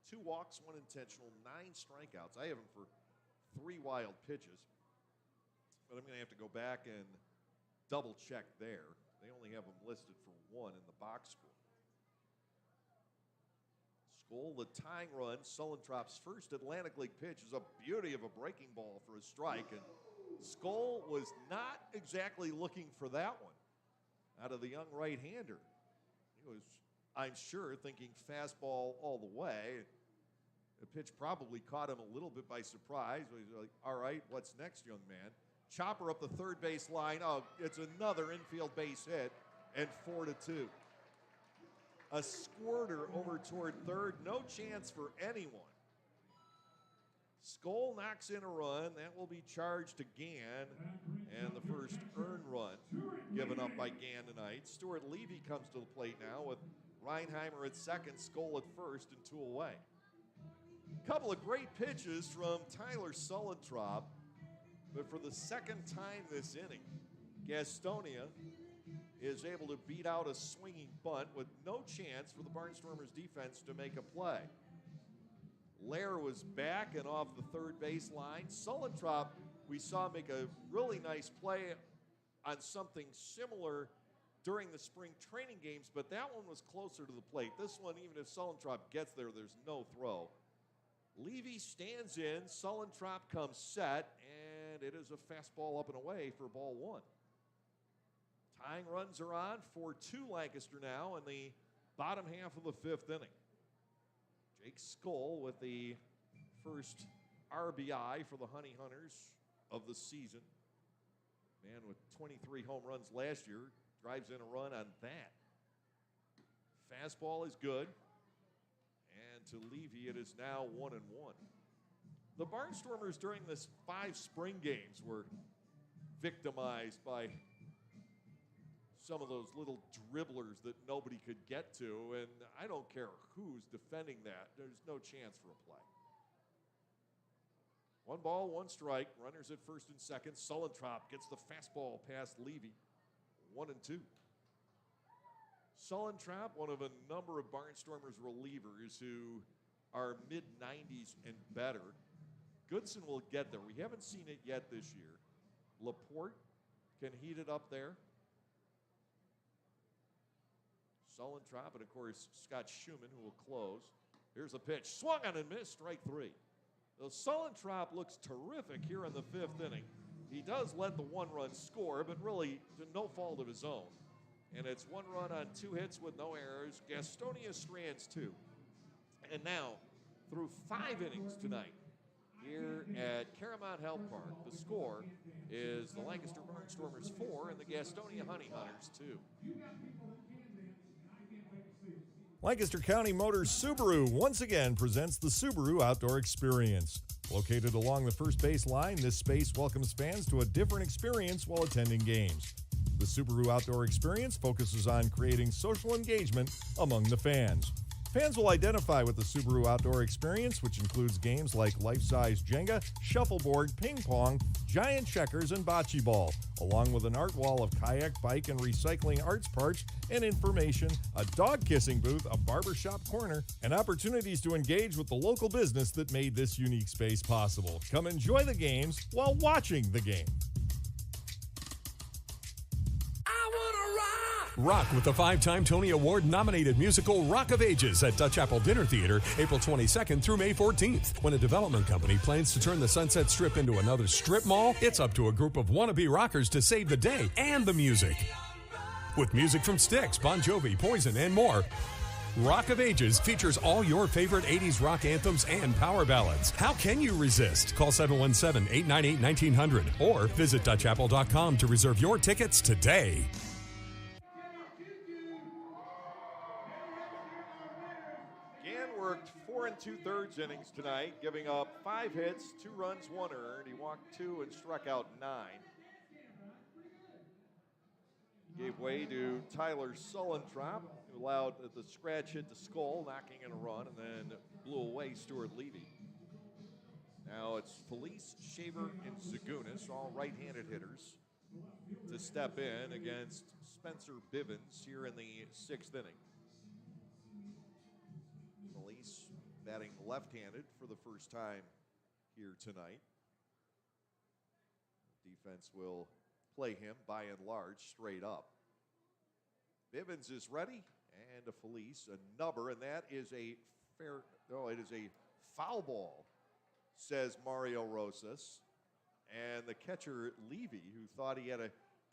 2 walks, 1 intentional, 9 strikeouts. I have him for 3 wild pitches. But I'm going to have to go back and double check there. They only have him listed for 1 in the box score. Skoll, the tying run. Sullentrop's first Atlantic League pitch is a beauty of a breaking ball for a strike. And Skoll was not exactly looking for that one out of the young right-hander. He was, I'm sure, thinking fastball all the way. The pitch probably caught him a little bit by surprise. He's like, all right, what's next, young man? Chopper up the third base line. Oh, it's another infield base hit, and 4-2. A squirter over toward third. No chance for anyone. Skoll knocks in a run. That will be charged to Gann. And the first earned run given up by Gann tonight. Stuart Levy comes to the plate now with Reinheimer at second, Skoll at first, and 2 away. Couple of great pitches from Tyler Sullentrop, but for the second time this inning, Gastonia is able to beat out a swinging bunt with no chance for the Barnstormers defense to make a play. Lair was back and off the third base line. Sullentrop, we saw make a really nice play on something similar during the spring training games, but that one was closer to the plate. This one, even if Sullentrop gets there, there's no throw. Levy stands in, Sullentrop comes set, and it is a fastball up and away for ball 1. Tying runs are on, 4-2 Lancaster now in the bottom half of the 5th inning. Jake Skoll with the first RBI for the Honey Hunters of the season. Man with 23 home runs last year drives in a run on that. Fastball is good. And to Levy, it is now 1-1. The Barnstormers during this 5 spring games were victimized by some of those little dribblers that nobody could get to, and I don't care who's defending that. There's no chance for a play. 1 ball, 1 strike. Runners at first and second. Sullentrop gets the fastball past Levy. 1-2. Sullentrop, one of a number of Barnstormers relievers who are mid-90s and better. Goodson will get there. We haven't seen it yet this year. Laporte can heat it up there. Sullentrop, and of course, Scott Schumann, who will close. Here's a pitch. Swung on and missed, strike 3. So Sullentrop looks terrific here in the 5th inning. He does let the 1-run score, but really to no fault of his own. And it's 1 run on 2 hits with no errors. Gastonia strands 2. And now, through 5 innings tonight, here at Caramount Health Park, the score is the Lancaster Barnstormers 4 and the Gastonia Honey Hunters 2. Lancaster County Motors Subaru once again presents the Subaru Outdoor Experience. Located along the first base line, this space welcomes fans to a different experience while attending games. The Subaru Outdoor Experience focuses on creating social engagement among the fans. Fans will identify with the Subaru Outdoor Experience, which includes games like life-size Jenga, shuffleboard, ping pong, giant checkers, and bocce ball, along with an art wall of kayak, bike, and recycling arts parts and information, a dog-kissing booth, a barbershop corner, and opportunities to engage with the local business that made this unique space possible. Come enjoy the games while watching the game. Rock with the 5-time Tony Award-nominated musical Rock of Ages at Dutch Apple Dinner Theater, April 22nd through May 14th. When a development company plans to turn the Sunset Strip into another strip mall, it's up to a group of wannabe rockers to save the day and the music. With music from Styx, Bon Jovi, Poison, and more, Rock of Ages features all your favorite 80s rock anthems and power ballads. How can you resist? Call 717-898-1900 or visit DutchApple.com to reserve your tickets today. Gann worked 4 2/3 innings tonight, giving up 5 hits, 2 runs, 1 earned. He walked 2 and struck out 9. Gave way to Tyler Sullentrop, who allowed the scratch hit to Skoll, knocking in a run, and then blew away Stuart Levy. Now it's Felice, Shaver, and Zagunis, all right-handed hitters, to step in against Spencer Bivens here in the 6th inning. Felice batting left-handed for the first time here tonight. Defense will play him by and large straight up. Bivens is ready, and a Felice, a nubber, and that is a it is a foul ball, says Mario Rosas. And the catcher Levy, who thought he had a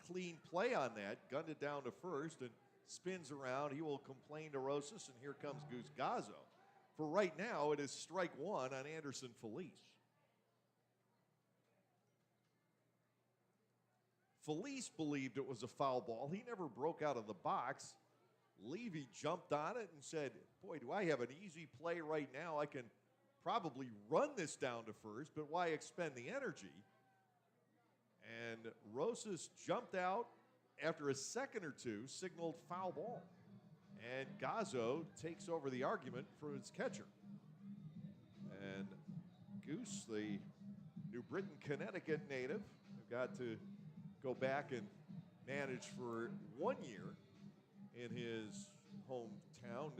clean play on that, gunned it down to first and spins around. He will complain to Rosas, and here comes Goose Gazzo. For right now, it is strike 1 on Anderson Felice. Felice believed it was a foul ball. He never broke out of the box. Levy jumped on it and said, boy, do I have an easy play right now. I can probably run this down to first, but why expend the energy? And Rosas jumped out after a second or two, signaled foul ball. And Gazzo takes over the argument from his catcher. And Goose, the New Britain, Connecticut native, who got to go back and manage for 1 year in his hometown,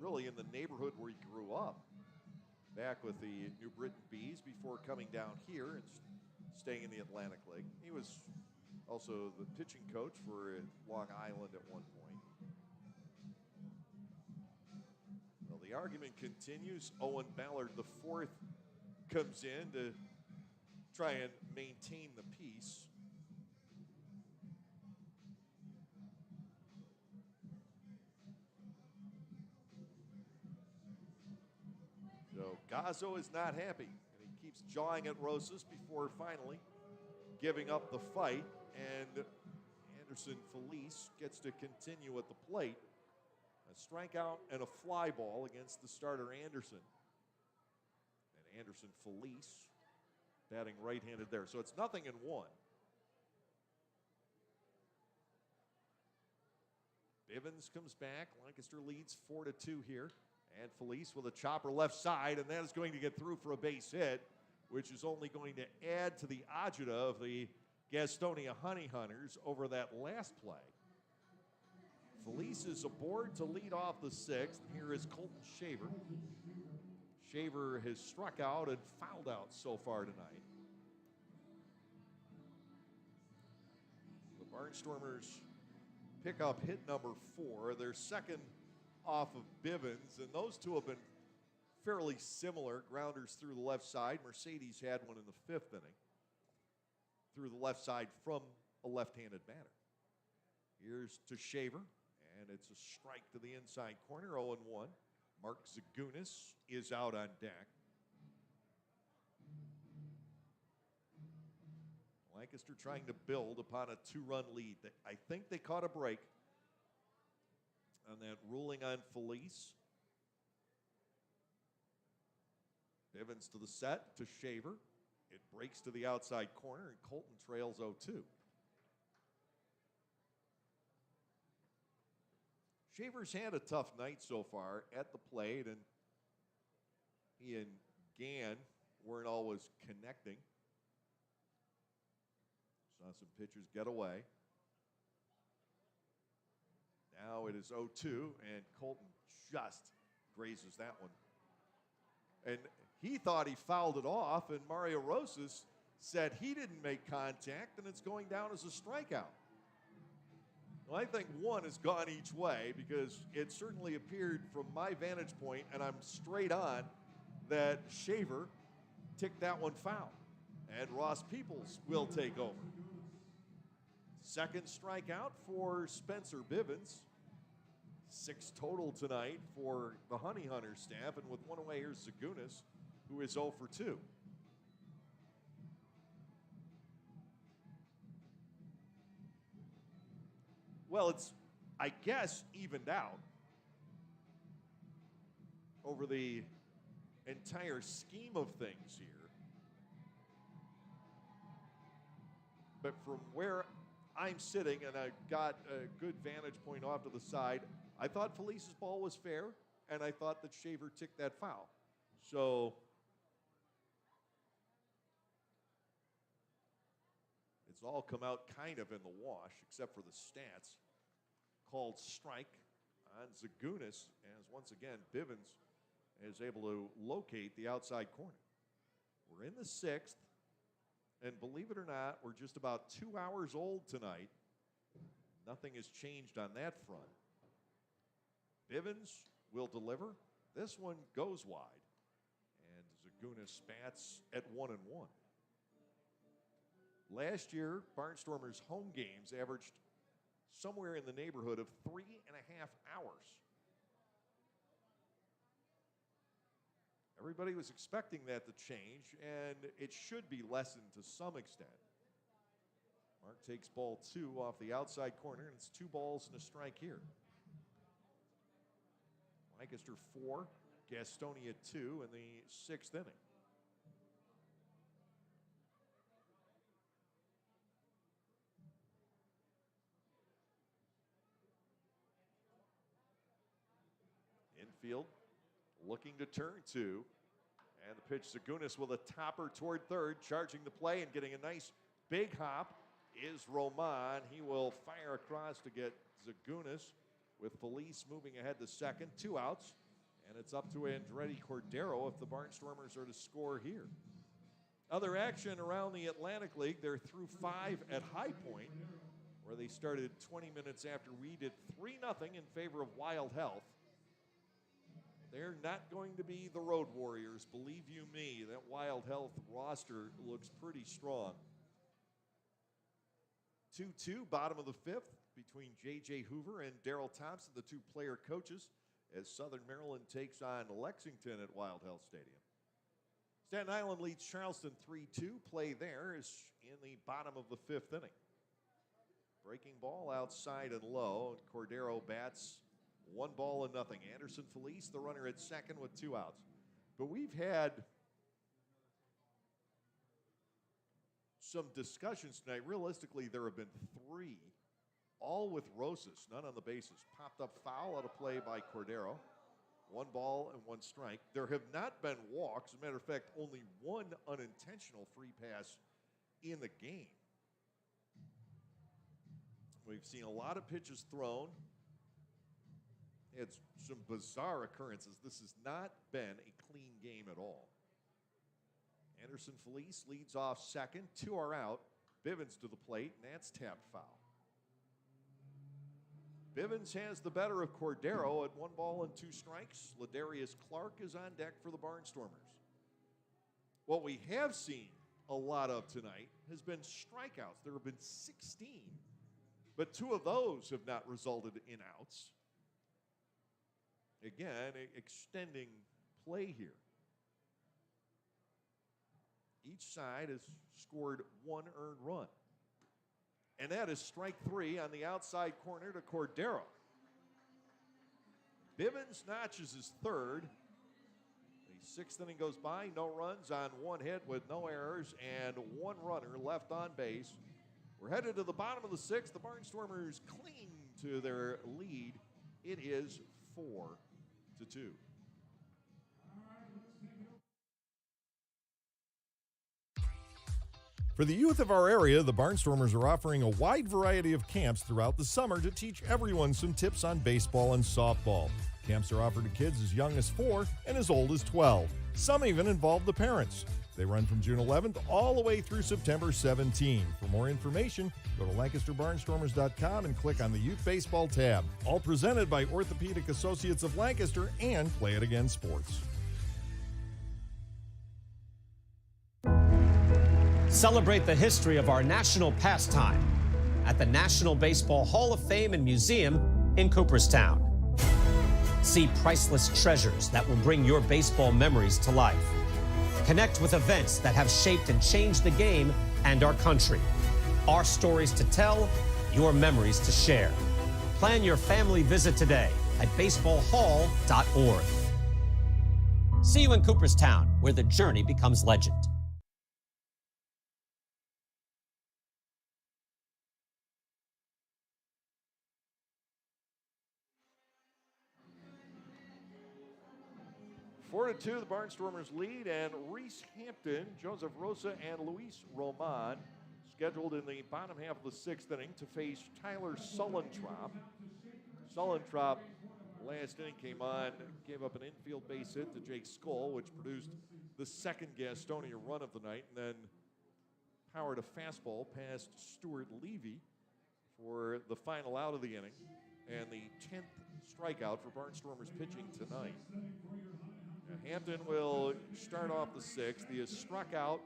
really in the neighborhood where he grew up, back with the New Britain Bees before coming down here and staying in the Atlantic League. He was also the pitching coach for Long Island at one point. Well, the argument continues. Owen Ballard, the fourth, comes in to try and maintain the peace. So Gazzo is not happy, and he keeps jawing at Rosas before finally giving up the fight, and Anderson Felice gets to continue at the plate. A strikeout and a fly ball against the starter Anderson. And Anderson Felice batting right-handed there. So it's 0-1. Bivens comes back. Lancaster leads 4-2 here. And Felice with a chopper left side, and that is going to get through for a base hit, which is only going to add to the agita of the Gastonia Honey Hunters over that last play. Felice is aboard to lead off the sixth. Here is Colton Shaver. Shaver has struck out and fouled out so far tonight. The Barnstormers pick up hit number 4. Their second off of Bivens, and those two have been fairly similar. Grounders through the left side. Mercedes had one in the 5th inning through the left side from a left-handed batter. Here's to Shaver, and it's a strike to the inside corner, 0-1. Mark Zagunis is out on deck. Lancaster trying to build upon a 2-run lead. I think they caught a break on that ruling on Felice. Bivens to the set, to Shaver. It breaks to the outside corner, and Colton trails 0-2. Shaver's had a tough night so far at the plate, and he and Gann weren't always connecting. Saw some pitchers get away. Now it is 0-2, and Colton just grazes that one. And he thought he fouled it off, and Mario Rosas said he didn't make contact, and it's going down as a strikeout. Well, I think one has gone each way, because it certainly appeared from my vantage point, and I'm straight on, that Shaver ticked that one foul. And Ross Peoples will take over. Second strikeout for Spencer Bivens. 6 total tonight for the Honey Hunter staff, and with one away, here's Zagunis, who is 0 for 2. Well, it's, I guess, evened out over the entire scheme of things here. But from where I'm sitting, and I've got a good vantage point off to the side, I thought Felice's ball was fair, and I thought that Shaver ticked that foul. So it's all come out kind of in the wash, except for the stats. Called strike on Zagunis, as once again Bivens is able to locate the outside corner. We're in the 6th, and believe it or not, we're just about 2 hours old tonight. Nothing has changed on that front. Bivens will deliver. This one goes wide, and Zagunis bats at 1-1. Last year, Barnstormers' home games averaged somewhere in the neighborhood of 3.5 hours. Everybody was expecting that to change, and it should be lessened to some extent. Mark takes ball 2 off the outside corner, and it's 2 balls and a strike here. Lancaster 4, Gastonia 2 in the 6th inning. infield, looking to turn two. And the pitch, Zagunis with a topper toward third, charging the play and getting a nice big hop is Roman. He will fire across to get Zagunis, with Felice moving ahead to second. 2 outs, and it's up to Andretti Cordero if the Barnstormers are to score here. Other action around the Atlantic League, they're through 5 at High Point, where they started 20 minutes after we did 3-0 in favor of Wild Health. They're not going to be the Road Warriors, believe you me. That Wild Health roster looks pretty strong. 2-2, bottom of the 5th, between J.J. Hoover and Darryl Thompson, the 2 player coaches, as Southern Maryland takes on Lexington at Wild Health Stadium. Staten Island leads Charleston 3-2. Play there is in the bottom of the 5th inning. Breaking ball outside and low, and Cordero bats 1-0. Anderson Felice, the runner at second with 2 outs. But we've had some discussions tonight. Realistically, there have been 3, all with Rosas, none on the bases. Popped up foul out of play by Cordero. 1 ball and 1 strike. There have not been walks. As a matter of fact, only 1 unintentional free pass in the game. We've seen a lot of pitches thrown. It's some bizarre occurrences. This has not been a clean game at all. Anderson Felice leads off second. 2 are out. Bivens to the plate, and that's tapped foul. Bivens has the better of Cordero at 1 ball and 2 strikes. Ladarius Clark is on deck for the Barnstormers. What we have seen a lot of tonight has been strikeouts. There have been 16, but 2 of those have not resulted in outs. Again, extending play here. Each side has scored 1 earned run. And that is strike 3 on the outside corner to Cordero. Bivens notches his 3rd. The 6th inning goes by, no runs on 1 hit with no errors and 1 runner left on base. We're headed to the bottom of the 6th. The Barnstormers cling to their lead. It is 4-2. For the youth of our area, the Barnstormers are offering a wide variety of camps throughout the summer to teach everyone some tips on baseball and softball. Camps are offered to kids as young as 4 and as old as 12. Some even involve the parents. They run from June 11th all the way through September 17. For more information, go to LancasterBarnstormers.com and click on the Youth Baseball tab. All presented by Orthopedic Associates of Lancaster and Play It Again Sports. Celebrate the history of our national pastime at the National Baseball Hall of Fame and Museum in Cooperstown. See priceless treasures that will bring your baseball memories to life. Connect with events that have shaped and changed the game and our country. Our stories to tell, your memories to share. Plan your family visit today at baseballhall.org. See you in Cooperstown, where the journey becomes legend. Four to 2, the Barnstormers lead, and Reese Hampton, Joseph Rosa, and Luis Roman scheduled in the bottom half of the 6th inning to face Tyler Sullentrop. Sullentrop last inning came on, gave up an infield base hit to Jake Skoll, which produced the 2nd Gastonia run of the night, and then powered a fastball past Stuart Levy for the final out of the inning, and the 10th strikeout for Barnstormers pitching tonight. Hampton will start off the 6th. He is struck out,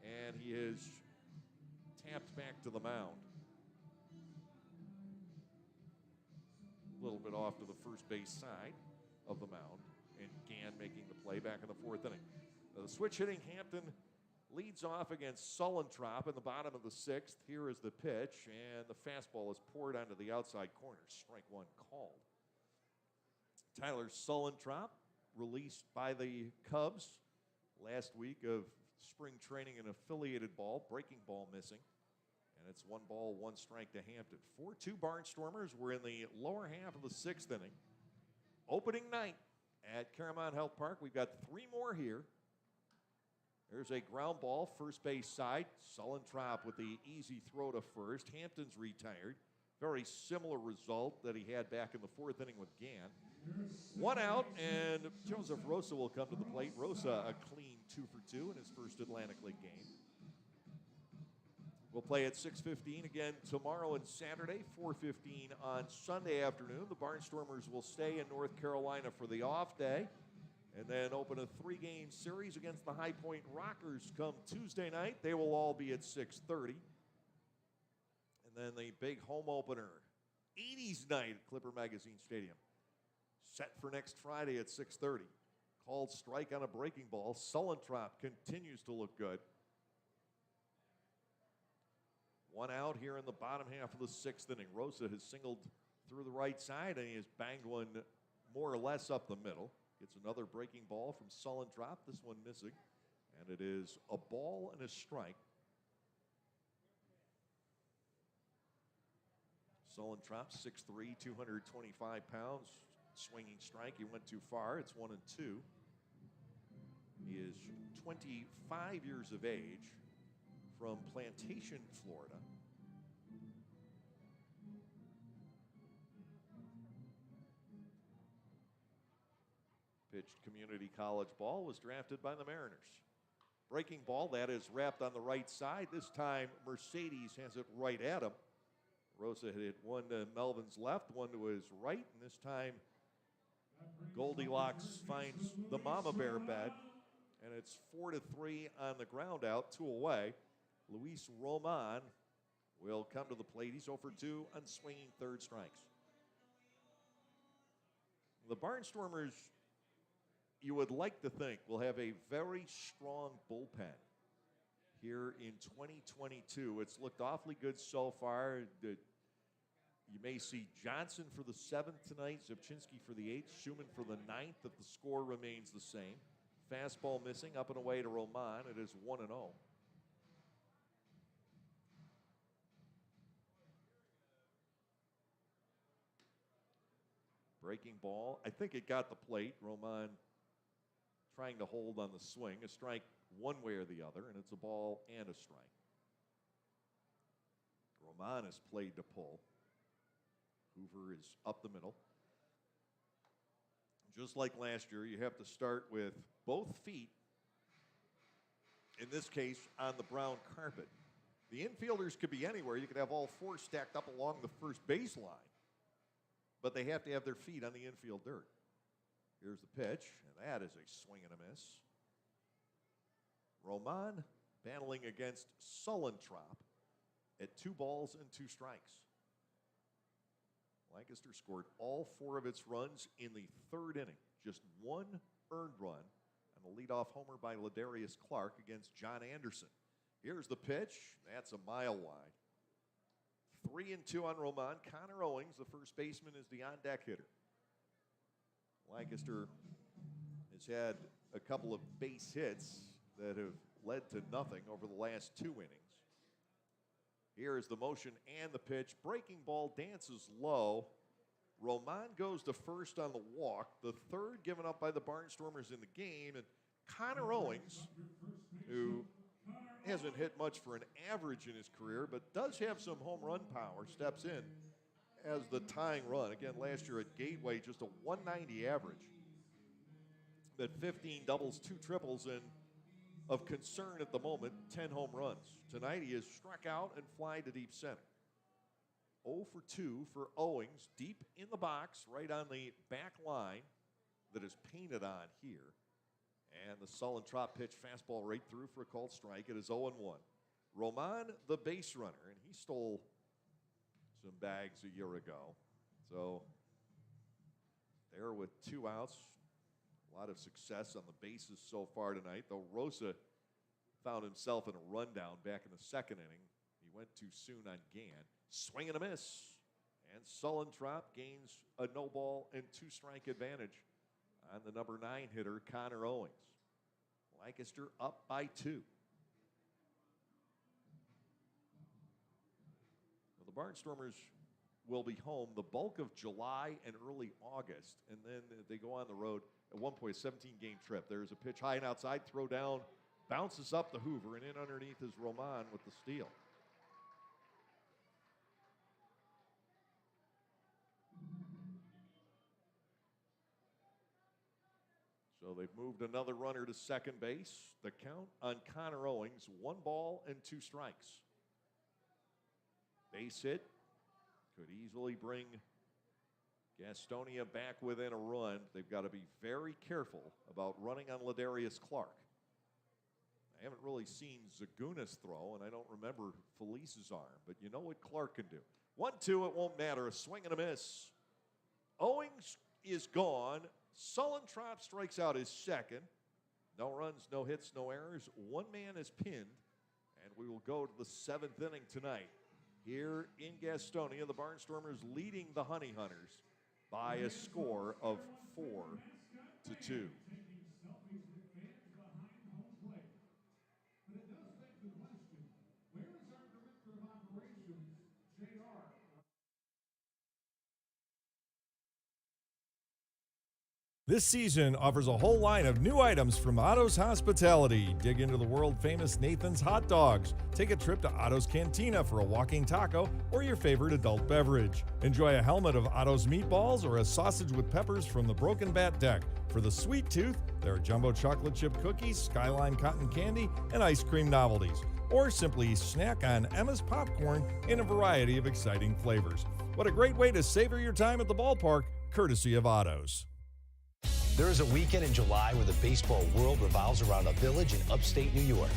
and he is tapped back to the mound. A little bit off to the first base side of the mound, and Gann making the play back in the 4th inning. The switch hitting Hampton leads off against Sullentrop in the bottom of the 6th. Here is the pitch, and the fastball is poured onto the outside corner. Strike 1 called. Tyler Sullentrop, released by the Cubs last week of spring training and affiliated ball, breaking ball missing. And it's 1 ball, 1 strike to Hampton. 4-2 Barnstormers. We're in the lower half of the 6th inning. Opening night at Caramount Health Park. We've got 3 more here. There's a ground ball, first base side. Sullentrop with the easy throw to first. Hampton's retired. Very similar result that he had back in the 4th inning with Gann. 1 out, and Joseph Rosa will come to the plate. Rosa a clean 2 for 2 in his first Atlantic League game. We'll play at 6:15 again tomorrow and Saturday, 4:15 on Sunday afternoon. The Barnstormers will stay in North Carolina for the off day and then open a 3-game series against the High Point Rockers come Tuesday night. They will all be at 6:30. And then the big home opener, 80s night at Clipper Magazine Stadium, set for next Friday at 6:30. Called strike on a breaking ball. Sullentrop continues to look good. 1 out here in the bottom half of the 6th inning. Rosa has singled through the right side, and he has banged one more or less up the middle. Gets another breaking ball from Sullentrop, this one missing. And it is a ball and a strike. Sullentrop, 6'3", 225 pounds. Swinging strike, he went too far. It's 1-2. He is 25 years of age, from Plantation, Florida. Pitched community college ball, was drafted by the Mariners. Breaking ball, that is wrapped on the right side. This time, Mercedes has it right at him. Rosa hit one to Melvin's left, one to his right, and this time Goldilocks finds the mama bear bed, and it's 4-3 on the ground out, 2 away. Luis Roman will come to the plate. He's 0 for 2 on swinging third strikes. The Barnstormers, you would like to think, will have a very strong bullpen here in 2022. It's looked awfully good so far. You may see Johnson for the 7th tonight, Zipchinski for the 8th, Schumann for the 9th, if the score remains the same. Fastball missing, up and away to Roman. It is 1-0. Breaking ball. I think it got the plate. Roman trying to hold on the swing. A strike one way or the other, and it's a ball and a strike. Roman has played to pull. Hoover is up the middle. Just like last year, you have to start with both feet, in this case, on the brown carpet. The infielders could be anywhere. You could have all 4 stacked up along the first baseline, but they have to have their feet on the infield dirt. Here's the pitch, and that is a swing and a miss. Roman battling against Sullentrop at 2 balls and 2 strikes. Lancaster scored all 4 of its runs in the 3rd inning. Just 1 earned run, and the leadoff homer by Ladarius Clark against John Anderson. Here's the pitch. That's a mile wide. 3-2 on Roman. Connor Owings, the first baseman, is the on-deck hitter. Lancaster has had a couple of base hits that have led to nothing over the last 2 innings. Here is the motion and the pitch. Breaking ball dances low. Roman goes to first on the walk. The 3rd given up by the Barnstormers in the game. And Connor Owings, who hasn't hit much for an average in his career, but does have some home run power, steps in as the tying run. Again, last year at Gateway, just a 190 average. But 15 doubles, 2 triples, and of concern at the moment, 10 home runs. Tonight he is struck out and fly to deep center. 0 for 2 for Owings, deep in the box, right on the back line that is painted on here. And the Sullentrop pitch, fastball right through for a called strike. It is 0-1. Roman, the base runner, and he stole some bags a year ago. So there with 2 outs. A lot of success on the bases so far tonight, though Rosa found himself in a rundown back in the 2nd inning. He went too soon on Gann. Swing and a miss. And Sullentrop gains a no ball and 2 strike advantage on the number 9 hitter, Connor Owings. Lancaster up by 2. Well, the Barnstormers will be home the bulk of July and early August, and then they go on the road. At one point, a 17-game trip. There's a pitch high and outside, throw down, bounces up the Hoover, and in underneath is Roman with the steal. So they've moved another runner to second base. The count on Connor Owings, 1 ball and 2 strikes. Base hit could easily bring Gastonia back within a run. They've got to be very careful about running on Ladarius Clark. I haven't really seen Zagunas throw, and I don't remember Felice's arm, but you know what Clark can do. 1-2, it won't matter. A swing and a miss. Owings is gone. Sullentrop strikes out his second. No runs, no hits, no errors. 1 man is pinned, and we will go to the 7th inning tonight. Here in Gastonia, the Barnstormers leading the Honey Hunters by a score of 4-2. This season offers a whole line of new items from Otto's Hospitality. Dig into the world-famous Nathan's Hot Dogs. Take a trip to Otto's Cantina for a walking taco or your favorite adult beverage. Enjoy a helmet of Otto's meatballs or a sausage with peppers from the Broken Bat Deck. For the sweet tooth, there are jumbo chocolate chip cookies, Skyline cotton candy, and ice cream novelties. Or simply snack on Emma's popcorn in a variety of exciting flavors. What a great way to savor your time at the ballpark, courtesy of Otto's. There is a weekend in July where the baseball world revolves around a village in upstate New York.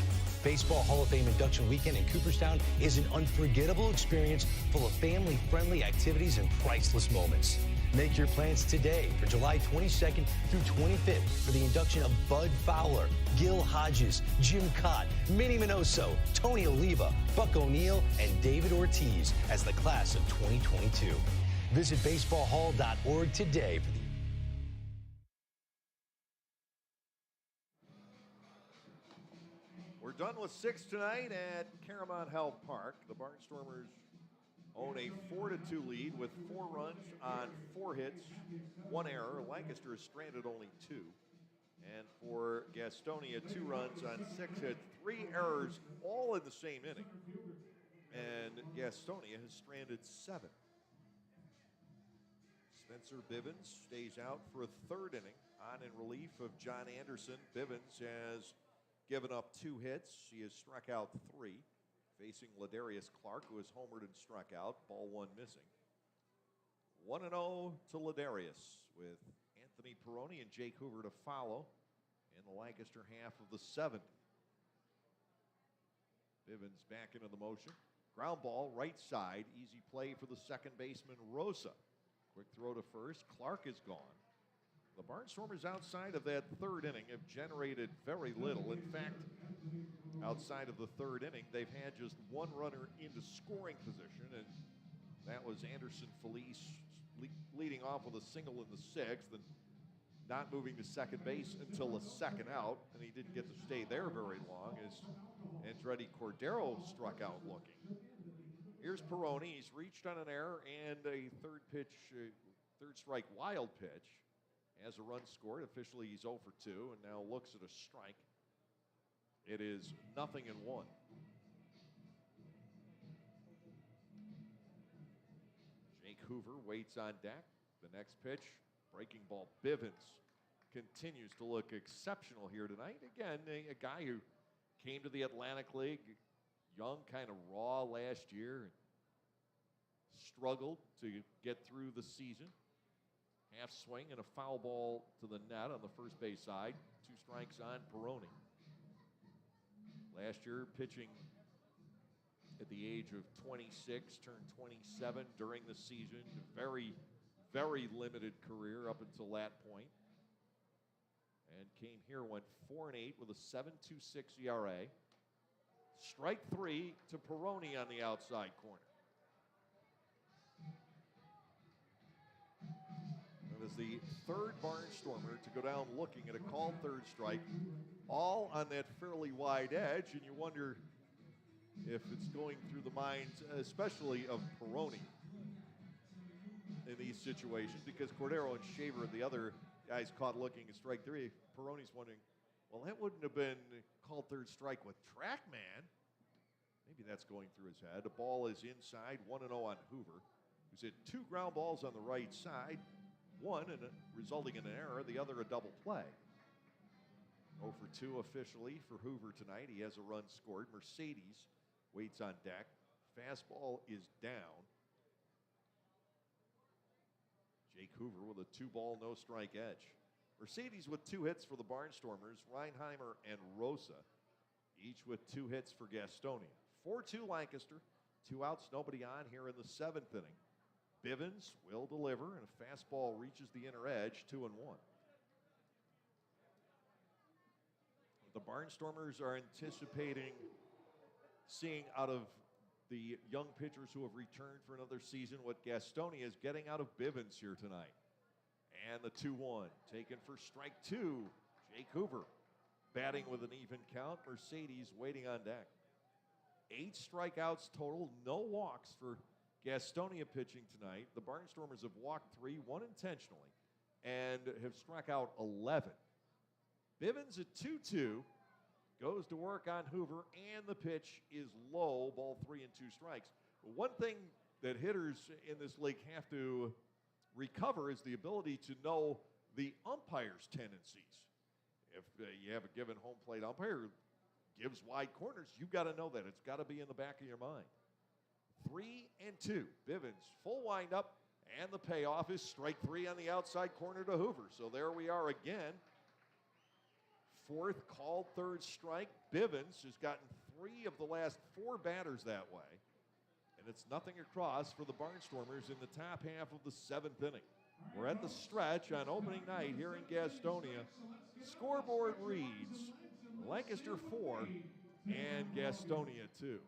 Baseball Hall of Fame induction weekend in Cooperstown is an unforgettable experience full of family-friendly activities and priceless moments. Make your plans today for July 22nd through 25th for the induction of Bud Fowler, Gil Hodges, Jim Cott, Minnie Minoso, Tony Oliva, Buck O'Neill, and David Ortiz as the class of 2022. Visit baseballhall.org today for the We're done with 6 tonight at Caramount Health Park. The Barnstormers own a 4-2 lead with 4 runs on 4 hits, 1 error. Lancaster is stranded only 2. And for Gastonia, 2 runs on 6 hits, 3 errors, all in the same inning. And Gastonia has stranded 7. Spencer Bivens stays out for a 3rd inning on in relief of John Anderson. Bivens has given up 2 hits. He has struck out 3, facing Ladarius Clark, who has homered and struck out. Ball 1 missing. 1-0 to Ladarius, with Anthony Peroni and Jake Hoover to follow in the Lancaster half of the 7th. Bivens back into the motion. Ground ball, right side. Easy play for the second baseman, Rosa. Quick throw to first. Clark is gone. The Barnstormers outside of that 3rd inning have generated very little. In fact, outside of the 3rd inning, they've had just 1 runner into scoring position, and that was Anderson Felice leading off with a single in the 6th and not moving to second base until the 2nd out, and he didn't get to stay there very long as Andretti Cordero struck out looking. Here's Peroni. He's reached on an error and a 3rd strike wild pitch. Has a run scored. Officially, he's 0 for 2 and now looks at a strike. It is 0-1. Jake Hoover waits on deck. The next pitch, breaking ball. Bivens continues to look exceptional here tonight. Again, a guy who came to the Atlantic League young, kind of raw last year, and struggled to get through the season. Half swing and a foul ball to the net on the first base side. 2 strikes on Peroni. Last year, pitching at the age of 26, turned 27 during the season. Very, very limited career up until that point. And came here, went 4-8 with a 7.26 ERA. Strike 3 to Peroni on the outside corner. That is the 3rd Barnstormer to go down looking at a called 3rd strike, all on that fairly wide edge, and you wonder if it's going through the minds, especially of Peroni. in these situations because Cordero and Shaver, the other guys, caught looking at strike three. Peroni's wondering, well, that wouldn't have been called third strike with Trackman. Maybe that's going through his head. The ball is inside, 1-0 on Hoover, who's hit 2 ground balls on the right side, one resulting in an error, the other a double play. 0 for 2 officially for Hoover tonight. He has a run scored. Mercedes waits on deck. Fastball is down. Jake Hoover with a 2-ball, no-strike edge. Mercedes with 2 hits for the Barnstormers, Reinheimer and Rosa, each with 2 hits for Gastonia. 4-2 Lancaster, 2 outs, nobody on here in the 7th inning. Bivens will deliver, and a fastball reaches the inner edge, 2-1. The Barnstormers are anticipating seeing out of the young pitchers who have returned for another season what Gastonia is getting out of Bivens here tonight. And the 2-1 taken for strike 2. Jake Hoover batting with an even count. Mercedes waiting on deck. 8 strikeouts total, no walks for Gastonia pitching tonight. The Barnstormers have walked 3, 1 intentionally, and have struck out 11. Bivens at 2-2 goes to work on Hoover, and the pitch is low, ball 3 and 2 strikes. One thing that hitters in this league have to recover is the ability to know the umpire's tendencies. If you have a given home plate umpire who gives wide corners, you've got to know that. It's got to be in the back of your mind. 3 and 2. Bivens, full windup, and the payoff is strike 3 on the outside corner to Hoover. So there we are again. 4th called, 3rd strike. Bivens has gotten 3 of the last 4 batters that way. And it's nothing across for the Barnstormers in the top half of the 7th inning. We're at the stretch on opening night here in Gastonia. Scoreboard reads Lancaster 4 and Gastonia 2.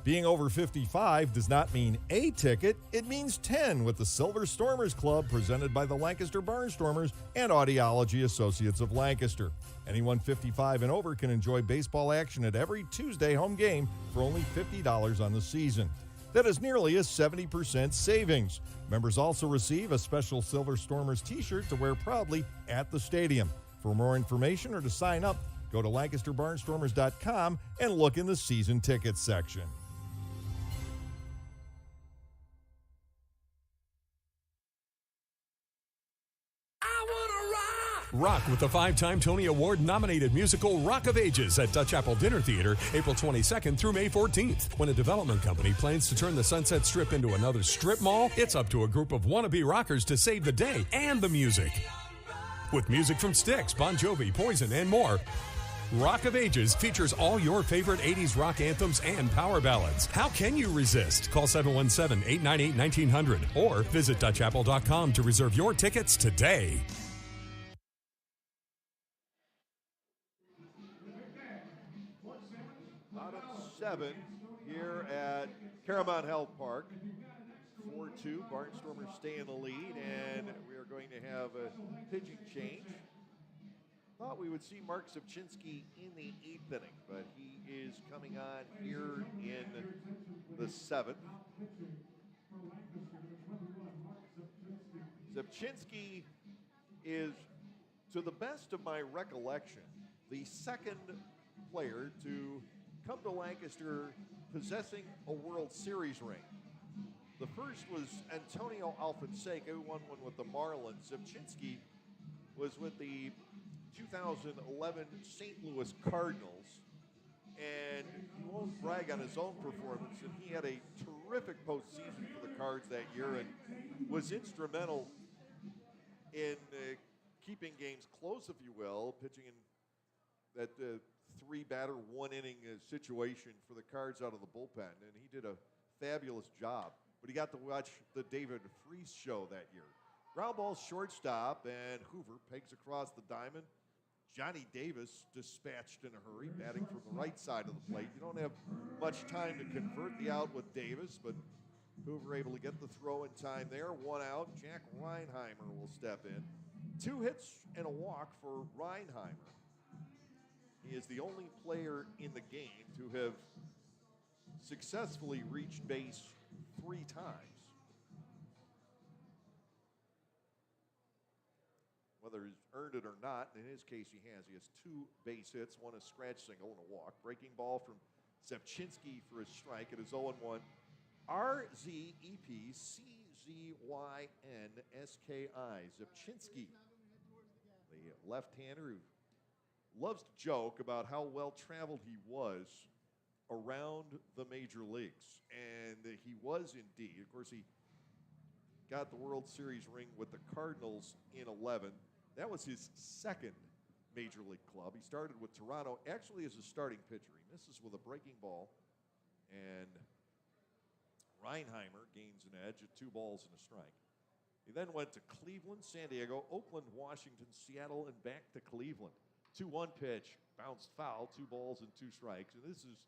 Being over 55 does not mean a ticket, it means 10 with the Silver Stormers Club presented by the Lancaster Barnstormers and Audiology Associates of Lancaster. Anyone 55 and over can enjoy baseball action at every Tuesday home game for only $50 on the season. That is nearly a 70% savings. Members also receive a special Silver Stormers t-shirt to wear proudly at the stadium. For more information or to sign up, go to LancasterBarnstormers.com and look in the season tickets section. Rock with the 5-time Tony Award-nominated musical Rock of Ages at Dutch Apple Dinner Theater, April 22nd through May 14th. When a development company plans to turn the Sunset Strip into another strip mall, it's up to a group of wannabe rockers to save the day and the music. With music from Styx, Bon Jovi, Poison, and more, Rock of Ages features all your favorite 80s rock anthems and power ballads. How can you resist? Call 717-898-1900 or visit DutchApple.com to reserve your tickets today. Out of 7 here at Caramount Health Park. 4-2, Barnstormers stay in the lead, and we are going to have a pitching change. Thought we would see Mark Zubchinski in the 8th inning, but he is coming on here in the 7th. Zubchinski is, to the best of my recollection, the 2nd player to come to Lancaster possessing a World Series ring. The first was Antonio Alfonseca, who won one with the Marlins. Zubchinski was with the 2011 St. Louis Cardinals, and he won't brag on his own performance, and he had a terrific postseason for the Cards that year and was instrumental in keeping games close, if you will, pitching in that 3-batter, 1-inning situation for the Cards out of the bullpen, and he did a fabulous job. But he got to watch the David Freese show that year. Ground ball shortstop, and Hoover pegs across the diamond. Johnny Davis dispatched in a hurry, batting from the right side of the plate. You don't have much time to convert the out with Davis, but Hoover able to get the throw in time there. 1 out. Jack Reinheimer will step in. 2 hits and a walk for Reinheimer. He is the only player in the game to have successfully reached base 3 times. Whether he's earned it or not, in his case he has. He has 2 base hits, 1 a scratch single and a walk. Breaking ball from Zepchinski for a strike. It is 0-1. R-Z-E-P-C-Z-Y-N-S-K-I. Zepchinski, the left-hander who loves to joke about how well-traveled he was around the major leagues. And he was indeed. Of course, he got the World Series ring with the Cardinals in 11. That was his 2nd major league club. He started with Toronto, actually as a starting pitcher. He misses with a breaking ball, and Reinheimer gains an edge at 2 balls and a strike. He then went to Cleveland, San Diego, Oakland, Washington, Seattle, and back to Cleveland. 2-1 pitch, bounced foul, 2 balls and 2 strikes. And this is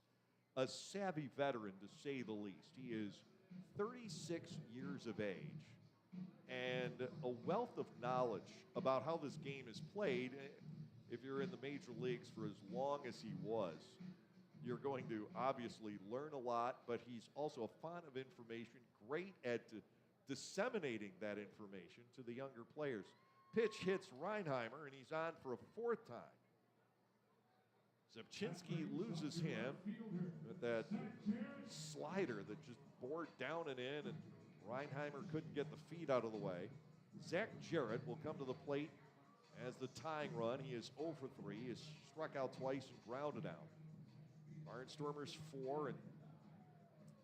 a savvy veteran, to say the least. He is 36 years of age and a wealth of knowledge about how this game is played. If you're in the major leagues for as long as he was, you're going to obviously learn a lot, but he's also a font of information, great at disseminating that information to the younger players. Pitch hits Reinheimer, and he's on for a 4th time. Zepchinski loses him with that slider that just bored down and in, and Reinheimer couldn't get the feet out of the way. Zach Jarrett will come to the plate as the tying run. He is 0 for 3. He has struck out twice and grounded out. Barnstormers 4 and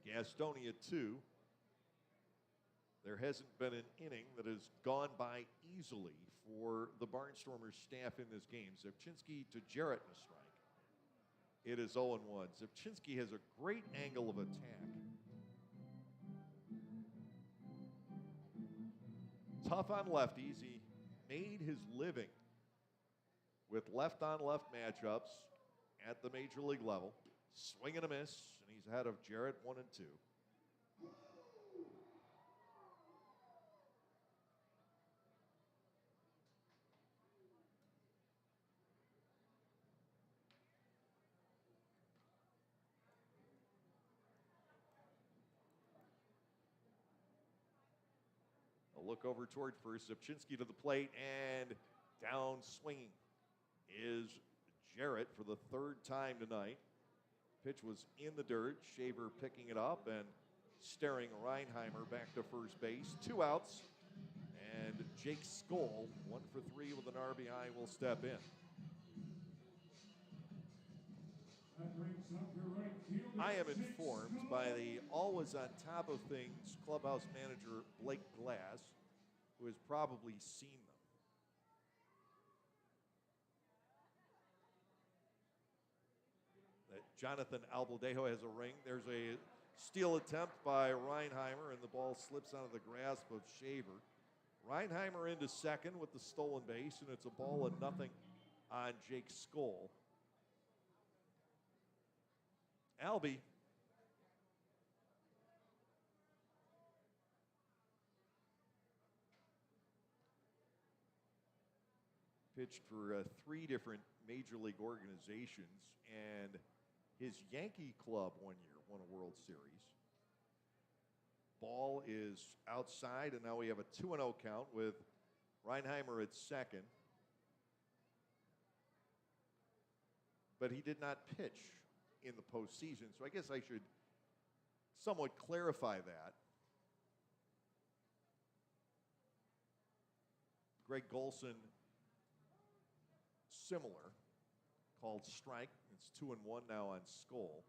Gastonia 2. There hasn't been an inning that has gone by easily for the Barnstormers staff in this game. Zepchinski to Jarrett in a strike. It is 0-1. Zepchinski has a great angle of attack. Tough on lefties. He made his living with left-on-left matchups at the major league level. Swing and a miss, and he's ahead of Jarrett 1-2. A look over toward first. Zepchinski to the plate, and down swinging is Jarrett for the 3rd time tonight. Pitch was in the dirt. Shaver picking it up and staring Reinheimer back to first base. 2 outs, and Jake Skoll, 1 for 3 with an RBI, will step in. I am informed by the always on top of things clubhouse manager Blake Glass, who has probably seen them. That Jonathan Albaldejo has a ring. There's a steal attempt by Reinheimer, and the ball slips out of the grasp of Shaver. Reinheimer into second with the stolen base, and it's a 1-0 on Jake Skoll. Albie pitched for 3 different major league organizations, and his Yankee club one year won a World Series. Ball is outside, and now we have a 2-0 count with Reinheimer at second. But he did not pitch in the postseason, so I guess I should somewhat clarify that. Greg Golson, similar, called strike. It's 2-1 now on Skoll.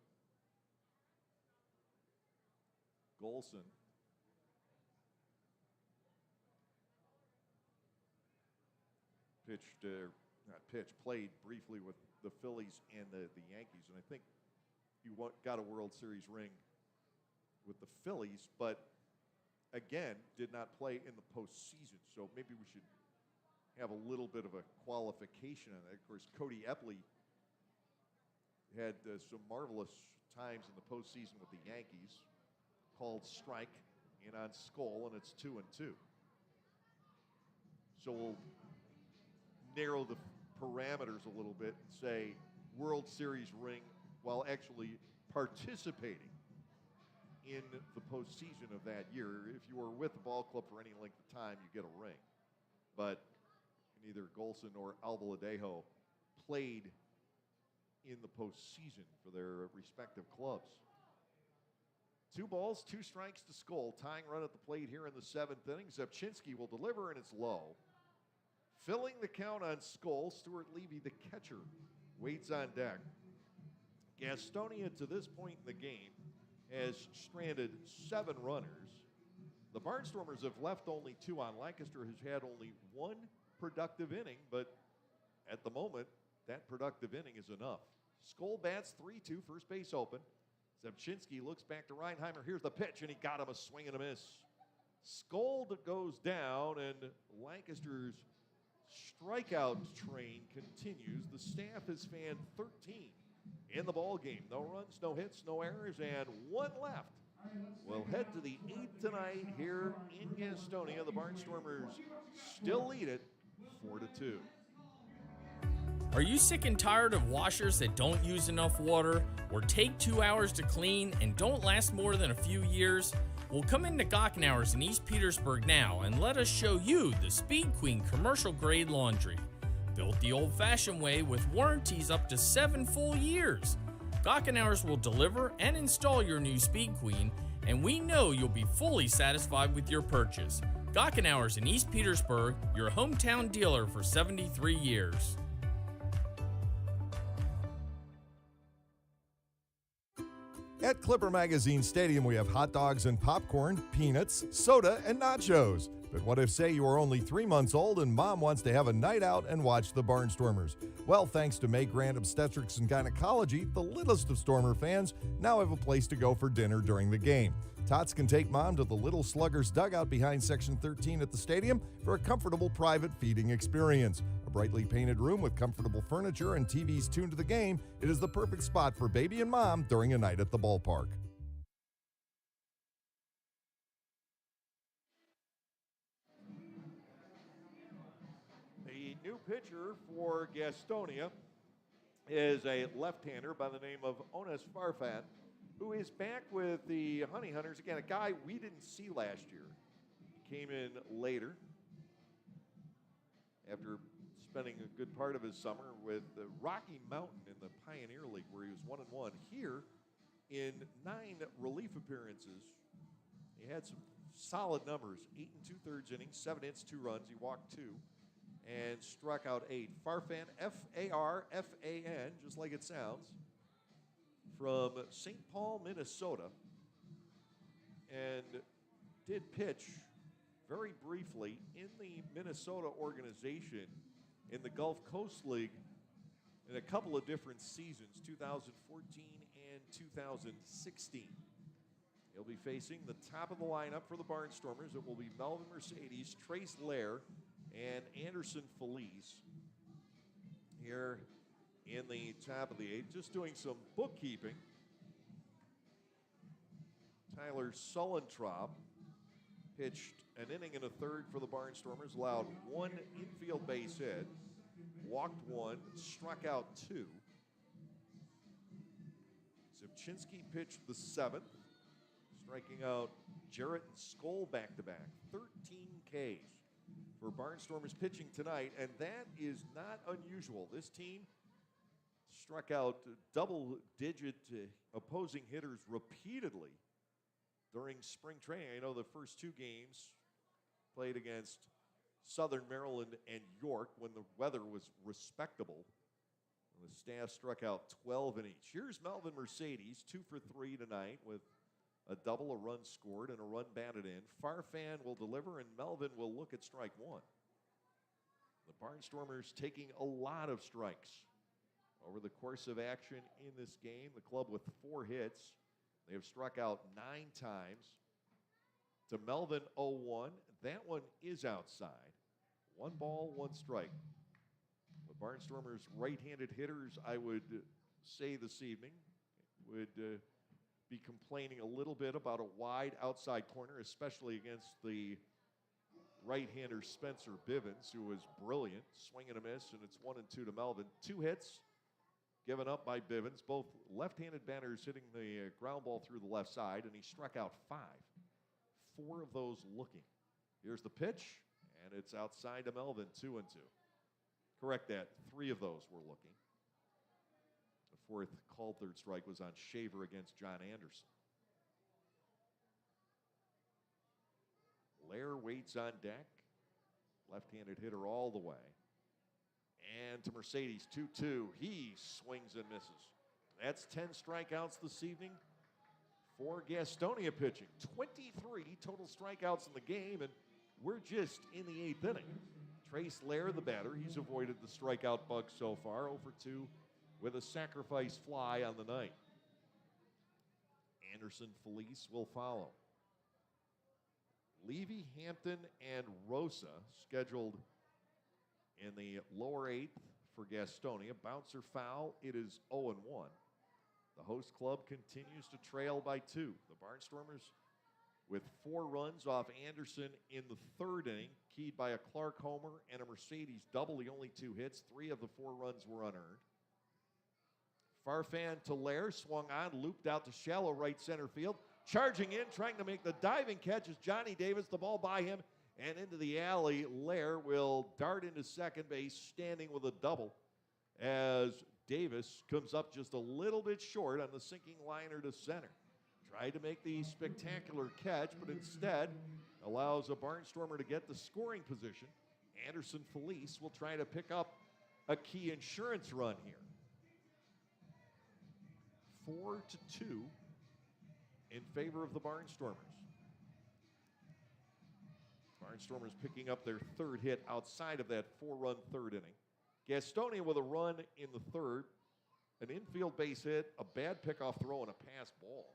Golson played briefly with the Phillies and the Yankees, and I think he got a World Series ring with the Phillies, but again, did not play in the postseason, so maybe we should have a little bit of a qualification on that. Of course, Cody Epley had some marvelous times in the postseason with the Yankees, called strike in on Skoll, and it's 2-2. So we'll narrow the parameters a little bit and say World Series ring while actually participating in the postseason of that year. If you were with the ball club for any length of time, you get a ring. But neither Golson nor Albaladejo played in the postseason for their respective clubs. 2 balls, 2 strikes to Skoll. Tying run at the plate here in the 7th inning. Zepchinski will deliver, and it's low. Filling the count on Skoll, Stuart Levy, the catcher, waits on deck. Gastonia, to this point in the game, has stranded 7 runners. The Barnstormers have left only 2 on. Lancaster has had only 1 productive inning, but at the moment, that productive inning is enough. Skoll bats 3-2, first base open. Zepchinski looks back to Reinheimer. Here's the pitch, and he got him a swing and a miss. Skoll goes down, and Lancaster's strikeout train continues. The staff has fanned 13 in the ball game. No runs, no hits, no errors, and 1 left. We'll head to the 8th tonight here in Gastonia. The Barnstormers still lead it 4-2. Are you sick and tired of washers that don't use enough water, or take 2 hours to clean and don't last more than a few years? Well, come into Gockenauer's in East Petersburg now and let us show you the Speed Queen commercial grade laundry. Built the old-fashioned way with warranties up to 7 full years. Gockenauer's will deliver and install your new Speed Queen, and we know you'll be fully satisfied with your purchase. Gockenauer's in East Petersburg, your hometown dealer for 73 years. At Clipper Magazine Stadium, we have hot dogs and popcorn, peanuts, soda, and nachos. But what if, say, you are only 3 months old and mom wants to have a night out and watch the Barnstormers? Well, thanks to May Grant Obstetrics and Gynecology, the littlest of Stormer fans now have a place to go for dinner during the game. Tots can take mom to the Little Sluggers dugout behind Section 13 at the stadium for a comfortable private feeding experience. A brightly painted room with comfortable furniture and TVs tuned to the game, it is the perfect spot for baby and mom during a night at the ballpark. The new pitcher for Gastonia is a left-hander by the name of Ones Farfan, who is back with the Honey Hunters. Again, a guy we didn't see last year. Came in later after spending a good part of his summer with the Rocky Mountain in the Pioneer League, where he was 1-1. Here, in 9 relief appearances, he had some solid numbers. 8 2/3 innings, 7 hits, 2 runs. He walked 2 and struck out 8. Farfan, F-A-R-F-A-N, just like it sounds, from St. Paul, Minnesota, and did pitch very briefly in the Minnesota organization in the Gulf Coast League in a couple of different seasons, 2014 and 2016. He'll be facing the top of the lineup for the Barnstormers. It will be Melvin Mercedes, Trace Lair, and Anderson Feliz here in the top of the 8th. Just doing some bookkeeping. Tyler Sullentraub pitched an inning and a third for the Barnstormers, allowed 1 infield base hit, walked 1, struck out 2. Zepchinski pitched the 7th, striking out Jarrett and Skoll back-to-back. 13 Ks for Barnstormers pitching tonight, and that is not unusual. This team struck out double-digit opposing hitters repeatedly during spring training. I know the first 2 games played against Southern Maryland and York when the weather was respectable. And the staff struck out 12 in each. Here's Melvin Mercedes, 2 for 3 tonight with a double, a run scored, and a run batted in. Farfan will deliver, and Melvin will look at strike 1. The Barnstormers taking a lot of strikes over the course of action in this game. The club with 4 hits. They have struck out 9 times. To Melvin, 0-1. That one is outside. 1 ball, 1 strike. The Barnstormers' right-handed hitters, I would say this evening, would be complaining a little bit about a wide outside corner, especially against the right-hander Spencer Bivens, who was brilliant. Swing and a miss, and it's 1-2 to Melvin. 2 hits, given up by Bivens. Both left-handed batters hitting the ground ball through the left side, and he struck out 5. 4 of those looking. Here's the pitch, and it's outside to Melvin, 2-2. Correct that, 3 of those were looking. The 4th called third strike was on Shaver against John Anderson. Lair waits on deck. Left-handed hitter all the way. And to Mercedes, 2-2. He swings and misses. That's 10 strikeouts this evening for Gastonia pitching. 23 total strikeouts in the game, and we're just in the 8th inning. Trace Lair, the batter, he's avoided the strikeout bug so far, 0-for-2 with a sacrifice fly on the night. Anderson Felice will follow. Levy, Hampton, and Rosa scheduled in the lower 8th for Gastonia. Bouncer foul, it is 0-1. The host club continues to trail by 2. The Barnstormers with 4 runs off Anderson in the 3rd inning, keyed by a Clark homer and a Mercedes double. The only 2 hits. 3 of the 4 runs were unearned. Farfan to Lair, swung on, looped out to shallow right center field. Charging in, trying to make the diving catch is Johnny Davis. The ball by him and into the alley. Lair will dart into second base, standing with a double, as Davis comes up just a little bit short on the sinking liner to center. Tried to make the spectacular catch, but instead allows a Barnstormer to get the scoring position. Anderson Felice will try to pick up a key insurance run here. 4-2 in favor of the Barnstormers. Barnstormers picking up their 3rd hit outside of that 4-run 3rd inning. Gastonia with a run in the 3rd, an infield base hit, a bad pickoff throw, and a pass ball.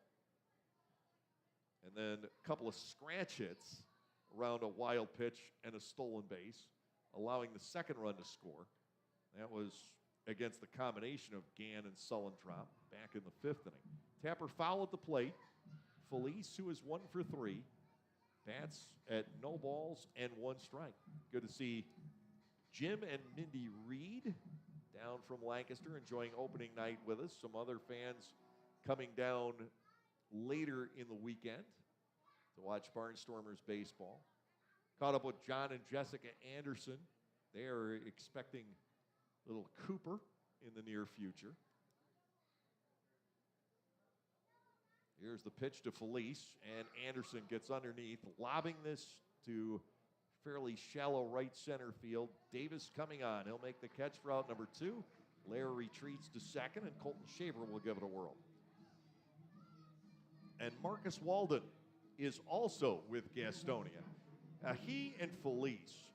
And then a couple of scratch hits around a wild pitch and a stolen base, allowing the 2nd run to score. That was against the combination of Gann and Sullentrop back in the 5th inning. Tapper foul at the plate. Felice, who is 1 for 3, bats at no balls and 1 strike. Good to see Jim and Mindy Reed down from Lancaster enjoying opening night with us. Some other fans coming down later in the weekend to watch Barnstormers baseball. Caught up with John and Jessica Anderson. They are expecting little Cooper in the near future. Here's the pitch to Felice, and Anderson gets underneath, lobbing this to fairly shallow right center field. Davis coming on. He'll make the catch for out number 2. Lair retreats to second, and Colton Shaver will give it a whirl. And Marcus Walden is also with Gastonia. He and Felice,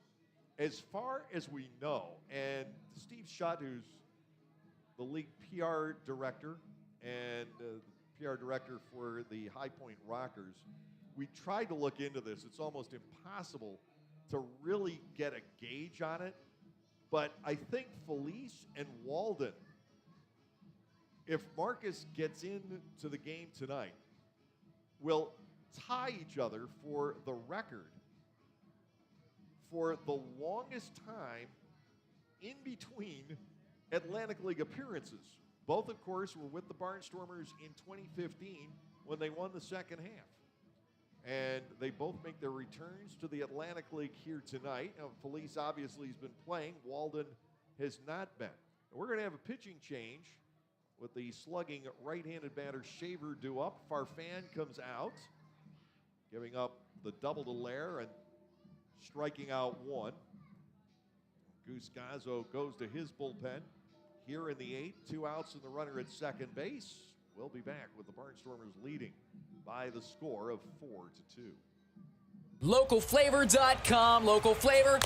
as far as we know, and Steve Schutt, who's the league PR director and PR director for the High Point Rockers, we tried to look into this. It's almost impossible to really get a gauge on it. But I think Felice and Walden, if Marcus gets into the game tonight, will tie each other for the record for the longest time in between Atlantic League appearances. Both, of course, were with the Barnstormers in 2015 when they won the 2nd half. And they both make their returns to the Atlantic League here tonight. Now, Felice obviously has been playing. Walden has not been. And we're going to have a pitching change with the slugging right-handed batter Shaver due up. Farfan comes out, giving up the double to Lair and striking out 1. Goose Gazzo goes to his bullpen. Here in the 8th, 2 outs and the runner at second base. We'll be back with the Barnstormers leading by the score of 4-2. Localflavor.com, local flavor.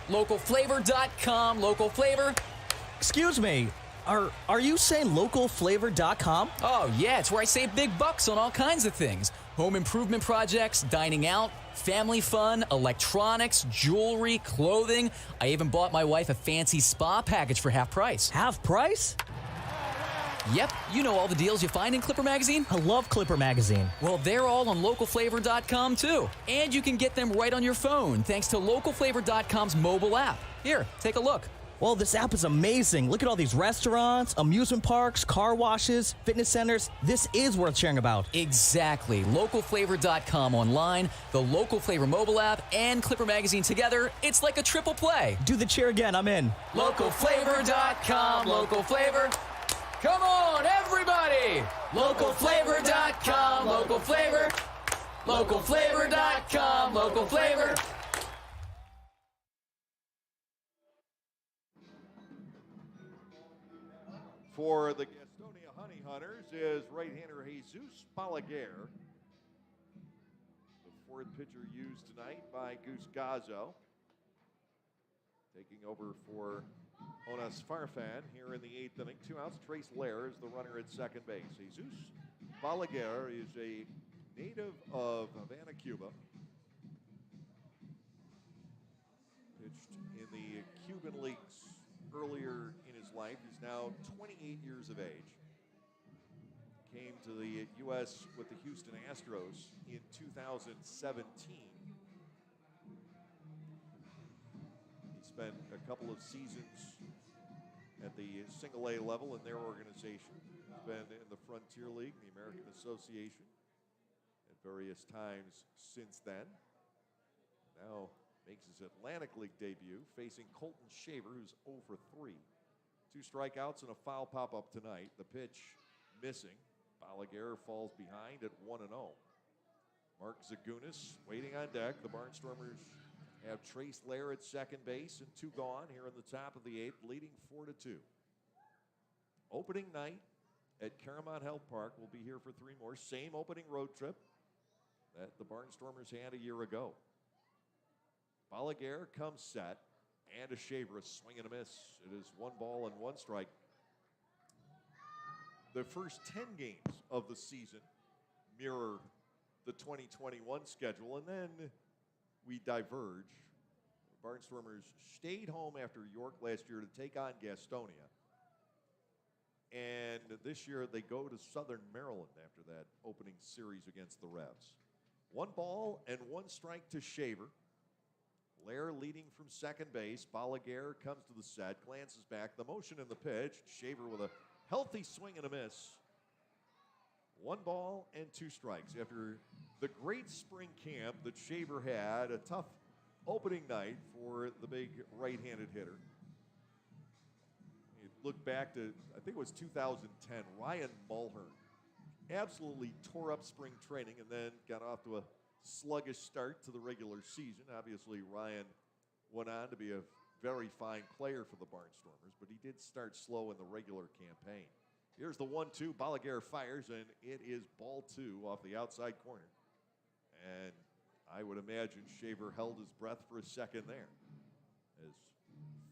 Localflavor.com, local flavor. Excuse me, are you saying localflavor.com? Oh, yeah, it's where I save big bucks on all kinds of things. Home improvement projects, dining out, family fun, electronics, jewelry, clothing. I even bought my wife a fancy spa package for half price. Half price? Yep, you know all the deals you find in Clipper Magazine. I love Clipper Magazine. Well, they're all on localflavor.com too. And you can get them right on your phone thanks to localflavor.com's mobile app. Here, take a look. Well, this app is amazing. Look at all these restaurants, amusement parks, car washes, fitness centers. This is worth sharing about. Exactly. Localflavor.com online, the Local Flavor mobile app, and Clipper Magazine together. It's like a triple play. Do the cheer again. I'm in. Localflavor.com. Local Flavor. Come on, everybody. Localflavor.com. Local Flavor. Localflavor.com. Local Flavor. For the Gastonia Honey Hunters is right-hander Jesus Balaguer. The fourth pitcher used tonight by Goose Gazzo. Taking over for Onas Farfan here in the 8th inning. 2 outs. Trace Lair is the runner at second base. Jesus Balaguer is a native of Havana, Cuba. Pitched in the Cuban leagues earlier in his life. He's now 28 years of age. Came to the U.S. with the Houston Astros in 2017. He spent a couple of seasons at the single-A level in their organization. He's been in the Frontier League, the American Association, at various times since then. Now makes his Atlantic League debut, facing Colton Shaver, who's 0 for 3. 2 strikeouts and a foul pop-up tonight. The pitch missing. Balaguer falls behind at 1-0. Mark Zagunis waiting on deck. The Barnstormers have Trace Lair at second base and 2 gone here in the top of the 8th, leading 4-2. Opening night at Caramount Health Park. We'll be here for 3 more. Same opening road trip that the Barnstormers had a year ago. Balaguer comes set, and a Shaver, a swing and a miss. It is 1 ball and 1 strike. The first 10 games of the season mirror the 2021 schedule, and then we diverge. The Barnstormers stayed home after York last year to take on Gastonia. And this year they go to Southern Maryland after that opening series against the Revs. 1 ball and 1 strike to Shaver. Lair leading from second base. Balaguer comes to the set, glances back. The motion in the pitch. Shaver with a healthy swing and a miss. 1 ball and 2 strikes. After the great spring camp that Shaver had, a tough opening night for the big right-handed hitter. You look back to, I think it was 2010, Ryan Mulhern absolutely tore up spring training and then got off to a sluggish start to the regular season. Obviously, Ryan went on to be a very fine player for the Barnstormers, but he did start slow in the regular campaign. Here's the 1-2. Balaguer fires, and it is ball 2 off the outside corner. And I would imagine Shaver held his breath for a second there, as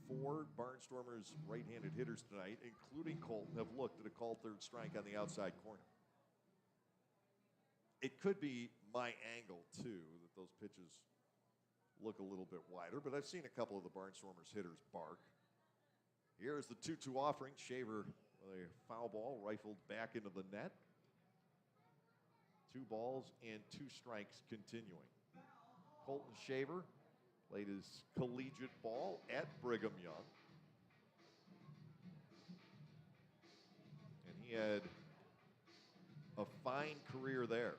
4 Barnstormers right-handed hitters tonight, including Colton, have looked at a called third strike on the outside corner. It could be my angle, too, that those pitches look a little bit wider, but I've seen a couple of the Barnstormers hitters bark. Here's the 2-2 offering. Shaver with a foul ball rifled back into the net. 2 balls and 2 strikes continuing. Colton Shaver played his collegiate ball at Brigham Young. And he had a fine career there.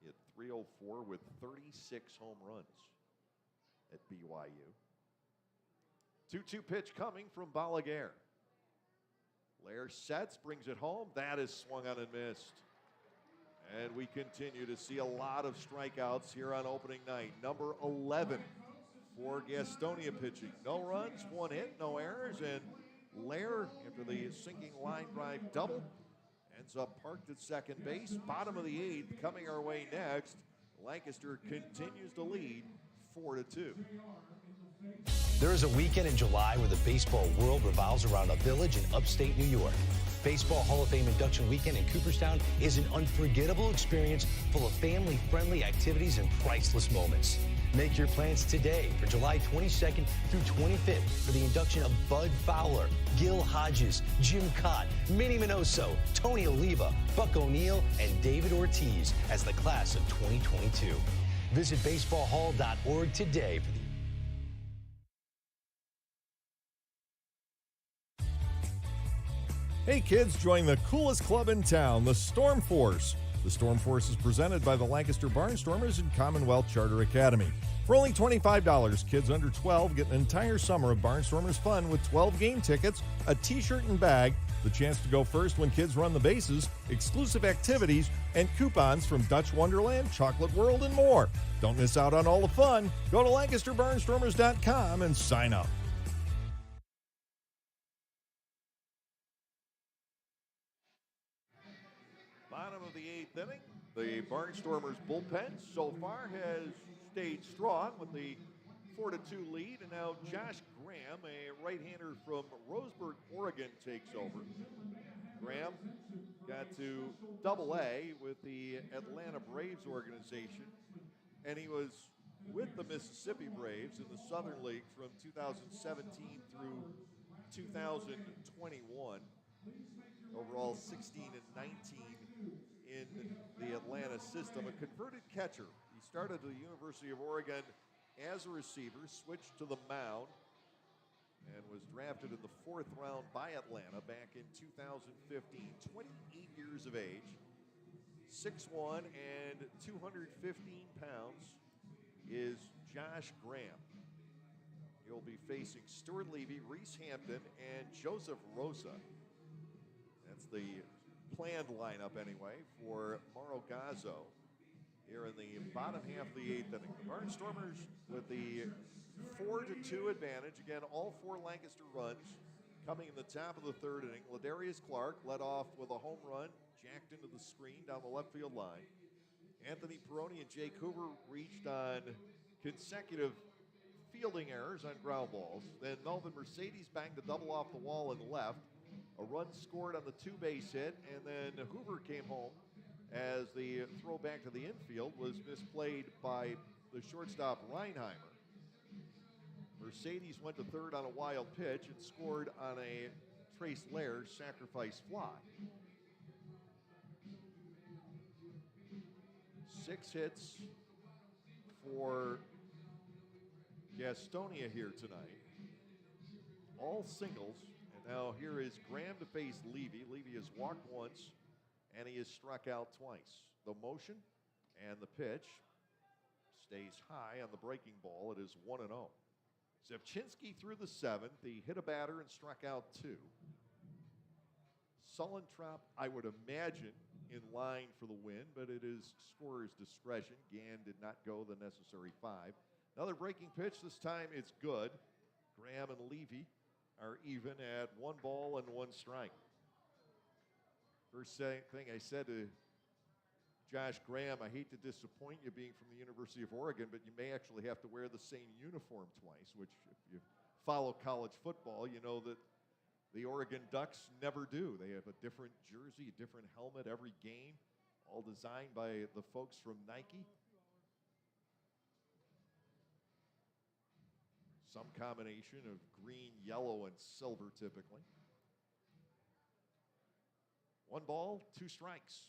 He had .304 with 36 home runs at BYU. 2-2 pitch coming from Balaguer. Lair sets, brings it home. That is swung on and missed. And we continue to see a lot of strikeouts here on opening night. Number 11 for Gastonia pitching. No runs, 1 hit, no errors, and Lair, after the sinking line drive double, ends up parked at second base. Bottom of the 8th coming our way next. Lancaster continues to lead 4-2. There is a weekend in July where the baseball world revolves around a village in upstate New York. Baseball Hall of Fame induction weekend in Cooperstown is an unforgettable experience full of family-friendly activities and priceless moments. Make your plans today for July 22nd through 25th for the induction of Bud Fowler, Gil Hodges, Jim Cott, Minnie Minoso, Tony Oliva, Buck O'Neill, and David Ortiz as the class of 2022. Visit baseballhall.org today for the Hey kids, join the coolest club in town, the Storm Force. The Storm Force is presented by the Lancaster Barnstormers and Commonwealth Charter Academy. For only $25, kids under 12 get an entire summer of Barnstormers fun with 12 game tickets, a t-shirt and bag, the chance to go first when kids run the bases, exclusive activities, and coupons from Dutch Wonderland, Chocolate World, and more. Don't miss out on all the fun. Go to LancasterBarnstormers.com and sign up. Bottom of the 8th inning, the Barnstormers bullpen so far has stayed strong with the 4-2 lead, and now Josh Graham, a right-hander from Roseburg, Oregon, takes over. Graham got to Double-A with the Atlanta Braves organization, and he was with the Mississippi Braves in the Southern League from 2017 through 2021. Overall 16 and 19 in the Atlanta system. A converted catcher. He started at the University of Oregon as a receiver, switched to the mound, and was drafted in the 4th round by Atlanta back in 2015. 28 years of age, 6'1" and 215 pounds is Josh Graham. He'll be facing Stuart Levy, Reese Hampton, and Joseph Rosa. That's the planned lineup anyway for Mauro Gazzo here in the bottom half of the 8th inning. The Barnstormers with the 4-2 advantage. Again, all 4 Lancaster runs coming in the top of the 3rd inning. Ladarius Clark led off with a home run, jacked into the screen down the left field line. Anthony Peroni and Jake Hoover reached on consecutive fielding errors on ground balls. Then Melvin Mercedes banged a double off the wall in the left. A run scored on the 2-base hit, and then Hoover came home as the throw back to the infield was misplayed by the shortstop Reinheimer. Mercedes went to 3rd on a wild pitch and scored on a Trace Lair sacrifice fly. 6 hits for Gastonia here tonight. All singles. Now here is Graham to face Levy. Levy has walked once, and he has struck out twice. The motion and the pitch stays high on the breaking ball. It is 1-0. Zevchinski threw the 7th. He hit a batter and struck out 2. Sullentrop, I would imagine, in line for the win, but it is scorer's discretion. Gann did not go the necessary 5. Another breaking pitch. This time it's good. Graham and Levy are even at 1 ball and 1 strike. First thing I said to Josh Graham, I hate to disappoint you being from the University of Oregon, but you may actually have to wear the same uniform twice, which if you follow college football, you know that the Oregon Ducks never do. They have a different jersey, a different helmet every game, all designed by the folks from Nike. Some combination of green, yellow, and silver typically. 1 ball, 2 strikes.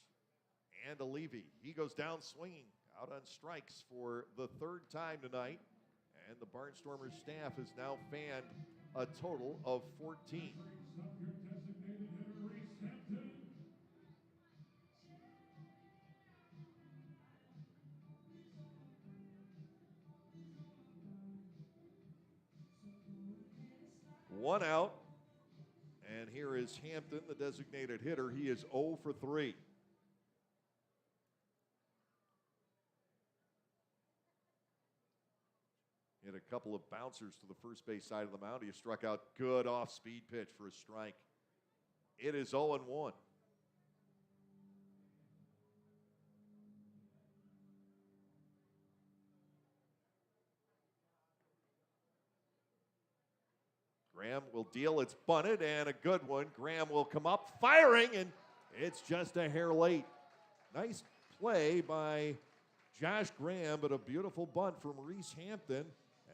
And a Levy. He goes down swinging, out on strikes for the 3rd time tonight. And the Barnstormers staff has now fanned a total of 14. One out, and here is Hampton, the designated hitter. He is 0 for 3. Hit a couple of bouncers to the first base side of the mound. He struck out good off-speed pitch for a strike. It is 0-1. Graham will deal. It's bunted, and a good one. Graham will come up, firing, and it's just a hair late. Nice play by Josh Graham, but a beautiful bunt from Reese Hampton,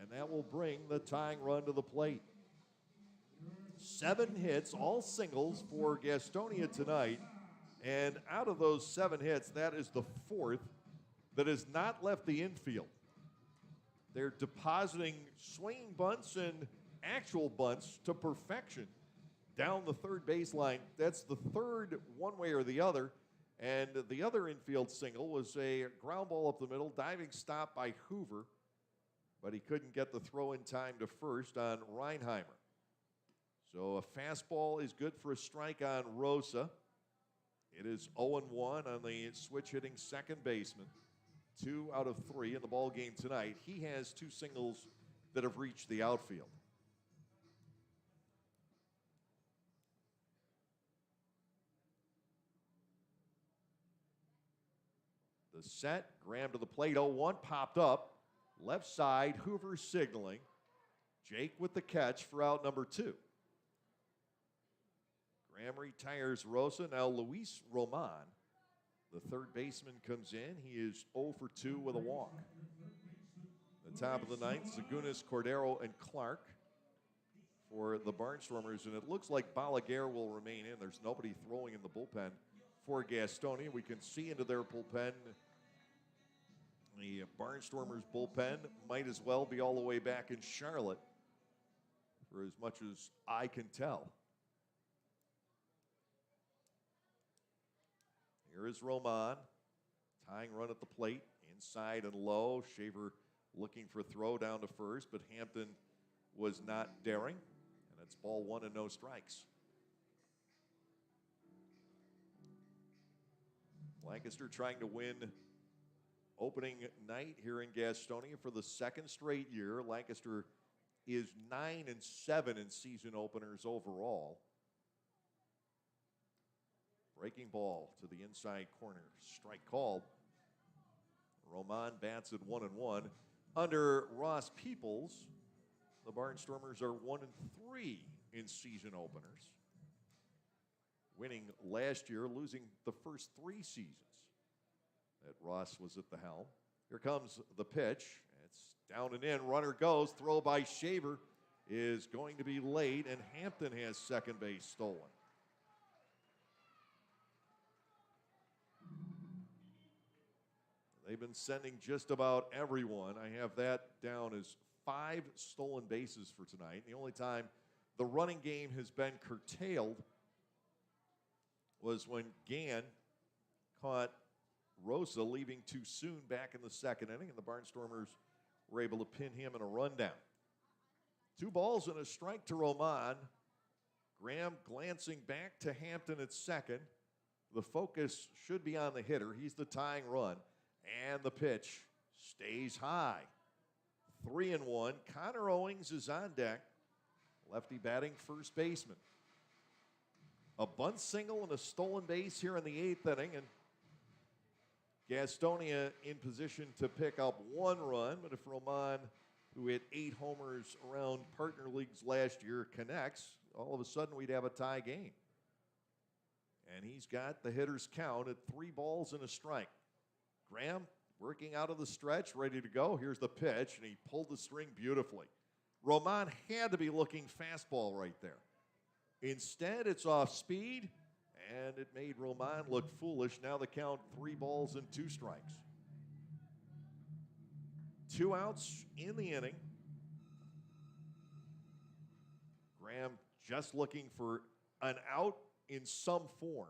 and that will bring the tying run to the plate. 7 hits, all singles for Gastonia tonight, and out of those 7 hits, that is the 4th that has not left the infield. They're depositing swinging bunts and actual bunts to perfection down the third baseline. That's the 3rd one way or the other. And the other infield single was a ground ball up the middle, diving stop by Hoover, but he couldn't get the throw in time to first on Reinheimer. So a fastball is good for a strike on Rosa. It is 0-1 on the switch hitting second baseman. 2 out of 3 in the ball game tonight. He has 2 singles that have reached the outfield. The set, Graham to the plate, 0-1, popped up. Left side, Hoover signaling. Jake with the catch for out number 2. Graham retires Rosa. Now Luis Roman, the third baseman, comes in. He is 0 for 2 with a walk. The top of the ninth, Zagunis, Cordero, and Clark for the Barnstormers. And it looks like Balaguer will remain in. There's nobody throwing in the bullpen for Gastonia. We can see into their bullpen. The Barnstormers bullpen might as well be all the way back in Charlotte for as much as I can tell. Here is Roman, tying run at the plate, inside and low. Shaver looking for a throw down to first, but Hampton was not daring, and it's ball 1 and no strikes. Lancaster trying to win opening night here in Gastonia for the 2nd straight year. Lancaster is 9-7 in season openers overall. Breaking ball to the inside corner. Strike called. Roman bats at 1-1. Under Ross Peoples, the Barnstormers are 1-3 in season openers. Winning last year, losing the first 3 seasons that Ross was at the helm. Here comes the pitch. It's down and in. Runner goes. Throw by Shaver is going to be late, and Hampton has second base stolen. They've been sending just about everyone. I have that down as 5 stolen bases for tonight. The only time the running game has been curtailed was when Gann caught Rosa leaving too soon back in the 2nd inning, and the Barnstormers were able to pin him in a rundown. 2 balls and a strike to Roman. Graham glancing back to Hampton at second. The focus should be on the hitter. He's the tying run. And the pitch stays high. 3-1. Connor Owings is on deck. Lefty batting first baseman. A bunt single and a stolen base here in the 8th inning. And Gastonia in position to pick up 1 run. But if Roman, who hit 8 homers around partner leagues last year, connects, all of a sudden we'd have a tie game. And he's got the hitter's count at 3 balls and a strike. Graham working out of the stretch, ready to go. Here's the pitch, and he pulled the string beautifully. Roman had to be looking fastball right there. Instead, it's off speed, and it made Roman look foolish. Now the count 3 balls and 2 strikes. 2 outs in the inning. Graham just looking for an out in some form.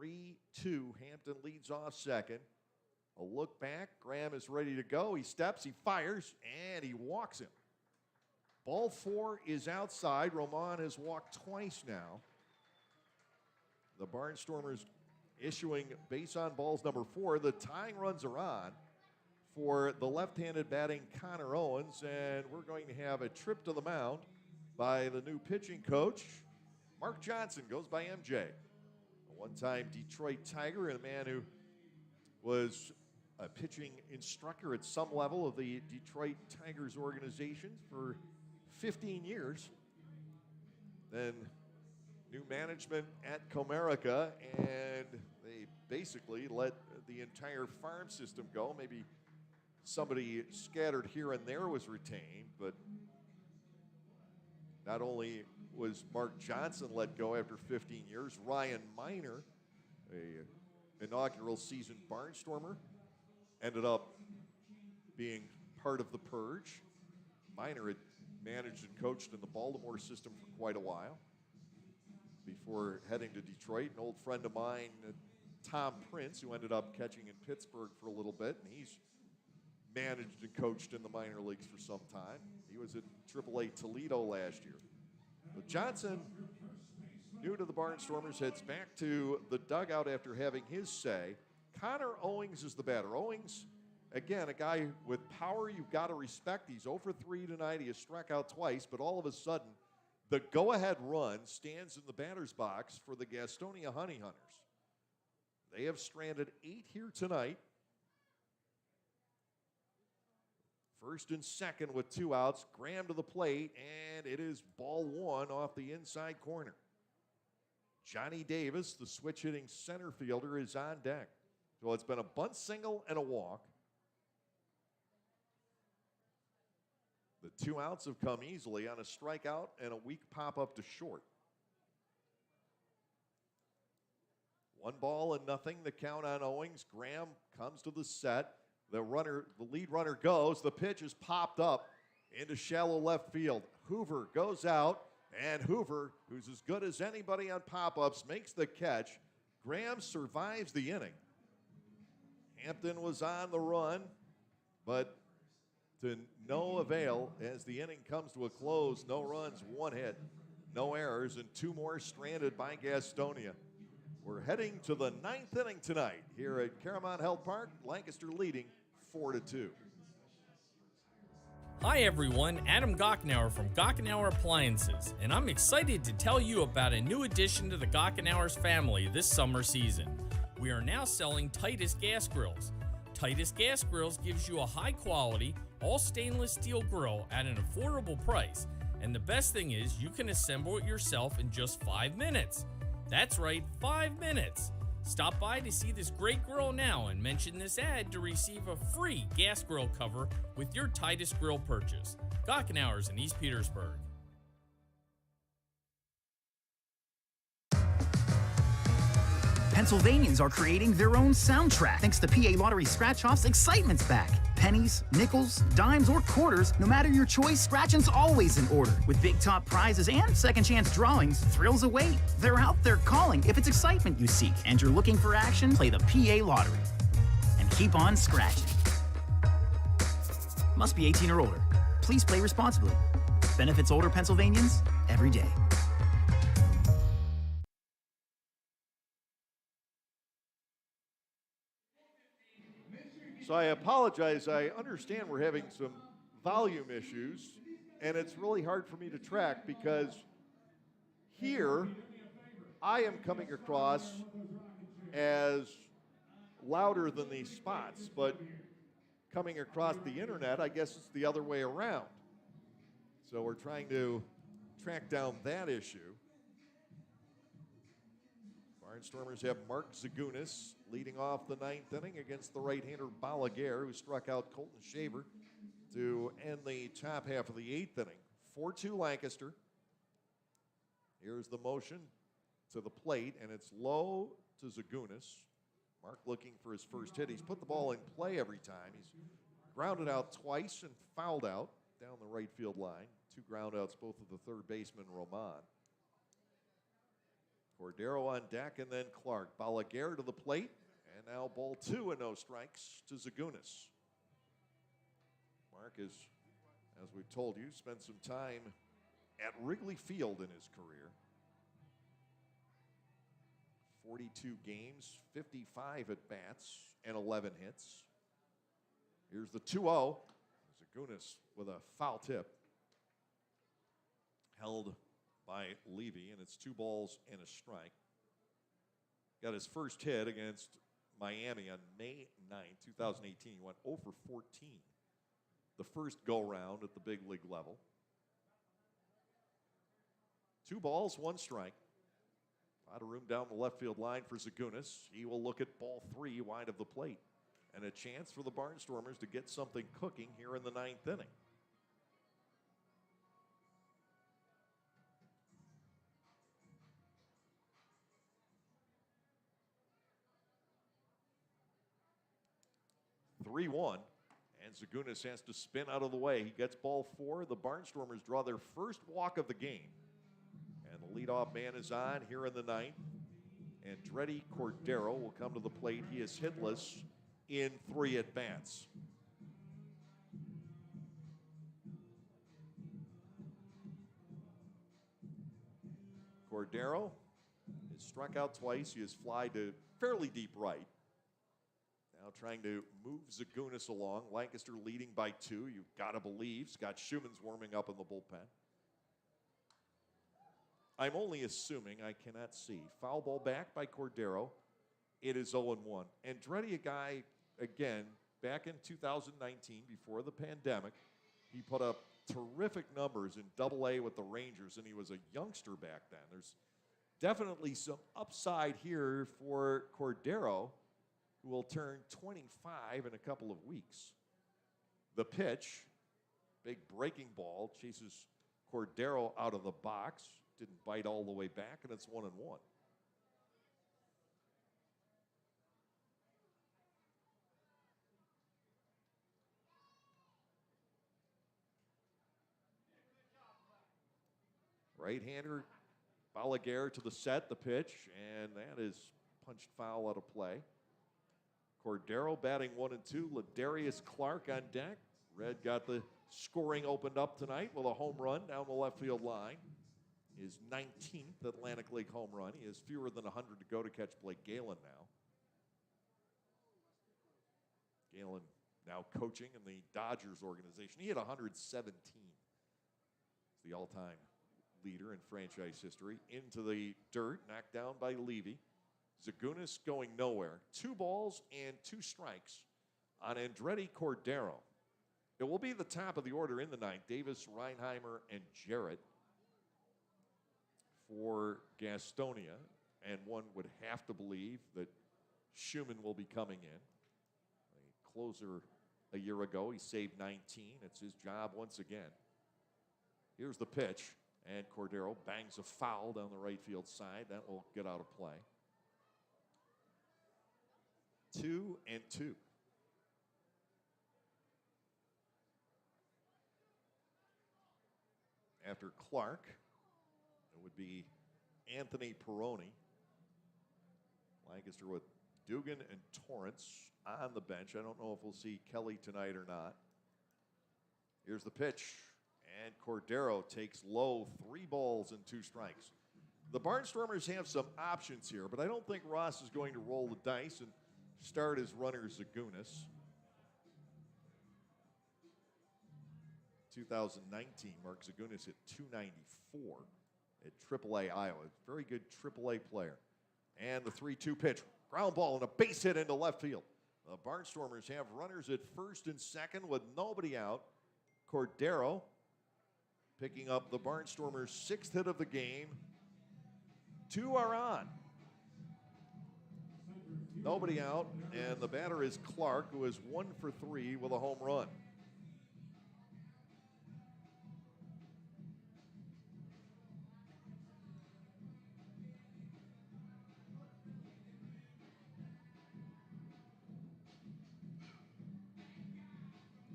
3-2, Hampton leads off second. A look back, Graham is ready to go. He steps, he fires, and he walks him. Ball 4 is outside. Roman has walked twice now. The Barnstormers issuing base on balls number 4. The tying runs are on for the left-handed batting Connor Owens, and we're going to have a trip to the mound by the new pitching coach. Mark Johnson goes by MJ. One-time Detroit Tiger and a man who was a pitching instructor at some level of the Detroit Tigers organization for 15 years. Then new management at Comerica, and they basically let the entire farm system go. Maybe somebody scattered here and there was retained, but not only was Mark Johnson let go after 15 years, Ryan Miner, a inaugural season Barnstormer, ended up being part of the purge. Miner had managed and coached in the Baltimore system for quite a while before heading to Detroit. An old friend of mine, Tom Prince, who ended up catching in Pittsburgh for a little bit, and he's managed and coached in the minor leagues for some time. He was at AAA Toledo last year. But Johnson, new to the Barnstormers, heads back to the dugout after having his say. Connor Owings is the batter. Owings, again, a guy with power you've got to respect. He's 0 for 3 tonight. He has struck out twice, but all of a sudden, the go-ahead run stands in the batter's box for the Gastonia Honey Hunters. They have stranded 8 here tonight. First and second with 2 outs. Graham to the plate, and it is ball 1 off the inside corner. Johnny Davis, the switch-hitting center fielder, is on deck. So it's been a bunt single and a walk. The 2 outs have come easily on a strikeout and a weak pop-up to short. 1 ball and nothing, the count on Owings. Graham comes to the set. The lead runner goes. The pitch is popped up into shallow left field. Hoover goes out, and Hoover, who's as good as anybody on pop-ups, makes the catch. Graham survives the inning. Hampton was on the run, but to no avail as the inning comes to a close. No runs, 1 hit, no errors, and 2 more stranded by Gastonia. We're heading to the 9th inning tonight here at Caramount Health Park. Lancaster leading 4-2. Hi everyone, Adam Gockenauer from Gockenauer Appliances, and I'm excited to tell you about a new addition to the Gockenauers family this summer season. We are now selling Titus gas grills. Titus gas grills gives you a high quality, all stainless steel grill at an affordable price, and the best thing is you can assemble it yourself in just 5 minutes. That's right, 5 minutes. Stop by to see this great grill now and mention this ad to receive a free gas grill cover with your Titus grill purchase. Gockenauers in East Petersburg. Pennsylvanians are creating their own soundtrack thanks to PA Lottery Scratch-Off's Excitement's back. Pennies, nickels, dimes, or quarters, no matter your choice, scratching's always in order. With big top prizes and second chance drawings, thrills await. They're out there calling if it's excitement you seek and you're looking for action, play the PA Lottery. And keep on scratching. Must be 18 or older. Please play responsibly. Benefits older Pennsylvanians every day. So I apologize. I understand we're having some volume issues, and it's really hard for me to track because here I am coming across as louder than these spots, but coming across the internet, I guess it's the other way around. So we're trying to track down that issue. Barnstormers have Mark Zagunis leading off the 9th inning against the right-hander Balaguer, who struck out Colton Shaver to end the top half of the 8th inning. 4-2 Lancaster. Here's the motion to the plate, and it's low to Zagunis. Mark looking for his first hit. He's put the ball in play every time. He's grounded out twice and fouled out down the right field line. 2 groundouts, both of the third baseman, Roman. Cordero on deck, and then Clark. Balaguer to the plate, and now ball 2 and no strikes to Zagunis. Mark is, as we've told you, spent some time at Wrigley Field in his career. 42 games, 55 at-bats, and 11 hits. Here's the 2-0. Zagunis with a foul tip. Held by Levy, and it's 2 balls and a strike. Got his first hit against Miami on May 9th, 2018. He went 0 for 14. The first go-round at the big league level. 2 balls, 1 strike. A lot of room down the left field line for Zagunis. He will look at ball 3 wide of the plate. And a chance for the Barnstormers to get something cooking here in the 9th inning. (3-1), and Zagunis has to spin out of the way. He gets ball 4. The Barnstormers draw their first walk of the game. And the leadoff man is on here in the 9th. Andretti Cordero will come to the plate. He is hitless in 3 at-bats. Cordero has struck out twice. He has fly to fairly deep right. Now trying to move Zagunis along. Lancaster leading by 2. You've got to believe Scott Schuman's warming up in the bullpen. I'm only assuming, I cannot see. Foul ball back by Cordero. It is 0-1. Andretti, a guy, again, back in 2019, before the pandemic, he put up terrific numbers in Double-A with the Rangers, and he was a youngster back then. There's definitely some upside here for Cordero, who will turn 25 in a couple of weeks. The pitch, big breaking ball, chases Cordero out of the box. Didn't bite all the way back, and it's 1-1. Right-hander Balaguer to the set, the pitch, and that is punched foul out of play. Cordero batting 1 and 2. Ladarius Clark on deck. Red got the scoring opened up tonight with a home run down the left field line. His 19th Atlantic League home run. He has fewer than 100 to go to catch Blake Galen now. Galen now coaching in the Dodgers organization. He had 117. It's the all-time leader in franchise history. Into the dirt, knocked down by Levy. Zagunis going nowhere. 2 balls and 2 strikes on Andretti Cordero. It will be the top of the order in the 9th. Davis, Reinheimer, and Jarrett for Gastonia. And one would have to believe that Schumann will be coming in. A closer a year ago, he saved 19. It's his job once again. Here's the pitch, and Cordero bangs a foul down the right field side. That will get out of play. 2-2. After Clark, it would be Anthony Peroni. Lancaster with Dugan and Torrance on the bench. I don't know if we'll see Kelly tonight or not. Here's the pitch, and Cordero takes low. 3 balls and 2 strikes. The Barnstormers have some options here, but I don't think Ross is going to roll the dice and start his runner Zagunis. 2019, Mark Zagunis hit 294 at AAA Iowa. Very good AAA player. And the 3-2 pitch. Ground ball and a base hit into left field. The Barnstormers have runners at first and second with nobody out. Cordero picking up the Barnstormers' 6th hit of the game. 2 are on. Nobody out, and the batter is Clark, who is 1 for 3 with a home run.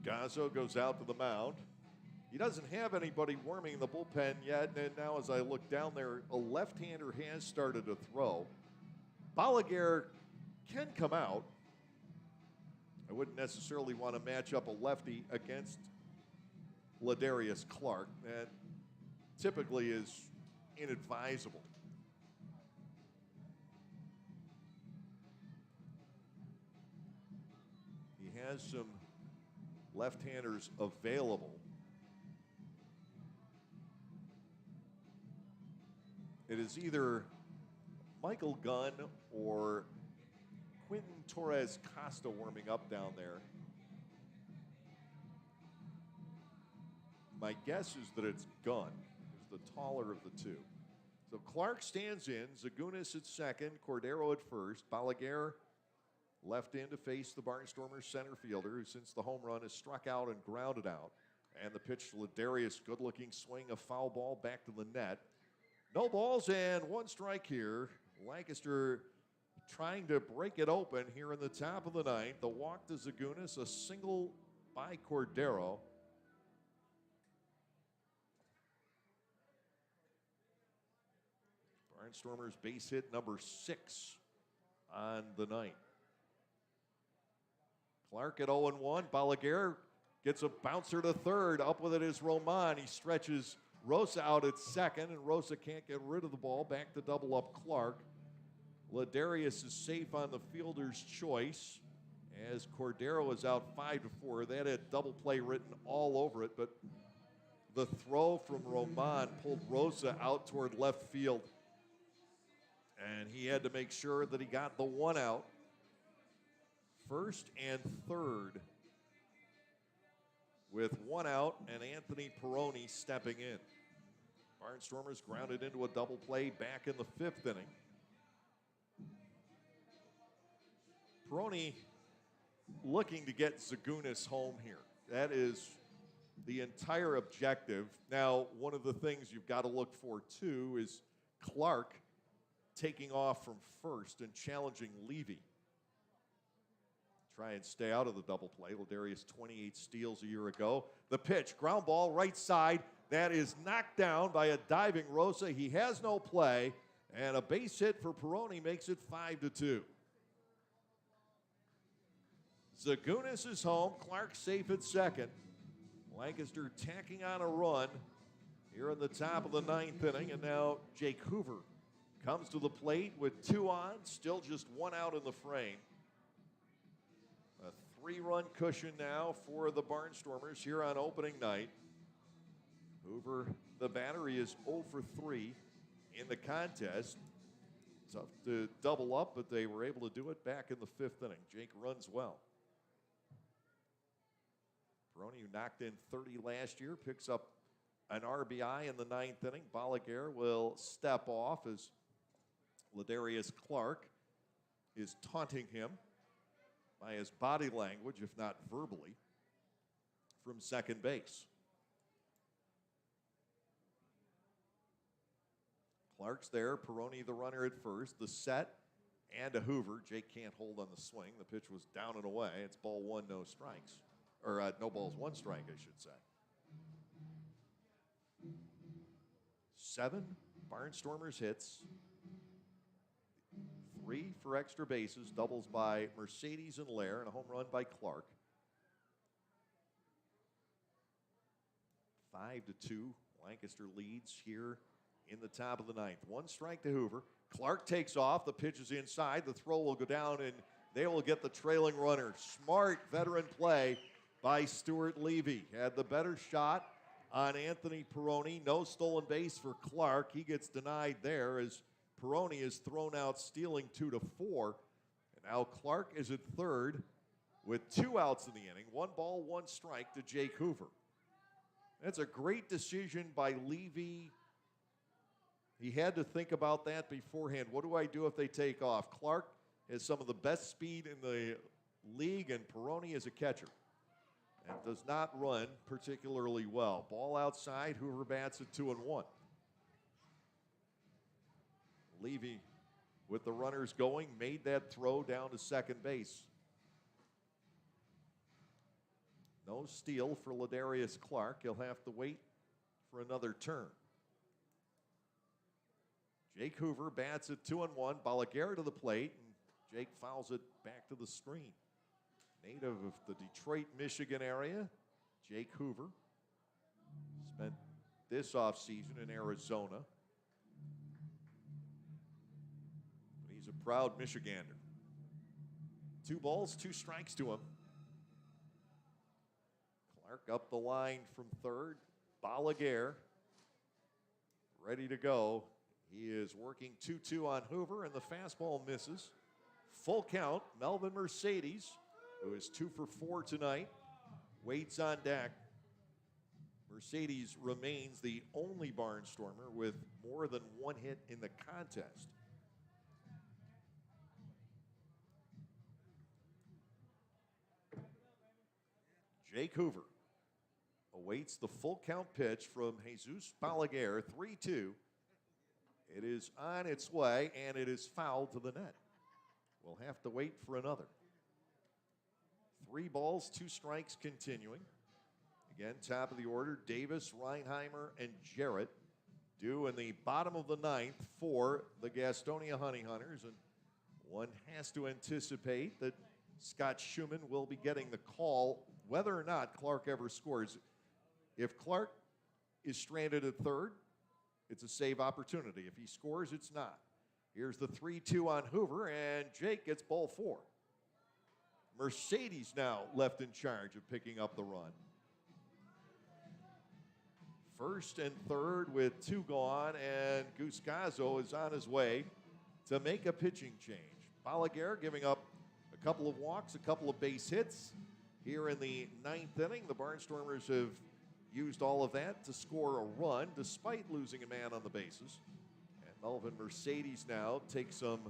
Gazzo goes out to the mound. He doesn't have anybody warming the bullpen yet, and now as I look down there, a left-hander has started to throw. Balaguer can come out. I wouldn't necessarily want to match up a lefty against Ladarius Clark. That typically is inadvisable. He has some left-handers available. It is either Michael Gann or Quinton Torres Costa warming up down there. My guess is that it's Gann, who's the taller of the two. So Clark stands in, Zagunis at second, Cordero at first, Balaguer left in to face the Barnstormers center fielder, who since the home run has struck out and grounded out. And the pitch to Ladarius, good-looking swing, a foul ball back to the net. No balls and one strike here. Lancaster trying to break it open here in the top of the ninth. The walk to Zagunis, a single by Cordero. Barnstormers base hit number 6 on the night. Clark at 0-1. Balaguer gets a bouncer to third. Up with it is Roman. He stretches Rosa out at second, and Rosa can't get rid of the ball. Back to double up Clark. Ladarius is safe on the fielder's choice as Cordero is out 5-4. That had double play written all over it, but the throw from Roman pulled Rosa out toward left field, and he had to make sure that he got the one out. First and third with one out and Anthony Peroni stepping in. Barnstormers grounded into a double play back in the 5th inning. Peroni looking to get Zagunis home here. That is the entire objective. Now, one of the things you've got to look for, too, is Clark taking off from first and challenging Levy. Try and stay out of the double play. Ladarius 28 steals a year ago. The pitch, ground ball, right side. That is knocked down by a diving Rosa. He has no play, and a base hit for Peroni makes it 5-2. Zagunis is home. Clark safe at second. Lancaster tacking on a run here in the top of the 9th inning, and now Jake Hoover comes to the plate with 2 on, still just 1 out in the frame. A 3-run cushion now for the Barnstormers here on opening night. Hoover, the batter, is 0 for 3 in the contest. Tough to double up, but they were able to do it back in the 5th inning. Jake runs well. Peroni, who knocked in 30 last year, picks up an RBI in the 9th inning. Balaguer will step off as Ladarius Clark is taunting him by his body language, if not verbally, from second base. Clark's there, Peroni the runner at first, the set, and a Hoover. Jake can't hold on the swing. The pitch was down and away. It's ball 1, no strikes. Or no balls, 1 strike, I should say. 7 Barnstormers hits. 3 for extra bases, doubles by Mercedes and Lair, and a home run by Clark. 5-2, Lancaster leads here in the top of the 9th. 1 strike to Hoover. Clark takes off, the pitch is inside, the throw will go down, and they will get the trailing runner. Smart veteran play by Stuart Levy. Had the better shot on Anthony Peroni. No stolen base for Clark. He gets denied there as Peroni is thrown out, stealing 2-4. And now Clark is at third with 2 outs in the inning. 1 ball, 1 strike to Jake Hoover. That's a great decision by Levy. He had to think about that beforehand. What do I do if they take off? Clark has some of the best speed in the league, and Peroni is a catcher and does not run particularly well. Ball outside, Hoover bats at 2-1. Levy, with the runners going, made that throw down to second base. No steal for Ladarius Clark. He'll have to wait for another turn. Jake Hoover bats at 2-1. Balaguer to the plate, and Jake fouls it back to the screen. Native of the Detroit, Michigan area, Jake Hoover spent this offseason in Arizona. He's a proud Michigander. 2 balls, 2 strikes to him. Clark up the line from third. Balaguer ready to go. He is working 2-2 on Hoover, and the fastball misses. Full count. Melvin Mercedes, who is 2 for 4 tonight, waits on deck. Mercedes remains the only Barnstormer with more than one hit in the contest. Jake Hoover awaits the full count pitch from Jesus Balaguer, 3-2. It is on its way, and it is fouled to the net. We'll have to wait for another. 3 balls, 2 strikes continuing. Again, top of the order, Davis, Reinheimer, and Jarrett due in the bottom of the 9th for the Gastonia Honey Hunters. And one has to anticipate that Scott Schumann will be getting the call whether or not Clark ever scores. If Clark is stranded at third, it's a save opportunity. If he scores, it's not. Here's the 3-2 on Hoover, and Jake gets ball 4. Mercedes now left in charge of picking up the run. First and third with 2 gone, and Guscazzo is on his way to make a pitching change. Balaguer giving up a couple of walks, a couple of base hits. Here in the 9th inning, the Barnstormers have used all of that to score a run despite losing a man on the bases. And Melvin Mercedes now takes some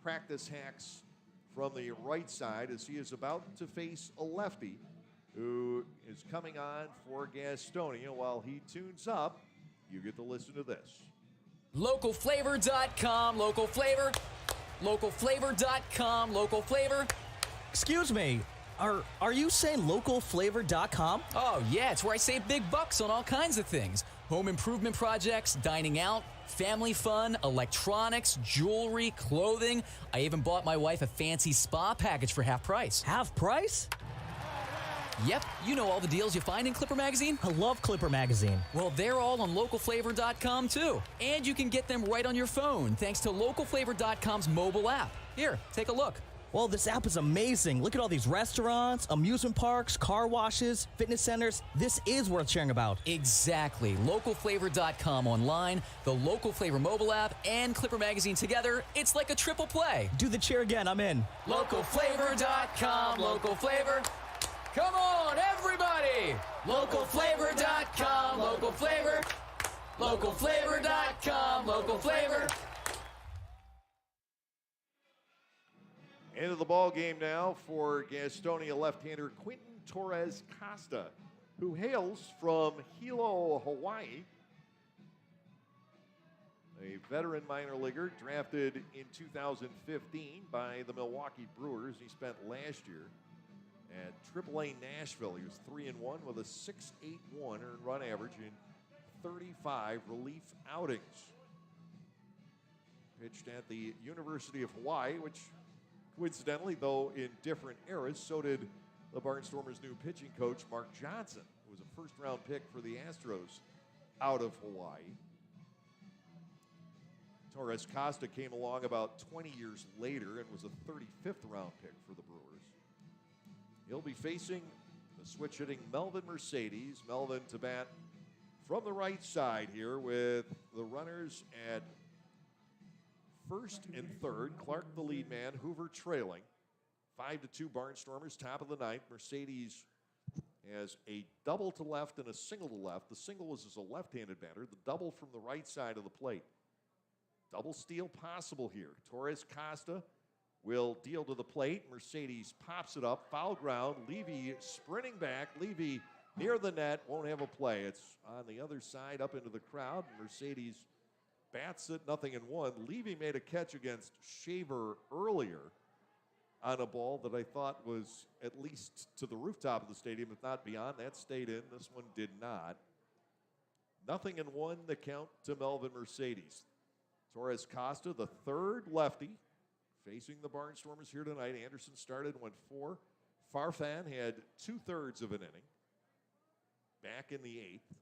practice hacks from the right side as he is about to face a lefty who is coming on for Gastonia. While he tunes up, you get to listen to this. Localflavor.com, local flavor. Localflavor.com, local flavor. Excuse me, are you saying localflavor.com? Oh, yeah, it's where I save big bucks on all kinds of things. Home improvement projects, dining out, family fun, electronics, jewelry, clothing. I even bought my wife a fancy spa package for half price. Half price? Yep, you know all the deals you find in Clipper Magazine. I love Clipper Magazine. Well, they're all on localflavor.com too. And you can get them right on your phone thanks to localflavor.com's mobile app. Here, take a look. Well, this app is amazing. Look at all these restaurants, amusement parks, car washes, fitness centers. This is worth sharing about. Exactly. Localflavor.com online, the Local Flavor mobile app, and Clipper Magazine together. It's like a triple play. Do the cheer again. I'm in. Localflavor.com, local flavor. Come on, everybody! Localflavor.com, local flavor. Localflavor.com, local flavor. End of the ball game now for Gastonia left-hander Quinton Torres Costa, who hails from Hilo, Hawaii. A veteran minor leaguer drafted in 2015 by the Milwaukee Brewers. He spent last year at AAA Nashville. He was 3-1 with a 6.81 earned run average in 35 relief outings. Pitched at the University of Hawaii, which coincidentally, though in different eras, so did the Barnstormers' new pitching coach, Mark Johnson, who was a first-round pick for the Astros out of Hawaii. Torres Costa came along about 20 years later and was a 35th round pick for the Brewers. He'll be facing the switch-hitting Melvin Mercedes. Melvin to bat from the right side here with the runners at first and third. Clark the lead man, Hoover trailing. 5-2 Barnstormers, top of the 9th. Mercedes has a double to left and a single to left. The single was as a left-handed batter. The double from the right side of the plate. Double steal possible here. Torres Costa will deal to the plate. Mercedes pops it up. Foul ground. Levy sprinting back. Levy near the net. Won't have a play. It's on the other side up into the crowd. Mercedes bats it 0-1. Levy made a catch against Shaver earlier on a ball that I thought was at least to the rooftop of the stadium, if not beyond. That stayed in. This one did not. 0-1 the count to Melvin Mercedes. Torres Costa, the third lefty, facing the Barnstormers here tonight. Anderson started, went 4. Farfan had 2/3 of an inning. Back in the 8th.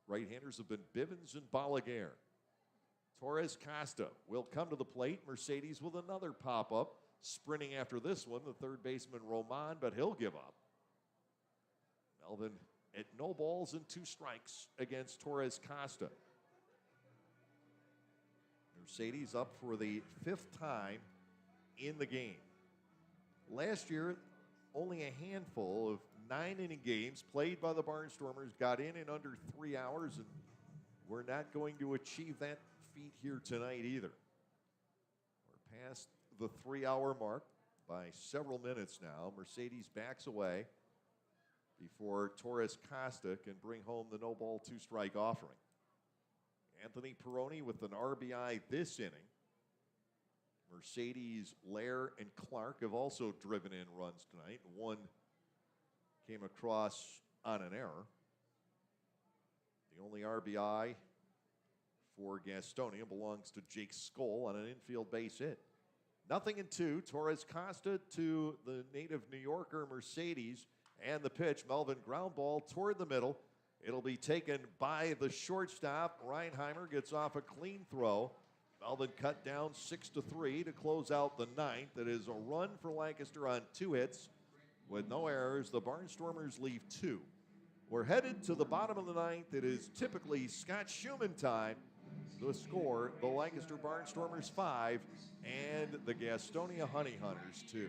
Right-handers have been Bivens and Balaguer. Torres Costa will come to the plate. Mercedes with another pop-up. Sprinting after this one, the third baseman Roman, but he'll give up. Melvin at no balls and 2 strikes against Torres Costa. Mercedes up for the 5th time in the game. Last year, only a handful of 9-inning games played by the Barnstormers, got in under 3 hours, and we're not going to achieve that feat here tonight either. We're past the 3-hour mark by several minutes now. Mercedes backs away before Torres Costa can bring home the no-ball 2-strike offering. Anthony Peroni with an RBI this inning. Mercedes, Lair, and Clark have also driven in runs tonight. One came across on an error. The only RBI for Gastonia belongs to Jake Skoll on an infield base hit. 0-2, Torres Costa to the native New Yorker Mercedes, and the pitch, Melvin ground ball toward the middle. It'll be taken by the shortstop. Reinheimer gets off a clean throw. Melvin cut down 6-3 to close out the ninth. It is a run for Lancaster on 2 hits with no errors. The Barnstormers leave 2. We're headed to the bottom of the ninth. It is typically Scott Schumann time. The score, the Lancaster Barnstormers 5 and the Gastonia Honey Hunters 2.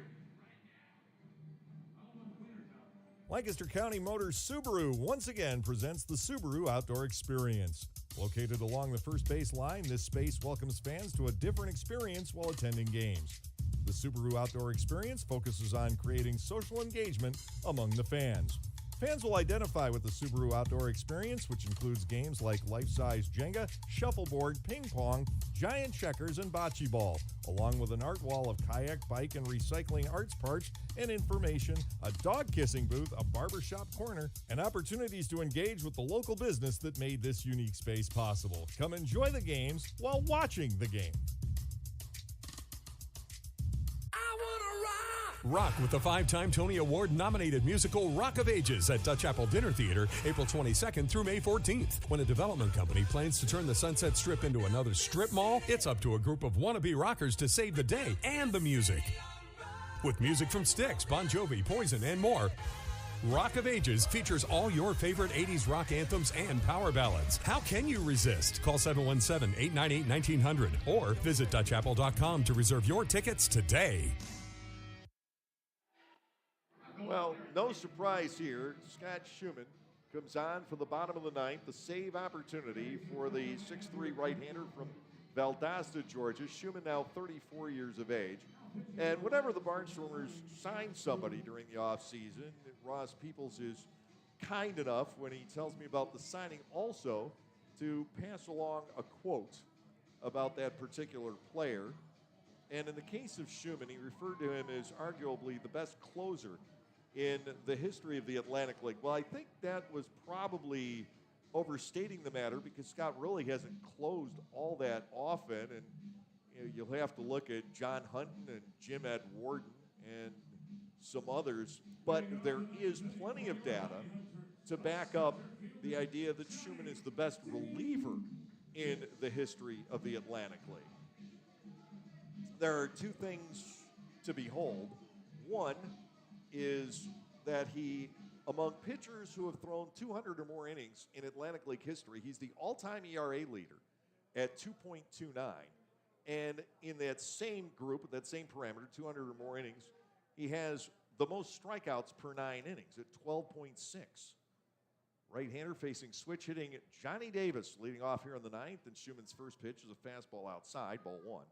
Lancaster County Motors Subaru once again presents the Subaru Outdoor Experience. Located along the first base line, this space welcomes fans to a different experience while attending games. The Subaru Outdoor Experience focuses on creating social engagement among the fans. Fans will identify with the Subaru Outdoor Experience, which includes games like life-size Jenga, shuffleboard, ping pong, giant checkers, and bocce ball, along with an art wall of kayak, bike, and recycling arts parts and information, a dog-kissing booth, a barbershop corner, and opportunities to engage with the local business that made this unique space possible. Come enjoy the games while watching the game. Rock with the 5-time Tony Award-nominated musical Rock of Ages at Dutch Apple Dinner Theater, April 22nd through May 14th. When a development company plans to turn the Sunset Strip into another strip mall, it's up to a group of wannabe rockers to save the day and the music. With music from Styx, Bon Jovi, Poison, and more, Rock of Ages features all your favorite 80s rock anthems and power ballads. How can you resist? Call 717-898-1900 or visit DutchApple.com to reserve your tickets today. Well, no surprise here. Scott Schumann comes on for the bottom of the ninth. The save opportunity for the 6'3 right-hander from Valdosta, Georgia. Schumann now 34 years of age. And whenever the Barnstormers sign somebody during the offseason, Ross Peoples is kind enough when he tells me about the signing also to pass along a quote about that particular player. And in the case of Schumann, he referred to him as arguably the best closer in the history of the Atlantic League. Well, I think that was probably overstating the matter because Scott really hasn't closed all that often. And you know, you'll have to look at John Hunton and Jim Ed Warden and some others. But there is plenty of data to back up the idea that Schumann is the best reliever in the history of the Atlantic League. There are 2 things to behold. One is that he, among pitchers who have thrown 200 or more innings in Atlantic League history, he's the all-time ERA leader at 2.29. And in that same group, that same parameter, 200 or more innings, he has the most strikeouts per 9 innings at 12.6. Right-hander facing switch hitting Johnny Davis leading off here in the ninth, and Schumann's first pitch is a fastball outside, ball 1.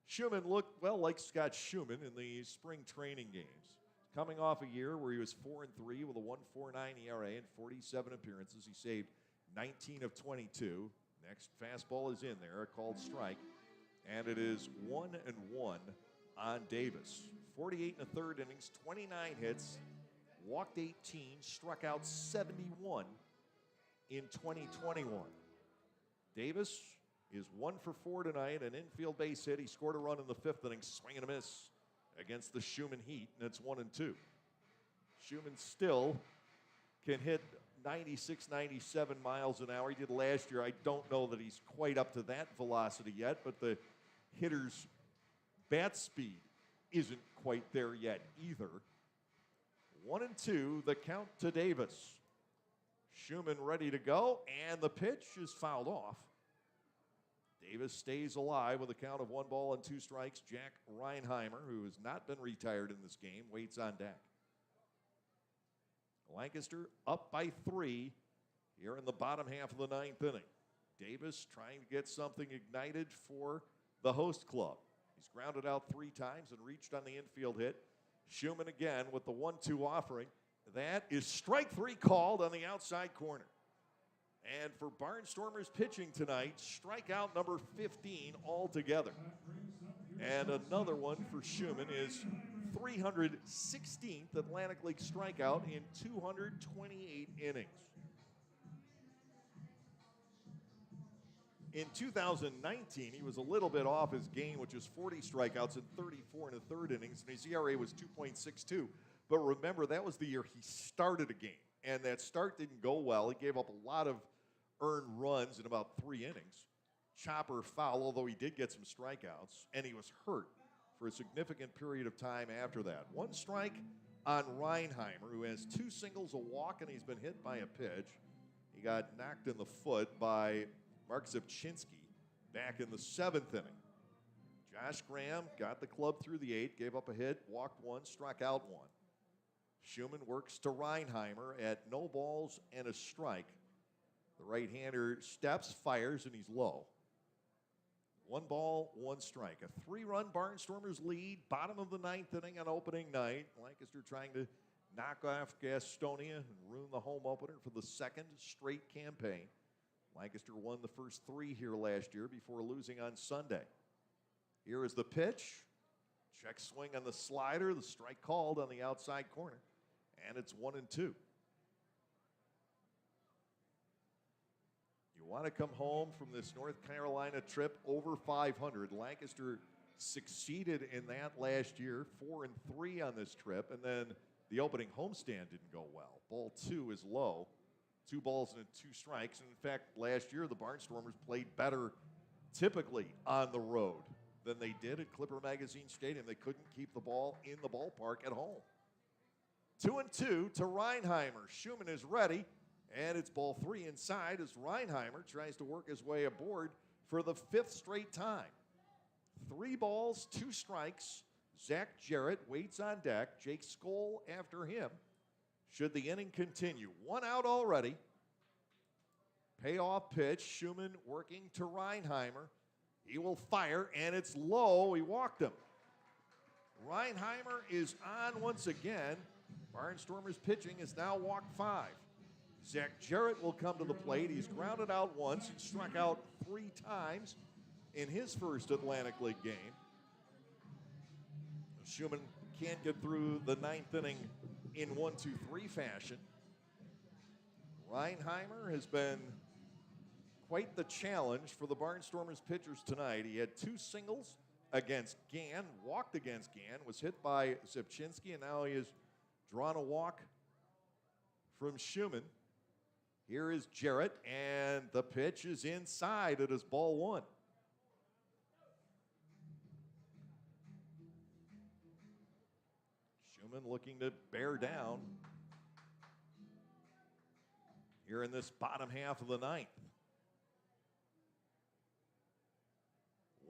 Schumann looked, well, like Scott Schumann in the spring training games. Coming off a year where he was 4-3 with a 1.49 ERA and 47 appearances. He saved 19 of 22. Next fastball is in there, a called strike. And it is 1-1 on Davis. 48 1/3 innings, 29 hits, walked 18, struck out 71 in 2021. Davis is 1 for 4 tonight, an infield base hit. He scored a run in the 5th inning, swing and a miss against the Schumann Heat, and it's 1-2. Schumann still can hit 96, 97 miles an hour. He did last year. I don't know that he's quite up to that velocity yet, but the hitter's bat speed isn't quite there yet either. 1-2, the count to Davis. Schumann ready to go, and the pitch is fouled off. Davis stays alive with a count of 1 ball and 2 strikes. Jack Reinheimer, who has not been retired in this game, waits on deck. Lancaster up by 3 here in the bottom half of the 9th inning. Davis trying to get something ignited for the host club. He's grounded out 3 times and reached on the infield hit. Schumann again with the 1-2 offering. That is strike 3 called on the outside corner. And for Barnstormers pitching tonight, strikeout number 15 altogether. And another one for Schumann is 316th Atlantic League strikeout in 228 innings. In 2019, he was a little bit off his game, which is 40 strikeouts and 34 in the 3rd innings, and his ERA was 2.62. But remember, that was the year he started a game, and that start didn't go well. He gave up a lot of earned runs in about 3 innings. Chopper foul, although he did get some strikeouts, and he was hurt for a significant period of time after that. 1 strike on Reinheimer, who has 2 singles, a walk, and he's been hit by a pitch. He got knocked in the foot by Mark Zipchinski back in the 7th inning. Josh Graham got the club through the 8th, gave up a hit, walked 1, struck out 1. Schumann works to Reinheimer at no balls and a strike. The right-hander steps, fires, and he's low. 1 ball, 1 strike. A 3-run Barnstormers lead, bottom of the 9th inning on opening night. Lancaster trying to knock off Gastonia and ruin the home opener for the 2nd straight campaign. Lancaster won the first 3 here last year before losing on Sunday. Here is the pitch. Check swing on the slider. The strike called on the outside corner. And it's 1-2. You want to come home from this North Carolina trip over 500. Lancaster succeeded in that last year, 4-3 on this trip. And then the opening homestand didn't go well. Ball 2 is low. 2 balls and 2 strikes. And in fact, last year, the Barnstormers played better typically on the road than they did at Clipper Magazine Stadium. They couldn't keep the ball in the ballpark at home. 2-2 to Reinheimer. Schumann is ready, and it's ball 3 inside as Reinheimer tries to work his way aboard for the 5th straight time. 3 balls, 2 strikes. Zach Jarrett waits on deck. Jake Skoll after him. Should the inning continue? 1 out already. Payoff pitch. Schumann working to Reinheimer. He will fire, and it's low. He walked him. Reinheimer is on once again. Barnstormers pitching is now walked 5. Zach Jarrett will come to the plate. He's grounded out once and struck out 3 times in his first Atlantic League game. Schumann can't get through the 9th inning in 1-2-3 fashion. Reinheimer has been quite the challenge for the Barnstormers pitchers tonight. He had 2 singles against Gann, walked against Gann, was hit by Zipchinski, and now he has drawn a walk from Schumann. Here is Jarrett, and the pitch is inside. It is ball 1. Schumann looking to bear down here in this bottom half of the 9th.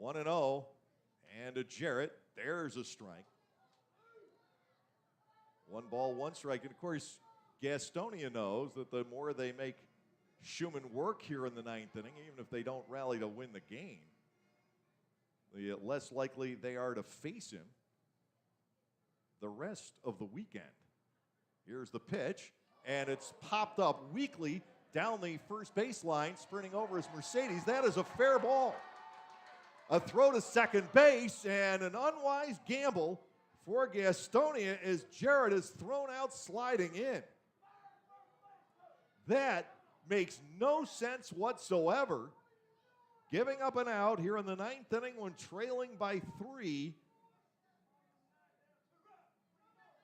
1-0, and to Jarrett. There's a strike. 1 ball, 1 strike. And of course, Gastonia knows that the more they make Schumann work here in the 9th inning, even if they don't rally to win the game, the less likely they are to face him the rest of the weekend. Here's the pitch, and it's popped up weakly down the first baseline, sprinting over his Mercedes. That is a fair ball. A throw to second base, and an unwise gamble for Gastonia as Jarrett is thrown out sliding in. That makes no sense whatsoever. Giving up an out here in the 9th inning when trailing by 3.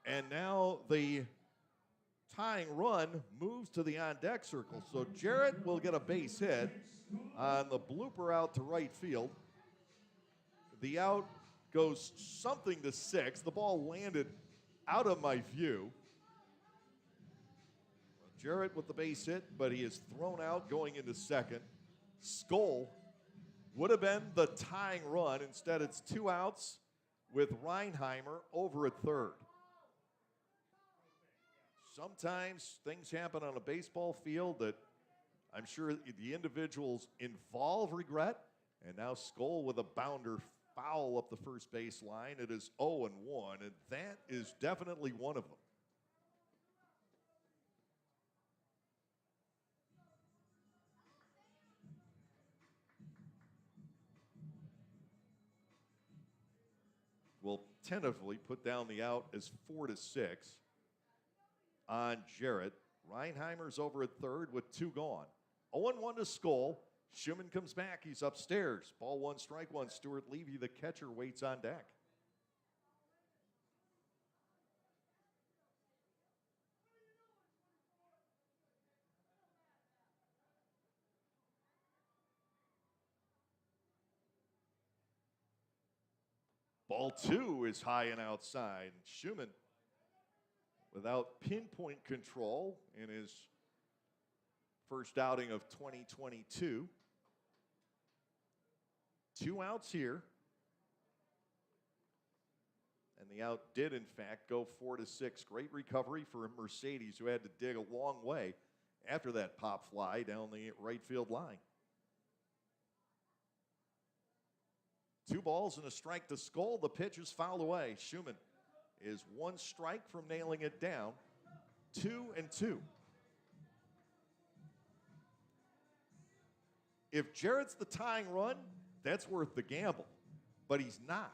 And now the tying run moves to the on-deck circle. So Jarrett will get a base hit on the blooper out to right field. The out goes something to 6. The ball landed out of my view. Jarrett with the base hit, but he is thrown out going into second. Skoll would have been the tying run. Instead, it's 2 outs with Reinheimer over at third. sometimes things happen on a baseball field that I'm sure the individuals involved regret. And now Skoll with a bounder foul up the first base line. It is 0-1, and that is definitely one of them. Will tentatively put down the out as 4-6 on Jarrett. Reinheimer's over at third with 2 gone. 0-1 to Skoll. Schumann comes back. He's upstairs. Ball 1, strike 1. Stuart Levy, the catcher, waits on deck. Ball 2 is high and outside. Schumann, without pinpoint control in his first outing of 2022. 2 outs here. And the out did, in fact, go 4-6. Great recovery for Mercedes, who had to dig a long way after that pop fly down the right field line. 2 balls and a strike to Skoll. The pitch is fouled away. Schumann is 1 strike from nailing it down. 2-2. If Jarrett's the tying run, that's worth the gamble. But he's not.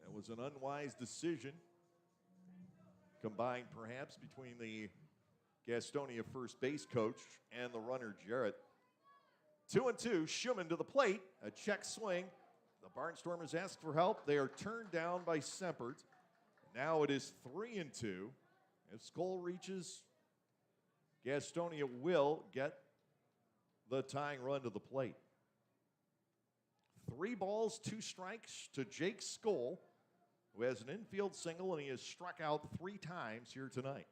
That was an unwise decision, combined perhaps between the Gastonia first base coach and the runner Jarrett. 2-2, Schumann to the plate, a check swing. The Barnstormers ask for help. They are turned down by Sempert. Now it is 3-2. If Skoll reaches, Gastonia will get the tying run to the plate. 3 balls, 2 strikes to Jake Skoll, who has an infield single, and he has struck out 3 times here tonight.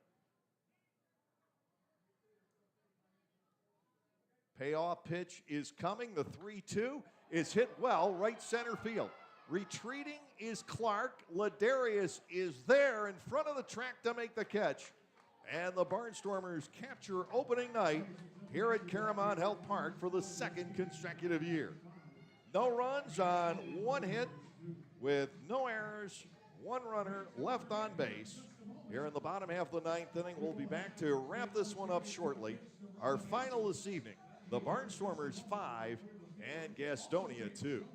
Payoff pitch is coming. The 3-2 is hit well, right center field. Retreating is Clark. Ladarius is there in front of the track to make the catch. And the Barnstormers capture opening night here at Caramount Health Park for the 2nd consecutive year. No runs on 1 hit with no errors, 1 runner left on base. Here in the bottom half of the 9th inning, we'll be back to wrap this one up shortly. Our final this evening, the Barnstormers 5 and Gastonia 2.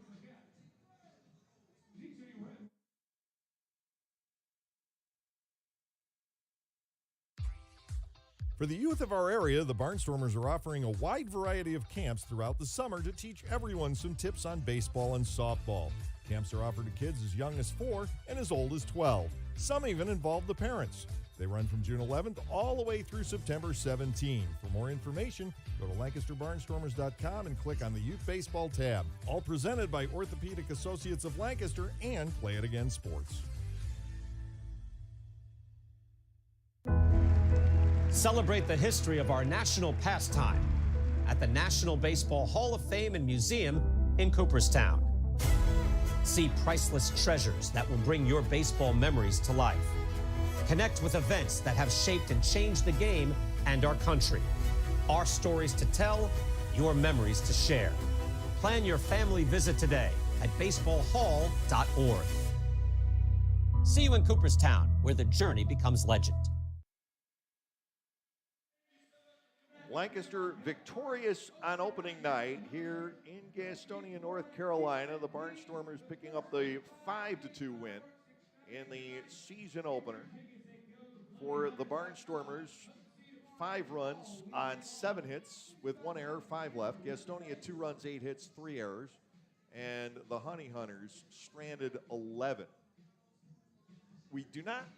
For the youth of our area, the Barnstormers are offering a wide variety of camps throughout the summer to teach everyone some tips on baseball and softball. Camps are offered to kids as young as 4 and as old as 12. Some even involve the parents. They run from June 11th all the way through September 17. For more information, go to LancasterBarnstormers.com and click on the Youth Baseball tab. All presented by Orthopedic Associates of Lancaster and Play It Again Sports. Celebrate the history of our national pastime at the National Baseball Hall of Fame and Museum in Cooperstown. See priceless treasures that will bring your baseball memories to life. Connect with events that have shaped and changed the game and our country. Our stories to tell, your memories to share. Plan your family visit today at baseballhall.org. See you in Cooperstown, where the journey becomes legend. Lancaster victorious on opening night here in Gastonia, North Carolina. The Barnstormers picking up the 5-2 win in the season opener. For the Barnstormers, 5 runs on 7 hits with 1 error, 5 left. Gastonia 2 runs, 8 hits, 3 errors. And the Honey Hunters stranded 11. We do not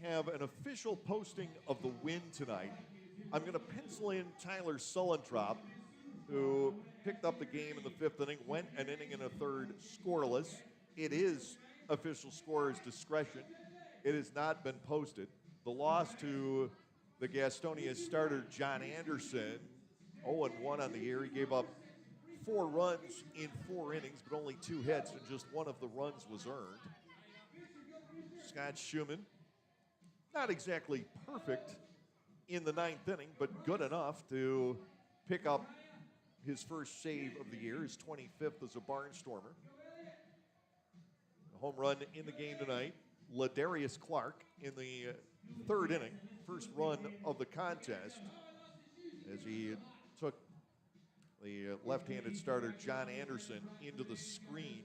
have an official posting of the win tonight. I'm going to pencil in Tyler Sullentrop, who picked up the game in the 5th inning, went an inning and a third scoreless. It is official scorer's discretion. It has not been posted. The loss to the Gastonia starter, John Anderson, 0-1 on the year. He gave up 4 runs in 4 innings, but only 2 hits, and just 1 of the runs was earned. Scott Schumann not exactly perfect in the ninth inning, but good enough to pick up his first save of the year, his 25th as a Barnstormer. A home run in the game tonight. Ladarius Clark in the third inning, first run of the contest, as he took the left-handed starter John Anderson into the screen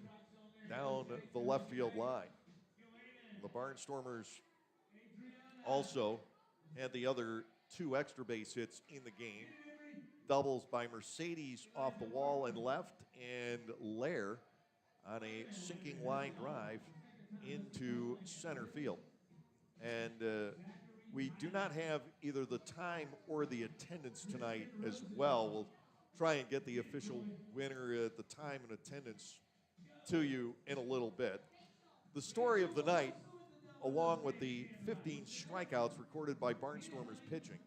down the left field line. The Barnstormers also had the other 2 extra base hits in the game. Doubles by Mercedes off the wall and left, and Lair on a sinking line drive into center field. And we do not have either the time or the attendance tonight as well. We'll try and get the official winner at the time and attendance to you in a little bit. The story of the night, along with the 15 strikeouts recorded by Barnstormers pitching,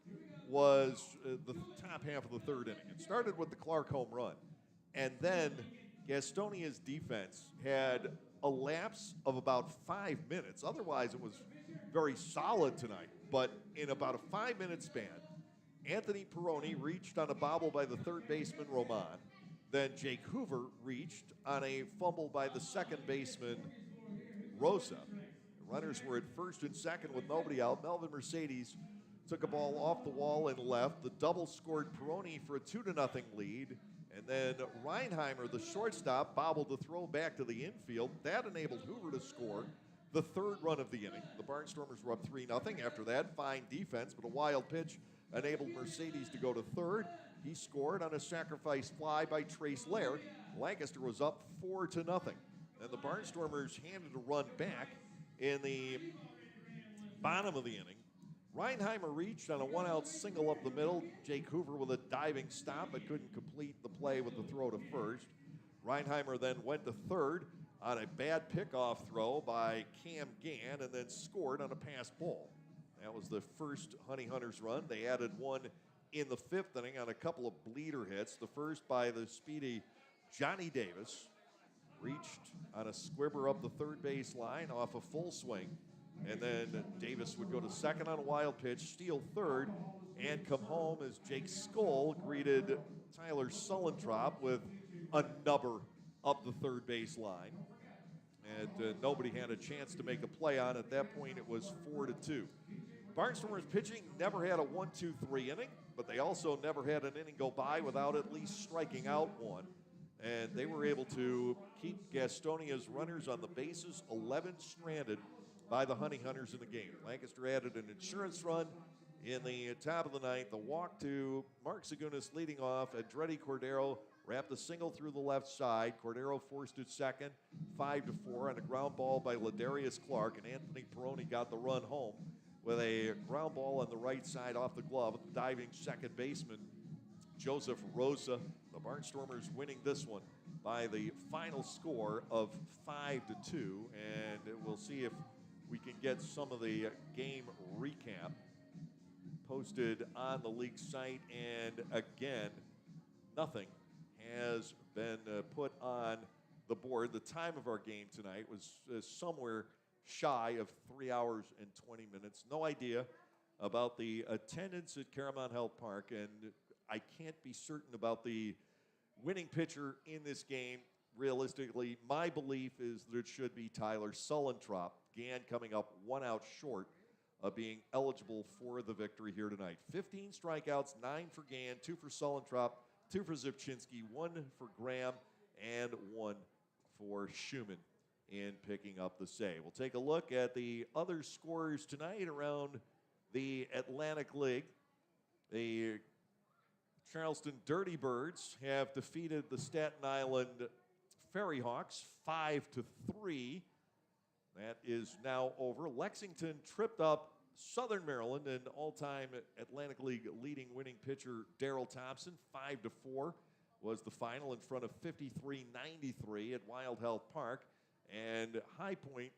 was the top half of the third inning. It started with the Clark home run, and then Gastonia's defense had a lapse of about 5 minutes. Otherwise, it was very solid tonight, but in about a 5-minute span, Anthony Peroni reached on a bobble by the third baseman Roman. Then Jake Hoover reached on a fumble by the second baseman Rosa. The runners were at first and second with nobody out. Melvin Mercedes took a ball off the wall and left. The double scored Peroni for a 2-0 lead. And then Reinheimer, the shortstop, bobbled the throw back to the infield. That enabled Hoover to score the third run of the inning. The Barnstormers were up 3-0 after that. Fine defense, but a wild pitch enabled Mercedes to go to third. He scored on a sacrifice fly by Trace Lair. Lancaster was up 4-0. And the Barnstormers handed a run back in the bottom of the inning. Reinheimer reached on a 1-out single up the middle. Jake Hoover with a diving stop but couldn't complete the play with the throw to first. Reinheimer then went to third on a bad pickoff throw by Cam Gann and then scored on a pass ball. That was the first Honey Hunters run. They added one in the fifth inning on a couple of bleeder hits. The first by the speedy Johnny Davis. Reached on a squibber up the third base line off a full swing. And then Davis would go to second on a wild pitch, steal third, and come home as Jake Skoll greeted Tyler Sullentrop with a nubber up the third base line. And nobody had a chance to make a play on. At that point, it was 4-2. Barnstormers pitching never had a 1-2-3 inning, but they also never had an inning go by without at least striking out one. And they were able to keep Gastonia's runners on the bases, 11 stranded by the Honey Hunters in the game. Lancaster added an insurance run in the top of the ninth. The walk to Mark Segunas leading off. Andretti Cordero wrapped a single through the left side. Cordero forced it second, 5-4 on a ground ball by Ladarius Clark. And Anthony Peroni got the run home with a ground ball on the right side off the glove of the diving second baseman, Joseph Rosa. The Barnstormers winning this one by the final score of 5-2. And we'll see if we can get some of the game recap posted on the league site. And again, nothing has been put on the board. The time of our game tonight was somewhere shy of 3 hours and 20 minutes. No idea about the attendance at Caramount Health Park, and I can't be certain about the winning pitcher in this game. Realistically, my belief is that it should be Tyler Sullentrop. Gann coming up 1 out short of being eligible for the victory here tonight. 15 strikeouts, 9 for Gann, 2 for Sullentrop, 2 for Zipchinski, 1 for Graham, and 1 for Schumann in picking up the save. We'll take a look at the other scorers tonight around the Atlantic League. The Charleston Dirty Birds have defeated the Staten Island Ferry Hawks 5-3. That is now over. Lexington tripped up Southern Maryland, and all-time Atlantic League leading winning pitcher Darrell Thompson. 5-4 was the final in front of 53-93 at Wild Health Park. And High Point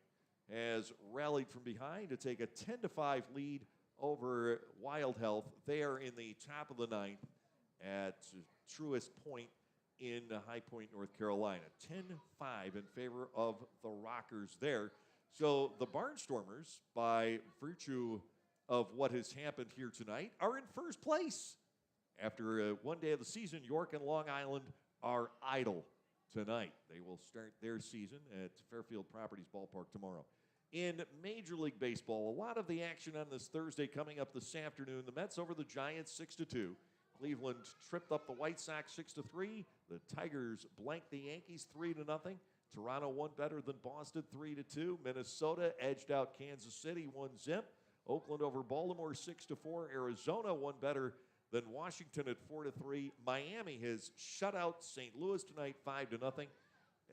has rallied from behind to take a 10-5 lead over Wild Health. They are in the top of the ninth at Truist Point in High Point, North Carolina. 10-5 in favor of the Rockers there. So the Barnstormers, by virtue of what has happened here tonight are in first place. After one day of the season, York and Long Island are idle tonight. They will start their season at Fairfield Properties Ballpark tomorrow. In Major League Baseball, a lot of the action on this Thursday coming up this afternoon. The Mets over the Giants 6-2. Cleveland tripped up the White Sox 6-3. The Tigers blanked the Yankees 3-0. Toronto won better than Boston 3-2. Minnesota edged out Kansas City 1-0. Oakland over Baltimore 6-4. Arizona won better than Washington at 4-3. Miami has shut out St. Louis tonight 5-0.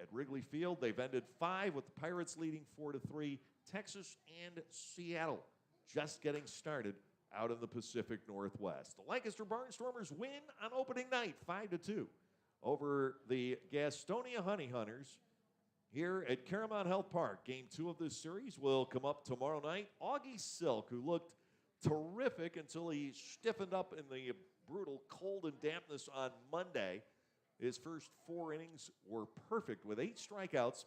At Wrigley Field, they've ended 5 with the Pirates leading 4-3. Texas and Seattle just getting started out in the Pacific Northwest. The Lancaster Barnstormers win on opening night 5-2 over the Gastonia Honey Hunters here at Caramount Health Park. Game 2 of this series will come up tomorrow night. Augie Silk, who looked terrific until he stiffened up in the brutal cold and dampness on Monday. His first 4 innings were perfect with 8 strikeouts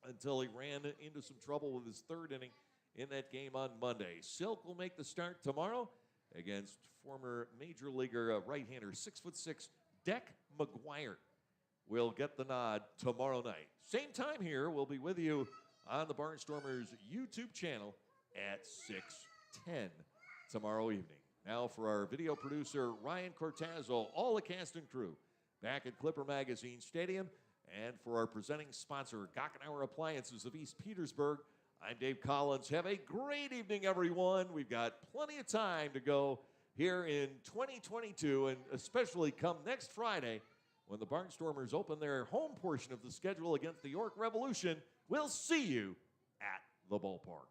until he ran into some trouble with his 3rd inning in that game on Monday. Silk will make the start tomorrow against former Major Leaguer right-hander 6'6" Deck McGuire. Will get the nod tomorrow night. Same time here, we'll be with you on the Barnstormers YouTube channel at 6:10 tomorrow evening. Now for our video producer, Ryan Cortazzo, all the cast and crew back at Clipper Magazine Stadium. And for our presenting sponsor, Gockenauer Appliances of East Petersburg, I'm Dave Collins. Have a great evening, everyone. We've got plenty of time to go here in 2022, and especially come next Friday when the Barnstormers open their home portion of the schedule against the York Revolution. We'll see you at the ballpark.